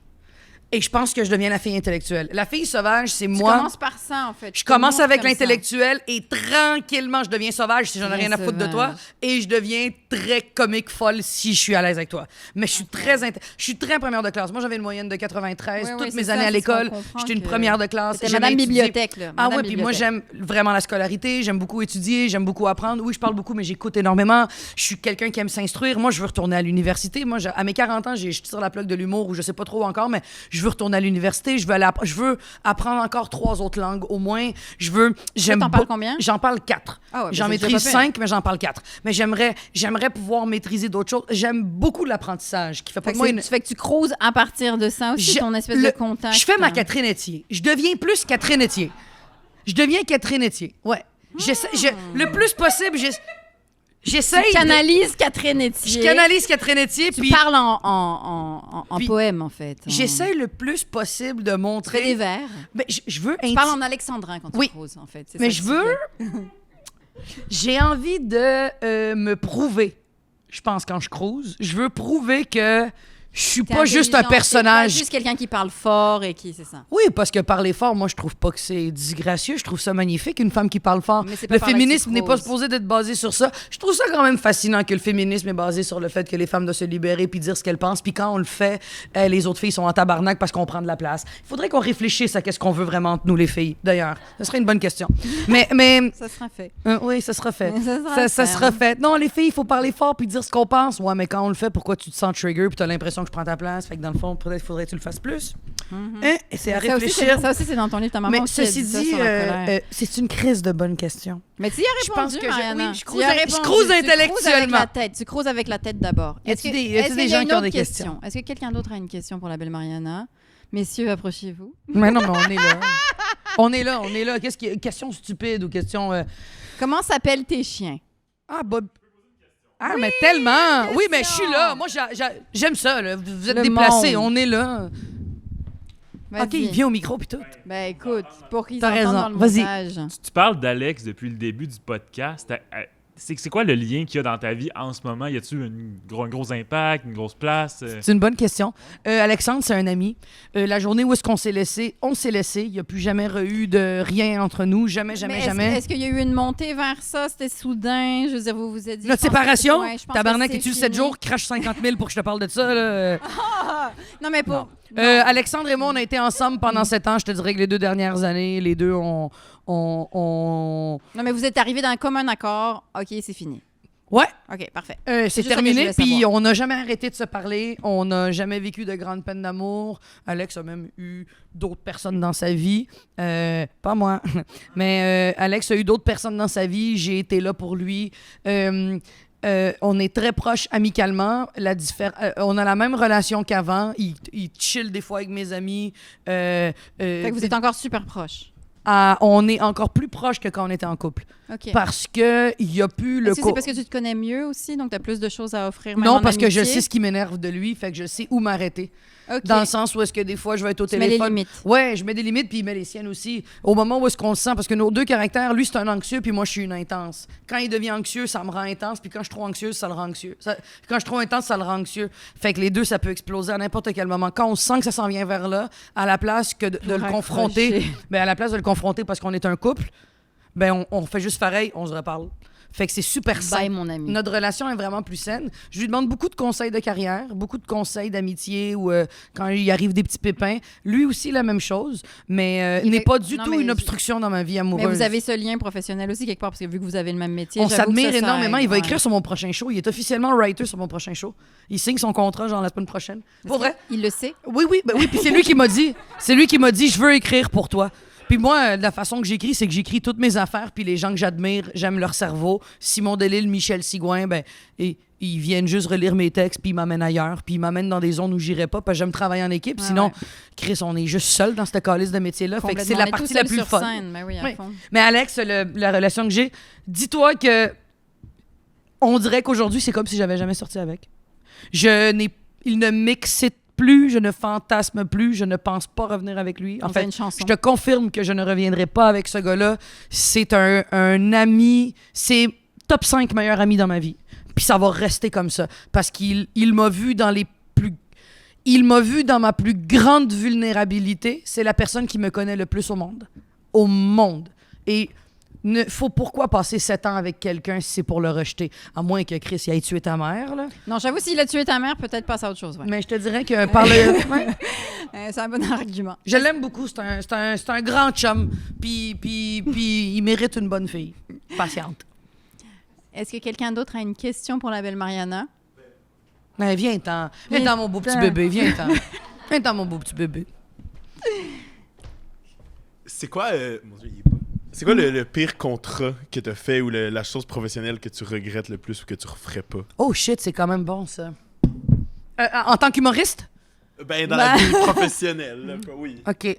C: Et je pense que je deviens la fille intellectuelle. La fille sauvage, c'est
B: Tu
C: moi.
B: commences par ça, en fait.
C: Je commence avec
B: comme ça.
C: l'intellectuel et tranquillement, je deviens sauvage si j'en ai
B: Très
C: rien à foutre de toi.
B: sauvage.
C: Et je deviens très comique folle si je suis à l'aise avec toi. Mais je suis je suis très première de classe. Moi, j'avais une moyenne de 93.
B: Oui,
C: Toutes
B: oui,
C: mes
B: c'est
C: années
B: ça,
C: à
B: c'est ce qu'on
C: l'école,
B: comprend
C: j'étais une
B: que
C: première de classe.
B: C'était
C: J'aimais
B: Madame
C: étudier.
B: Bibliothèque, là.
C: Ah
B: Madame
C: ouais, puis moi,
B: Bibliothèque.
C: j'aime vraiment la scolarité. J'aime beaucoup étudier. J'aime beaucoup apprendre. Oui, je parle beaucoup, mais j'écoute énormément. Je suis quelqu'un qui aime s'instruire. Moi, je veux retourner à l'université. Moi, à mes 40 ans, je tire la plug de l'humour ou je sais pas trop encore, mais je veux retourner à l'université. Je veux apprendre encore 3 autres langues au moins.
B: T'en parles combien?
C: J'en parle 4.
B: Ah ouais,
C: J'en
B: mais c'est
C: maîtrise
B: déjà pas pire.
C: 5, mais j'en parle 4. Mais j'aimerais pouvoir maîtriser d'autres choses. J'aime beaucoup l'apprentissage qui fait pas
B: Fait
C: de
B: que,
C: moi une...
B: tu fais que tu cruises à partir de ça aussi,
C: Je-
B: ton espèce de contact.
C: Je fais ma Catherine Etier. Je deviens plus Catherine Etier. Je deviens Catherine Etier. Ouais. Le plus possible, j'essaye.
B: Tu canalises Catherine Etier.
C: Je canalise Catherine Etier.
B: Tu
C: Puis
B: parles en
C: Puis
B: poème, en fait.
C: j'essaye le plus possible de
B: Tu fais des
C: montrer.
B: vers.
C: Ben, je veux
B: Tu parles en alexandrin quand tu
C: Oui.
B: cruises, en fait. C'est
C: Mais
B: ça
C: je
B: que tu
C: veux.
B: fais.
C: J'ai envie de me prouver, je pense, quand je cruise. Je veux prouver que je suis
B: T'es
C: pas juste un
B: intelligent,
C: personnage.
B: t'es pas juste quelqu'un qui parle fort et qui... C'est ça.
C: Oui, parce que parler fort, moi, je trouve pas que c'est disgracieux. Je trouve ça magnifique, une femme qui parle fort.
B: Mais c'est pas
C: Le
B: par là que tu
C: féminisme n'est pas
B: cruises.
C: supposé d'être basé sur ça. Je trouve ça quand même fascinant que le féminisme est basé sur le fait que les femmes doivent se libérer puis dire ce qu'elles pensent. Puis quand on le fait, les autres filles sont en tabarnak parce qu'on prend de la place. Il faudrait qu'on réfléchisse à qu'est-ce qu'on veut vraiment entre nous, les filles, d'ailleurs. Ce serait une bonne question. mais
B: Ça sera fait.
C: oui, ça sera fait.
B: Ça
C: Ça
B: fait,
C: sera
B: hein.
C: fait. Non, les filles, il faut parler fort puis dire ce qu'on pense. Ouais, mais quand on le fait, pourquoi tu te sens trigger puis t'as l'impression que je prends ta place? Fait que dans le fond, peut-être faudrait que tu le fasses plus. Hein? Et c'est à
B: Ça aussi,
C: réfléchir.
B: c'est dans ton livre. Ta maman
C: Mais
B: aussi a
C: ceci
B: dit ça
C: dit,
B: sur la colère.
C: c'est une crise de bonne question.
B: Mais tu y as
C: je
B: répondu,
C: pense que
B: Mariana.
C: oui, je
B: Tu
C: cruise
B: y as
C: in- je
B: répondu.
C: cruise
B: Tu
C: intellectuellement.
B: Tu cruises avec la tête d'abord.
C: Y a-t-il des gens qui ont des questions?
B: Est-ce que quelqu'un d'autre a une question pour la belle Mariana? Messieurs, approchez-vous.
C: Mais non, mais on est là. on est là. Qu'est-ce qui question stupide ou question
B: Comment s'appellent tes chiens?
C: Ah Bob. Ah mais tellement. Oui, mais je suis là. Moi j'aime ça là. Vous êtes
B: Le
C: déplacés,
B: monde.
C: on est là.
B: Vas-y.
C: OK, il vient au micro puis tout.
B: Ben écoute, pour qu'ils
C: T'as
B: entendent
C: raison.
B: dans le
C: Vas-y.
B: montage.
G: Tu parles d'Alex depuis le début du podcast. C'est quoi le lien qu'il y a dans ta vie en ce moment? Y a-tu un gros impact, une grosse place?
C: C'est une bonne question. Alexandre, c'est un ami. La journée où est-ce qu'on s'est laissé, on s'est laissé. Il n'y a plus jamais eu de rien entre nous. Jamais.
B: Mais est-ce qu'il y a eu une montée vers ça? C'était soudain? Je veux dire, vous vous êtes dit...
C: Notre
B: je pense que-
C: séparation,
B: ouais, je pense
C: tabarnak,
B: que
C: es-tu
B: c'est
C: 7
B: fini.
C: jours, crache 50 000 pour que je te parle de ça. Là.
B: Non, mais pour...
C: Alexandre et moi, on a été ensemble pendant 7 ans. Je te dirais que les 2 dernières années, les deux, on...
B: Non, mais vous êtes arrivés d'un commun accord. OK, c'est fini.
C: Ouais,
B: OK, parfait.
C: c'est
B: juste ça que je
C: terminé.
B: voulais
C: Puis
B: savoir.
C: on n'a jamais arrêté de se parler. On n'a jamais vécu de grandes peines d'amour. Alex a même eu d'autres personnes dans sa vie. Pas moi. Mais Alex a eu d'autres personnes dans sa vie. J'ai été là pour lui. On est très proches amicalement. On a la même relation qu'avant. Il chill des fois avec mes amis.
B: Fait que vous êtes encore super proches.
C: On est encore plus proches que quand on était en couple.
B: OK.
C: Parce qu'il n'y a plus le...
B: Est-ce que c'est parce que tu te connais mieux aussi, donc tu as plus de choses à offrir même
C: Non,
B: en
C: parce que je
B: amitié?
C: sais ce qui m'énerve de lui, fait que je sais où m'arrêter.
B: OK.
C: Dans le sens où est-ce que des fois, je vais être au
B: Tu mets les
C: téléphone.
B: limites.
C: Ouais, je mets des limites, puis il met les siennes aussi. Au moment où est-ce qu'on le sent, parce que nos 2 caractères, lui, c'est un anxieux, puis moi, je suis une intense. Quand il devient anxieux, ça me rend intense, puis quand je suis trop anxieuse, ça le rend anxieux. Quand je suis trop intense, ça le rend anxieux. Fait que les deux, ça peut exploser à n'importe quel moment. Quand on sent que ça s'en vient vers là, à la place que de le
B: Raccrocher.
C: confronter, à la place de le confronter parce qu'on est un couple, on fait juste pareil, on se reparle. Fait que c'est super sain.
B: Bye, mon ami.
C: Notre relation est vraiment plus saine. Je lui demande beaucoup de conseils de carrière, beaucoup de conseils d'amitié ou quand il arrive des petits pépins. Lui aussi, la même chose, mais il n'est pas du
B: non,
C: tout
B: mais
C: une obstruction dans ma vie amoureuse.
B: Mais vous avez ce lien professionnel aussi quelque part, parce que vu que vous avez le même métier,
C: On
B: j'avoue que
C: s'admire
B: ça
C: énormément.
B: aide,
C: Il va
B: ouais.
C: écrire sur mon prochain show. Il est officiellement writer sur mon prochain show. Il signe son contrat genre la semaine prochaine. Pour vrai?
B: Il le sait.
C: Oui. Puis c'est lui qui m'a dit. C'est lui qui m'a dit, je veux écrire pour toi. Puis moi, la façon que j'écris, c'est que j'écris toutes mes affaires, puis les gens que j'admire, j'aime leur cerveau. Simon Delille, Michel Sigouin, ils ils viennent juste relire mes textes, puis ils m'amènent ailleurs, puis ils m'amènent dans des zones où j'irais pas, parce que j'aime travailler en équipe.
B: Ouais,
C: Sinon,
B: ouais.
C: Chris, on est juste seul dans cette calice de métier-là. Fait que c'est la
B: Complètement. On est
C: partie
B: tout
C: la
B: seul
C: plus
B: sur
C: fun.
B: scène, mais oui, à
C: Oui.
B: fond.
C: Mais Alex, la relation que j'ai, dis-toi que on dirait qu'aujourd'hui, c'est comme si j'avais jamais sorti avec. Il ne m'excite plus, je ne fantasme plus, je ne pense pas revenir avec lui. En
B: On fait
C: fait,
B: une chanson.
C: je te confirme que je ne reviendrai pas avec ce gars-là. C'est un ami, c'est top 5 meilleurs amis dans ma vie. Puis ça va rester comme ça. Parce qu'il m'a vu dans il m'a vu dans ma plus grande vulnérabilité. C'est la personne qui me connaît le plus au monde. Au monde. Et pourquoi passer 7 ans avec quelqu'un si c'est pour le rejeter? À moins que Chris ait tué ta mère, là.
B: Non, j'avoue, s'il a tué ta mère, peut-être passe à autre chose. Ouais.
C: Mais je te dirais que par le... Ouais.
B: C'est un bon argument.
C: Je l'aime beaucoup. C'est un grand chum. Puis il mérite une bonne fille. Patiente.
B: Est-ce que quelqu'un d'autre a une question pour la belle Mariana?
C: Ouais, viens-t'en. Viens-t'en, mon beau petit bébé. Viens-t'en. Viens-t'en, mon beau petit bébé.
H: C'est quoi, mon Dieu, il est pas. C'est quoi le pire contrat que t'as fait ou la chose professionnelle que tu regrettes le plus ou que tu referais pas?
C: Oh shit, c'est quand même bon, ça. En tant qu'humoriste?
H: Ben, dans la vie professionnelle, là, oui.
C: OK.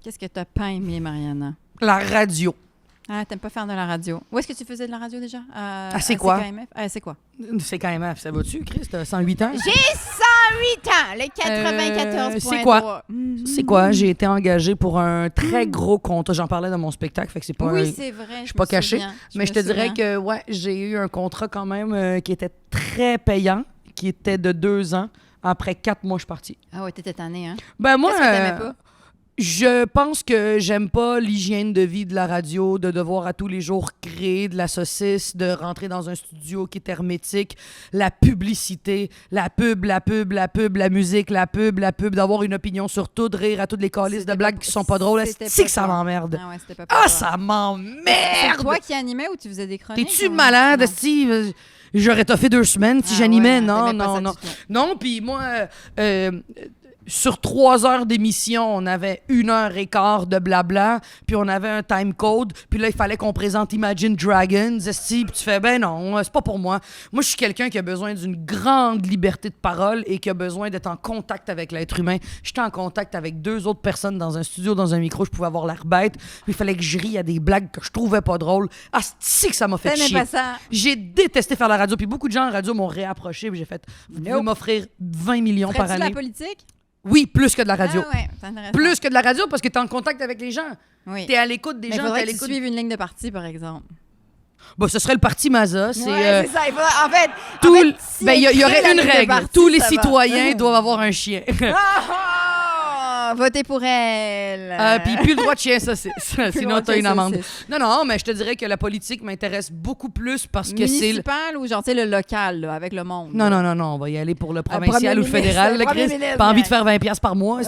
B: Qu'est-ce que t'as pas aimé, Mariana?
C: La radio.
B: Ah, t'aimes pas faire de la radio. Où est-ce que tu faisais de la radio déjà?
C: C'est quoi?
B: CKMF? C'est quoi?
C: C'est quand même... Ça va-tu, Chris? T'as 108 ans?
F: J'ai 108 ans, le 94.3.
C: c'est quoi? C'est quoi? J'ai été engagée pour un très gros contrat. J'en parlais dans mon spectacle, fait que c'est pas...
B: Oui, c'est vrai.
C: Je suis pas cachée. Mais je te dirais
B: que...
C: que, ouais, j'ai eu un contrat quand même qui était très payant, qui était de 2 ans. Après 4 mois, je suis partie.
B: Ah ouais, t'étais tannée, hein?
C: Ben moi...
B: Qu'est-ce que t'aimais pas?
C: Je pense que j'aime pas l'hygiène de vie de la radio, de devoir à tous les jours créer de la saucisse, de rentrer dans un studio qui est hermétique, la publicité, la pub, la musique, la pub, d'avoir une opinion sur tout, de rire à toutes les calices de blagues qui sont pas drôles. C'est que ça m'emmerde.
B: Ah ouais, c'était pas pour
C: Ah,
B: toi.
C: ça
B: C'est
C: m'emmerde!
B: toi qui animais ou tu faisais des chroniques?
C: T'es-tu
B: ou-
C: malade,
B: Non.
C: Steve? J'aurais toffé 2 semaines si
B: Ah
C: j'animais.
B: ouais,
C: Non,
B: t'aimais pas
C: non,
B: ça
C: non.
B: du tout.
C: Non, puis moi, sur 3 heures d'émission, on avait 1h15 de blabla, puis on avait un time code, puis là, il fallait qu'on présente Imagine Dragons, esti, puis tu fais, ben non, c'est pas pour moi. Moi, je suis quelqu'un qui a besoin d'une grande liberté de parole et qui a besoin d'être en contact avec l'être humain. J'étais en contact avec 2 autres personnes dans un studio, dans un micro, je pouvais avoir l'air bête, puis il fallait que je rie à des blagues que je trouvais pas drôles. Ah, c'est que ça m'a fait
B: T'aimais
C: chier.
B: pas ça?
C: J'ai détesté faire la radio, puis beaucoup de gens en radio m'ont réapproché, puis j'ai fait, vous pouvez
B: Nope.
C: m'offrir 20 millions par
B: Ferais-tu de
C: année.
B: la politique?
C: Oui, plus que de la radio.
B: Ah ouais, c'est intéressant.
C: Plus que de la radio parce que t'es en contact avec les gens.
B: Oui.
C: T'es à l'écoute des
B: Mais
C: gens,
B: faudrait
C: t'es à
B: que tu
C: l'écoute.
B: suives une ligne de parti, par exemple.
C: Bon, ce serait le parti Maza. C'est
B: Ouais, c'est ça. Il faudrait, en fait,
C: il y aurait une règle. Tous les
B: citoyens
C: citoyens doivent avoir un chien.
B: Votez pour elle.
C: Puis plus le droit de chien, ça, c'est ça,
B: Plus le
C: sinon
B: droit de
C: t'as une
B: chien,
C: amende.
B: saucisse.
C: Non, mais je te dirais que la politique m'intéresse beaucoup plus parce que c'est...
B: Municipal ou genre, tu sais, le local, là, avec le monde.
C: Non, on va y aller pour le
B: premier
C: provincial ou le
B: ministre,
C: fédéral, là,
B: premier
C: Chris.
B: ministre,
C: Pas envie de
B: ouais.
C: faire 20$ par mois,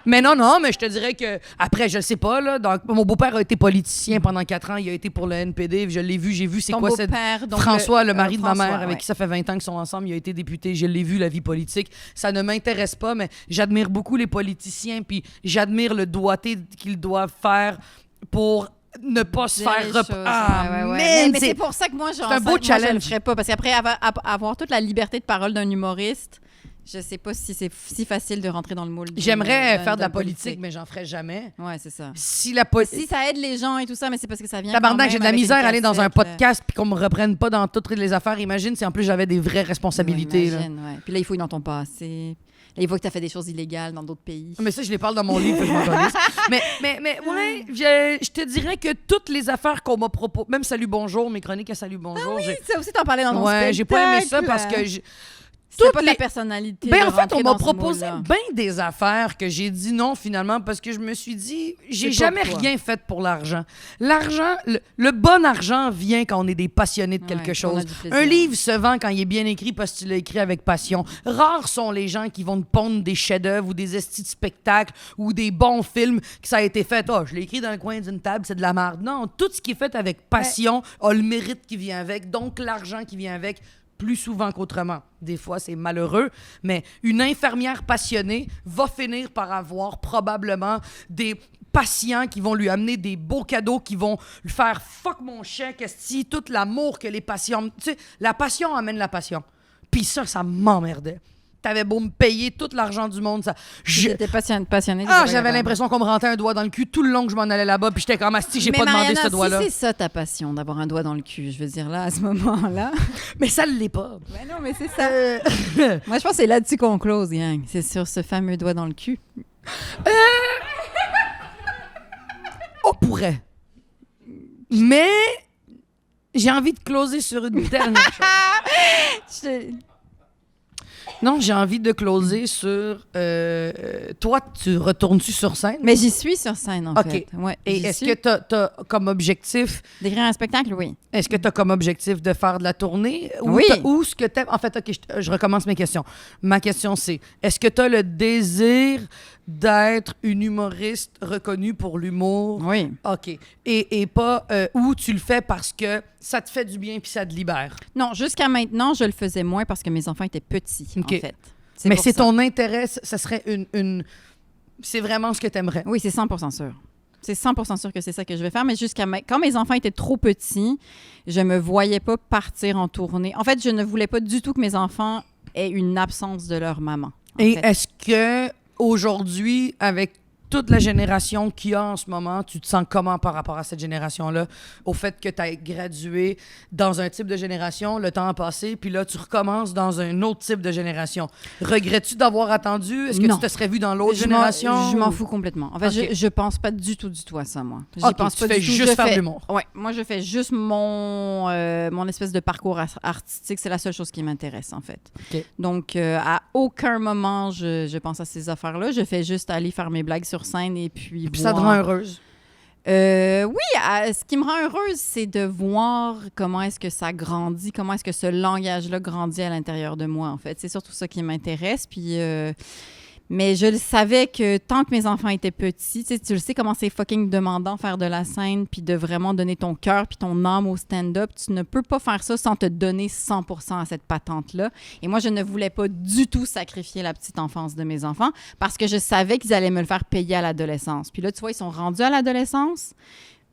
C: Mais non, mais je te dirais que après, je sais pas, là. Donc, mon beau-père a été politicien pendant 4 ans. Il a été pour le NPD. Je l'ai vu, j'ai vu c'est
B: Ton
C: quoi cette...
B: beau-père, donc
C: François, le mari de ma
B: François,
C: mère, avec
B: ouais.
C: qui ça fait 20 ans qu'ils sont ensemble, il a été député. Je l'ai vu, la vie politique. Ça ne m'intéresse pas, mais j'admire beaucoup les politiciens, puis j'admire le doigté qu'ils doivent faire pour ne pas se
B: Dire
C: faire...
B: les choses.
C: Ah,
B: Ouais.
C: man,
B: Mais c'est pour ça que moi, genre,
C: c'est un beau
B: moi, je le
C: challenge.
B: ferais pas. Parce qu'après avoir toute la liberté de parole d'un humoriste, je sais pas si c'est si facile de rentrer dans le moule.
C: J'aimerais faire de la politique, mais j'en ferai jamais.
B: Ouais, c'est ça.
C: Si la
B: Si ça aide les gens et tout ça, mais c'est parce que ça vient.
C: Tabarnak, j'ai de la misère à aller dans un
B: podcast
C: podcast puis qu'on me reprenne pas dans toutes les affaires. Imagine si en plus j'avais des vraies responsabilités. là.
B: Ouais. Puis là, il fouille dans ton passé. Là, il voit que tu as fait des choses illégales dans d'autres pays.
C: Mais ça, je les parle dans mon livre, je m'en calisse. mais ouais, je te dirais que toutes les affaires qu'on m'a proposées, même Salut Bonjour, mes chroniques à Salut Bonjour,
B: Ça aussi, t'en parlais dans ton
C: ouais, j'ai pas aimé ça
B: spectacle.
C: parce que
B: C'est
C: toutes
B: pas
C: les-
B: ta personnalité.
C: Ben,
B: de
C: en fait, on
B: rentrer
C: m'a
B: dans ce
C: proposé
B: moule-là.
C: bien des affaires que j'ai dit non finalement parce que je me suis dit, j'ai
B: C'est pas
C: jamais
B: pour toi.
C: rien fait pour l'argent. L'argent, le bon argent vient quand on est des passionnés de quelque
B: Ouais, qu'on a
C: chose.
B: du plaisir.
C: Un livre se vend quand il est bien écrit parce que tu l'as écrit avec passion. Rares sont les gens qui vont te pondre des chefs-d'œuvre ou des estis de spectacles ou des bons films que ça a été fait. Oh, je l'ai écrit dans le coin d'une table, c'est de la merde. Non, tout ce qui est fait avec passion a le mérite qui vient avec, donc l'argent qui vient avec. Plus souvent qu'autrement. Des fois, c'est malheureux, mais une infirmière passionnée va finir par avoir probablement des patients, qui vont lui amener des beaux cadeaux, qui vont lui faire « fuck mon chèque, esti », tout l'amour que les patients... Tu sais, la passion amène la passion. Puis ça m'emmerdait. T'avais beau me payer tout l'argent du monde.
B: J'étais passionnée.
C: J'avais l'impression qu'on me rentrait un doigt dans le cul tout le long que je m'en allais là-bas. Puis j'étais comme, asti, j'ai pas demandé ce doigt-là.
B: Si c'est ça ta passion, d'avoir un doigt dans le cul, je veux dire, là, à ce moment-là.
C: Mais ça l'est pas.
B: Ben non, mais c'est ça. Moi, je pense que c'est là-dessus qu'on close, gang. C'est sur ce fameux doigt dans le cul.
C: On pourrait. Mais j'ai envie de closer sur une dernière chose. Non, j'ai envie de closer sur... toi, tu retournes-tu sur scène?
B: Mais j'y suis sur scène, en fait. Ouais,
C: et est-ce que tu as comme objectif...
B: D'écrire un spectacle, oui.
C: Est-ce que tu as comme objectif de faire de la tournée?
B: Oui.
C: Ou ce que tu En fait, OK, je recommence mes questions. Ma question, c'est, est-ce que tu as le désir d'être une humoriste reconnue pour l'humour?
B: Oui.
C: OK. Et pas où tu le fais parce que ça te fait du bien puis ça te libère?
B: Non, jusqu'à maintenant, je le faisais moins parce que mes enfants étaient petits,
C: OK.
B: en fait.
C: Mais c'est ton intérêt, ça serait une... C'est vraiment ce que tu aimerais?
B: Oui, c'est 100% sûr. C'est 100% sûr que c'est ça que je vais faire, mais quand mes enfants étaient trop petits, je me voyais pas partir en tournée. En fait, je ne voulais pas du tout que mes enfants aient une absence de leur maman.
C: Et est-ce que aujourd'hui, avec toute la génération qu'il y a en ce moment, tu te sens comment par rapport à cette génération-là? Au fait que tu as gradué dans un type de génération, le temps a passé, puis là, tu recommences dans un autre type de génération. Regrettes-tu d'avoir attendu? Est-ce que tu te serais vu dans l'autre génération?
B: Je m'en fous complètement. En fait, je pense pas du tout à ça, moi.
C: J'y pense pas du tout. Juste faire de l'humour.
B: Oui, moi, je fais juste mon espèce de parcours artistique. C'est la seule chose qui m'intéresse, en fait.
C: Okay.
B: Donc, à aucun moment, je pense à ces affaires-là. Je fais juste aller faire mes blagues sur scène et puis
C: ça te rend heureuse?
B: Oui, ce qui me rend heureuse, c'est de voir comment est-ce que ça grandit, comment est-ce que ce langage-là grandit à l'intérieur de moi, en fait. C'est surtout ça qui m'intéresse. Puis, mais je le savais que tant que mes enfants étaient petits, tu le sais comment c'est fucking demandant faire de la scène puis de vraiment donner ton cœur puis ton âme au stand-up. Tu ne peux pas faire ça sans te donner 100% à cette patente-là. Et moi, je ne voulais pas du tout sacrifier la petite enfance de mes enfants parce que je savais qu'ils allaient me le faire payer à l'adolescence. Puis là, tu vois, ils sont rendus à l'adolescence.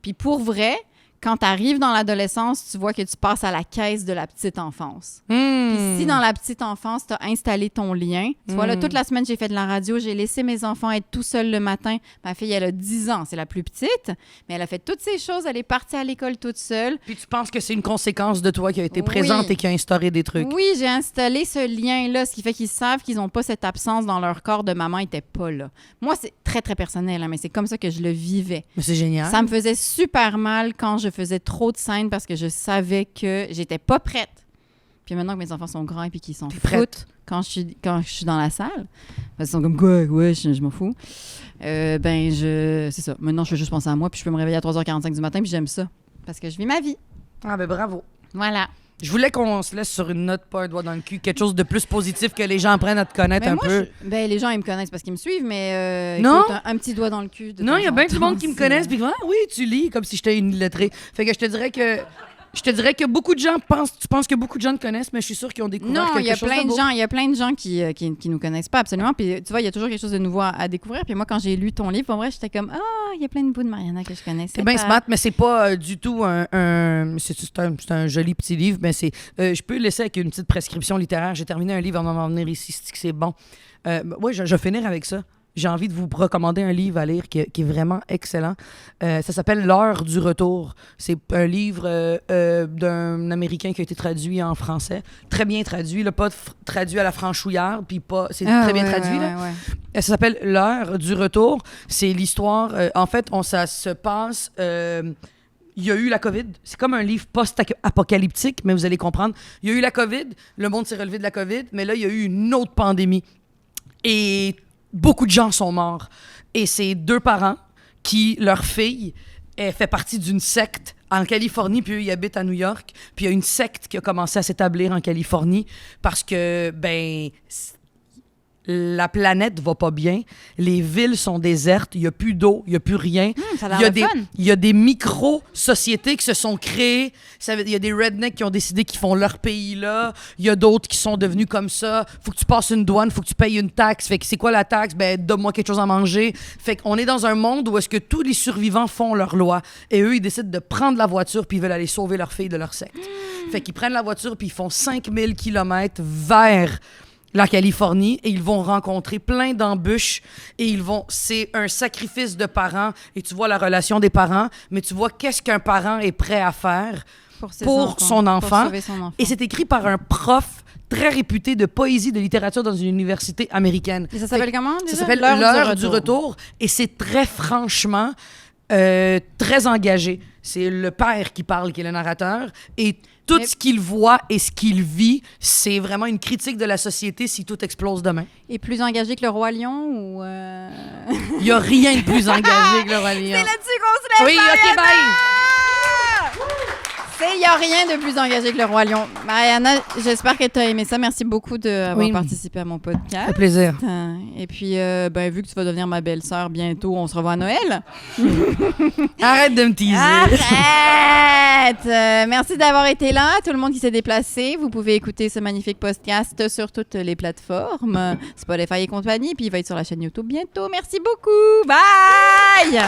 B: Puis pour vrai, quand tu arrives dans l'adolescence, tu vois que tu passes à la caisse de la petite enfance. Puis si dans la petite enfance, tu as installé ton lien, tu vois, là, toute la semaine, j'ai fait de la radio, j'ai laissé mes enfants être tout seuls le matin. Ma fille, elle a 10 ans, c'est la plus petite, mais elle a fait toutes ces choses, elle est partie à l'école toute seule.
C: Puis tu penses que c'est une conséquence de toi qui a été présente et qui a instauré des trucs?
B: Oui, j'ai installé ce lien-là, ce qui fait qu'ils savent qu'ils n'ont pas cette absence dans leur corps de maman n'était pas là. Moi, c'est très, très personnel, hein, mais c'est comme ça que je le vivais.
C: Mais c'est génial.
B: Ça me faisait super mal quand je faisais trop de scènes parce que je savais que j'étais pas prête. Puis maintenant que mes enfants sont grands et puis qu'ils s'en foutent quand je suis dans la salle, ils sont comme quoi, ouais, je m'en fous. C'est ça. Maintenant, je fais juste penser à moi puis je peux me réveiller à 3h45 du matin puis j'aime ça parce que je vis ma vie.
C: Ah ben bravo.
B: Voilà.
C: Je voulais qu'on se laisse sur une note, pas un doigt dans le cul, quelque chose de plus positif que les gens apprennent à te connaître un peu.
B: Les gens, ils me connaissent parce qu'ils me suivent, mais
C: non.
B: Écoute, un petit doigt dans le cul.
C: Non, il y a bien tout le monde qui me connaissent puis oui, tu lis comme si j'étais une illettrée. Fait que je te dirais que beaucoup de gens tu penses que beaucoup de gens te connaissent, mais je suis sûre qu'ils ont découvert quelque chose de beau.
B: Non, il y a plein de gens qui nous connaissent pas absolument. Puis tu vois, il y a toujours quelque chose de nouveau à découvrir. Puis moi, quand j'ai lu ton livre, en vrai, j'étais comme il y a plein de bouts de Mariana que je connais.
C: C'est bien smart, mais c'est pas du tout c'est un joli petit livre. Mais je peux laisser avec une petite prescription littéraire. J'ai terminé un livre avant de m'en venir ici, c'est bon. Oui, je vais finir avec ça. J'ai envie de vous recommander un livre à lire qui est vraiment excellent. Ça s'appelle « L'heure du retour ». C'est un livre d'un Américain qui a été traduit en français. Très bien traduit, là, pas traduit à la franchouillarde, puis pas... C'est très bien traduit, là. Ça s'appelle « L'heure du retour ». C'est l'histoire... en fait, ça se passe... il y a eu la COVID. C'est comme un livre post-apocalyptique, mais vous allez comprendre. Il y a eu la COVID, le monde s'est relevé de la COVID, mais là, il y a eu une autre pandémie. Et... beaucoup de gens sont morts. Et c'est 2 parents qui, leur fille, fait partie d'une secte en Californie, puis eux, ils habitent à New York. Puis il y a une secte qui a commencé à s'établir en Californie parce que, la planète va pas bien, les villes sont désertes, il y a plus d'eau, il y a plus rien.
B: Ça a
C: Il y a
B: l'air le fun.
C: il y a des micro-sociétés qui se sont créées. Il y a des rednecks qui ont décidé qu'ils font leur pays là. Il y a d'autres qui sont devenus comme ça. Faut que tu passes une douane, faut que tu payes une taxe. Fait que c'est quoi la taxe? Ben, donne-moi quelque chose à manger. Fait qu'on est dans un monde où est-ce que tous les survivants font leurs lois. Et eux, ils décident de prendre la voiture puis ils veulent aller sauver leur fille de leur secte. Fait qu'ils prennent la voiture puis ils font 5000 kilomètres vers la Californie et ils vont rencontrer plein d'embûches et c'est un sacrifice de parents et tu vois la relation des parents, mais tu vois qu'est-ce qu'un parent est prêt à faire pour son enfant.
B: Pour sauver son enfant.
C: Et c'est écrit par un prof très réputé de poésie, de littérature dans une université américaine.
B: Et ça s'appelle comment, déjà?
C: Ça s'appelle L'heure du retour et c'est très franchement très engagé. C'est le père qui parle, qui est le narrateur, et tout ce qu'il voit et ce qu'il vit, c'est vraiment une critique de la société si tout explose demain.
B: Et plus engagé que le Roi Lion ou...
C: Il n'y a rien de plus engagé que le Roi Lion.
B: C'est là-dessus qu'on se laisse,
C: Oui, OK, bye!
B: Il n'y a rien de plus engagé que le Roi Lion. Mariana, j'espère que tu as aimé ça. Merci beaucoup d'avoir participé à mon podcast.
C: Un plaisir.
B: Et puis, vu que tu vas devenir ma belle-sœur bientôt, on se revoit à Noël.
C: Arrête de me teaser.
B: Arrête! Merci d'avoir été là. Tout le monde qui s'est déplacé, vous pouvez écouter ce magnifique podcast sur toutes les plateformes, Spotify et compagnie. Puis il va être sur la chaîne YouTube bientôt. Merci beaucoup. Bye!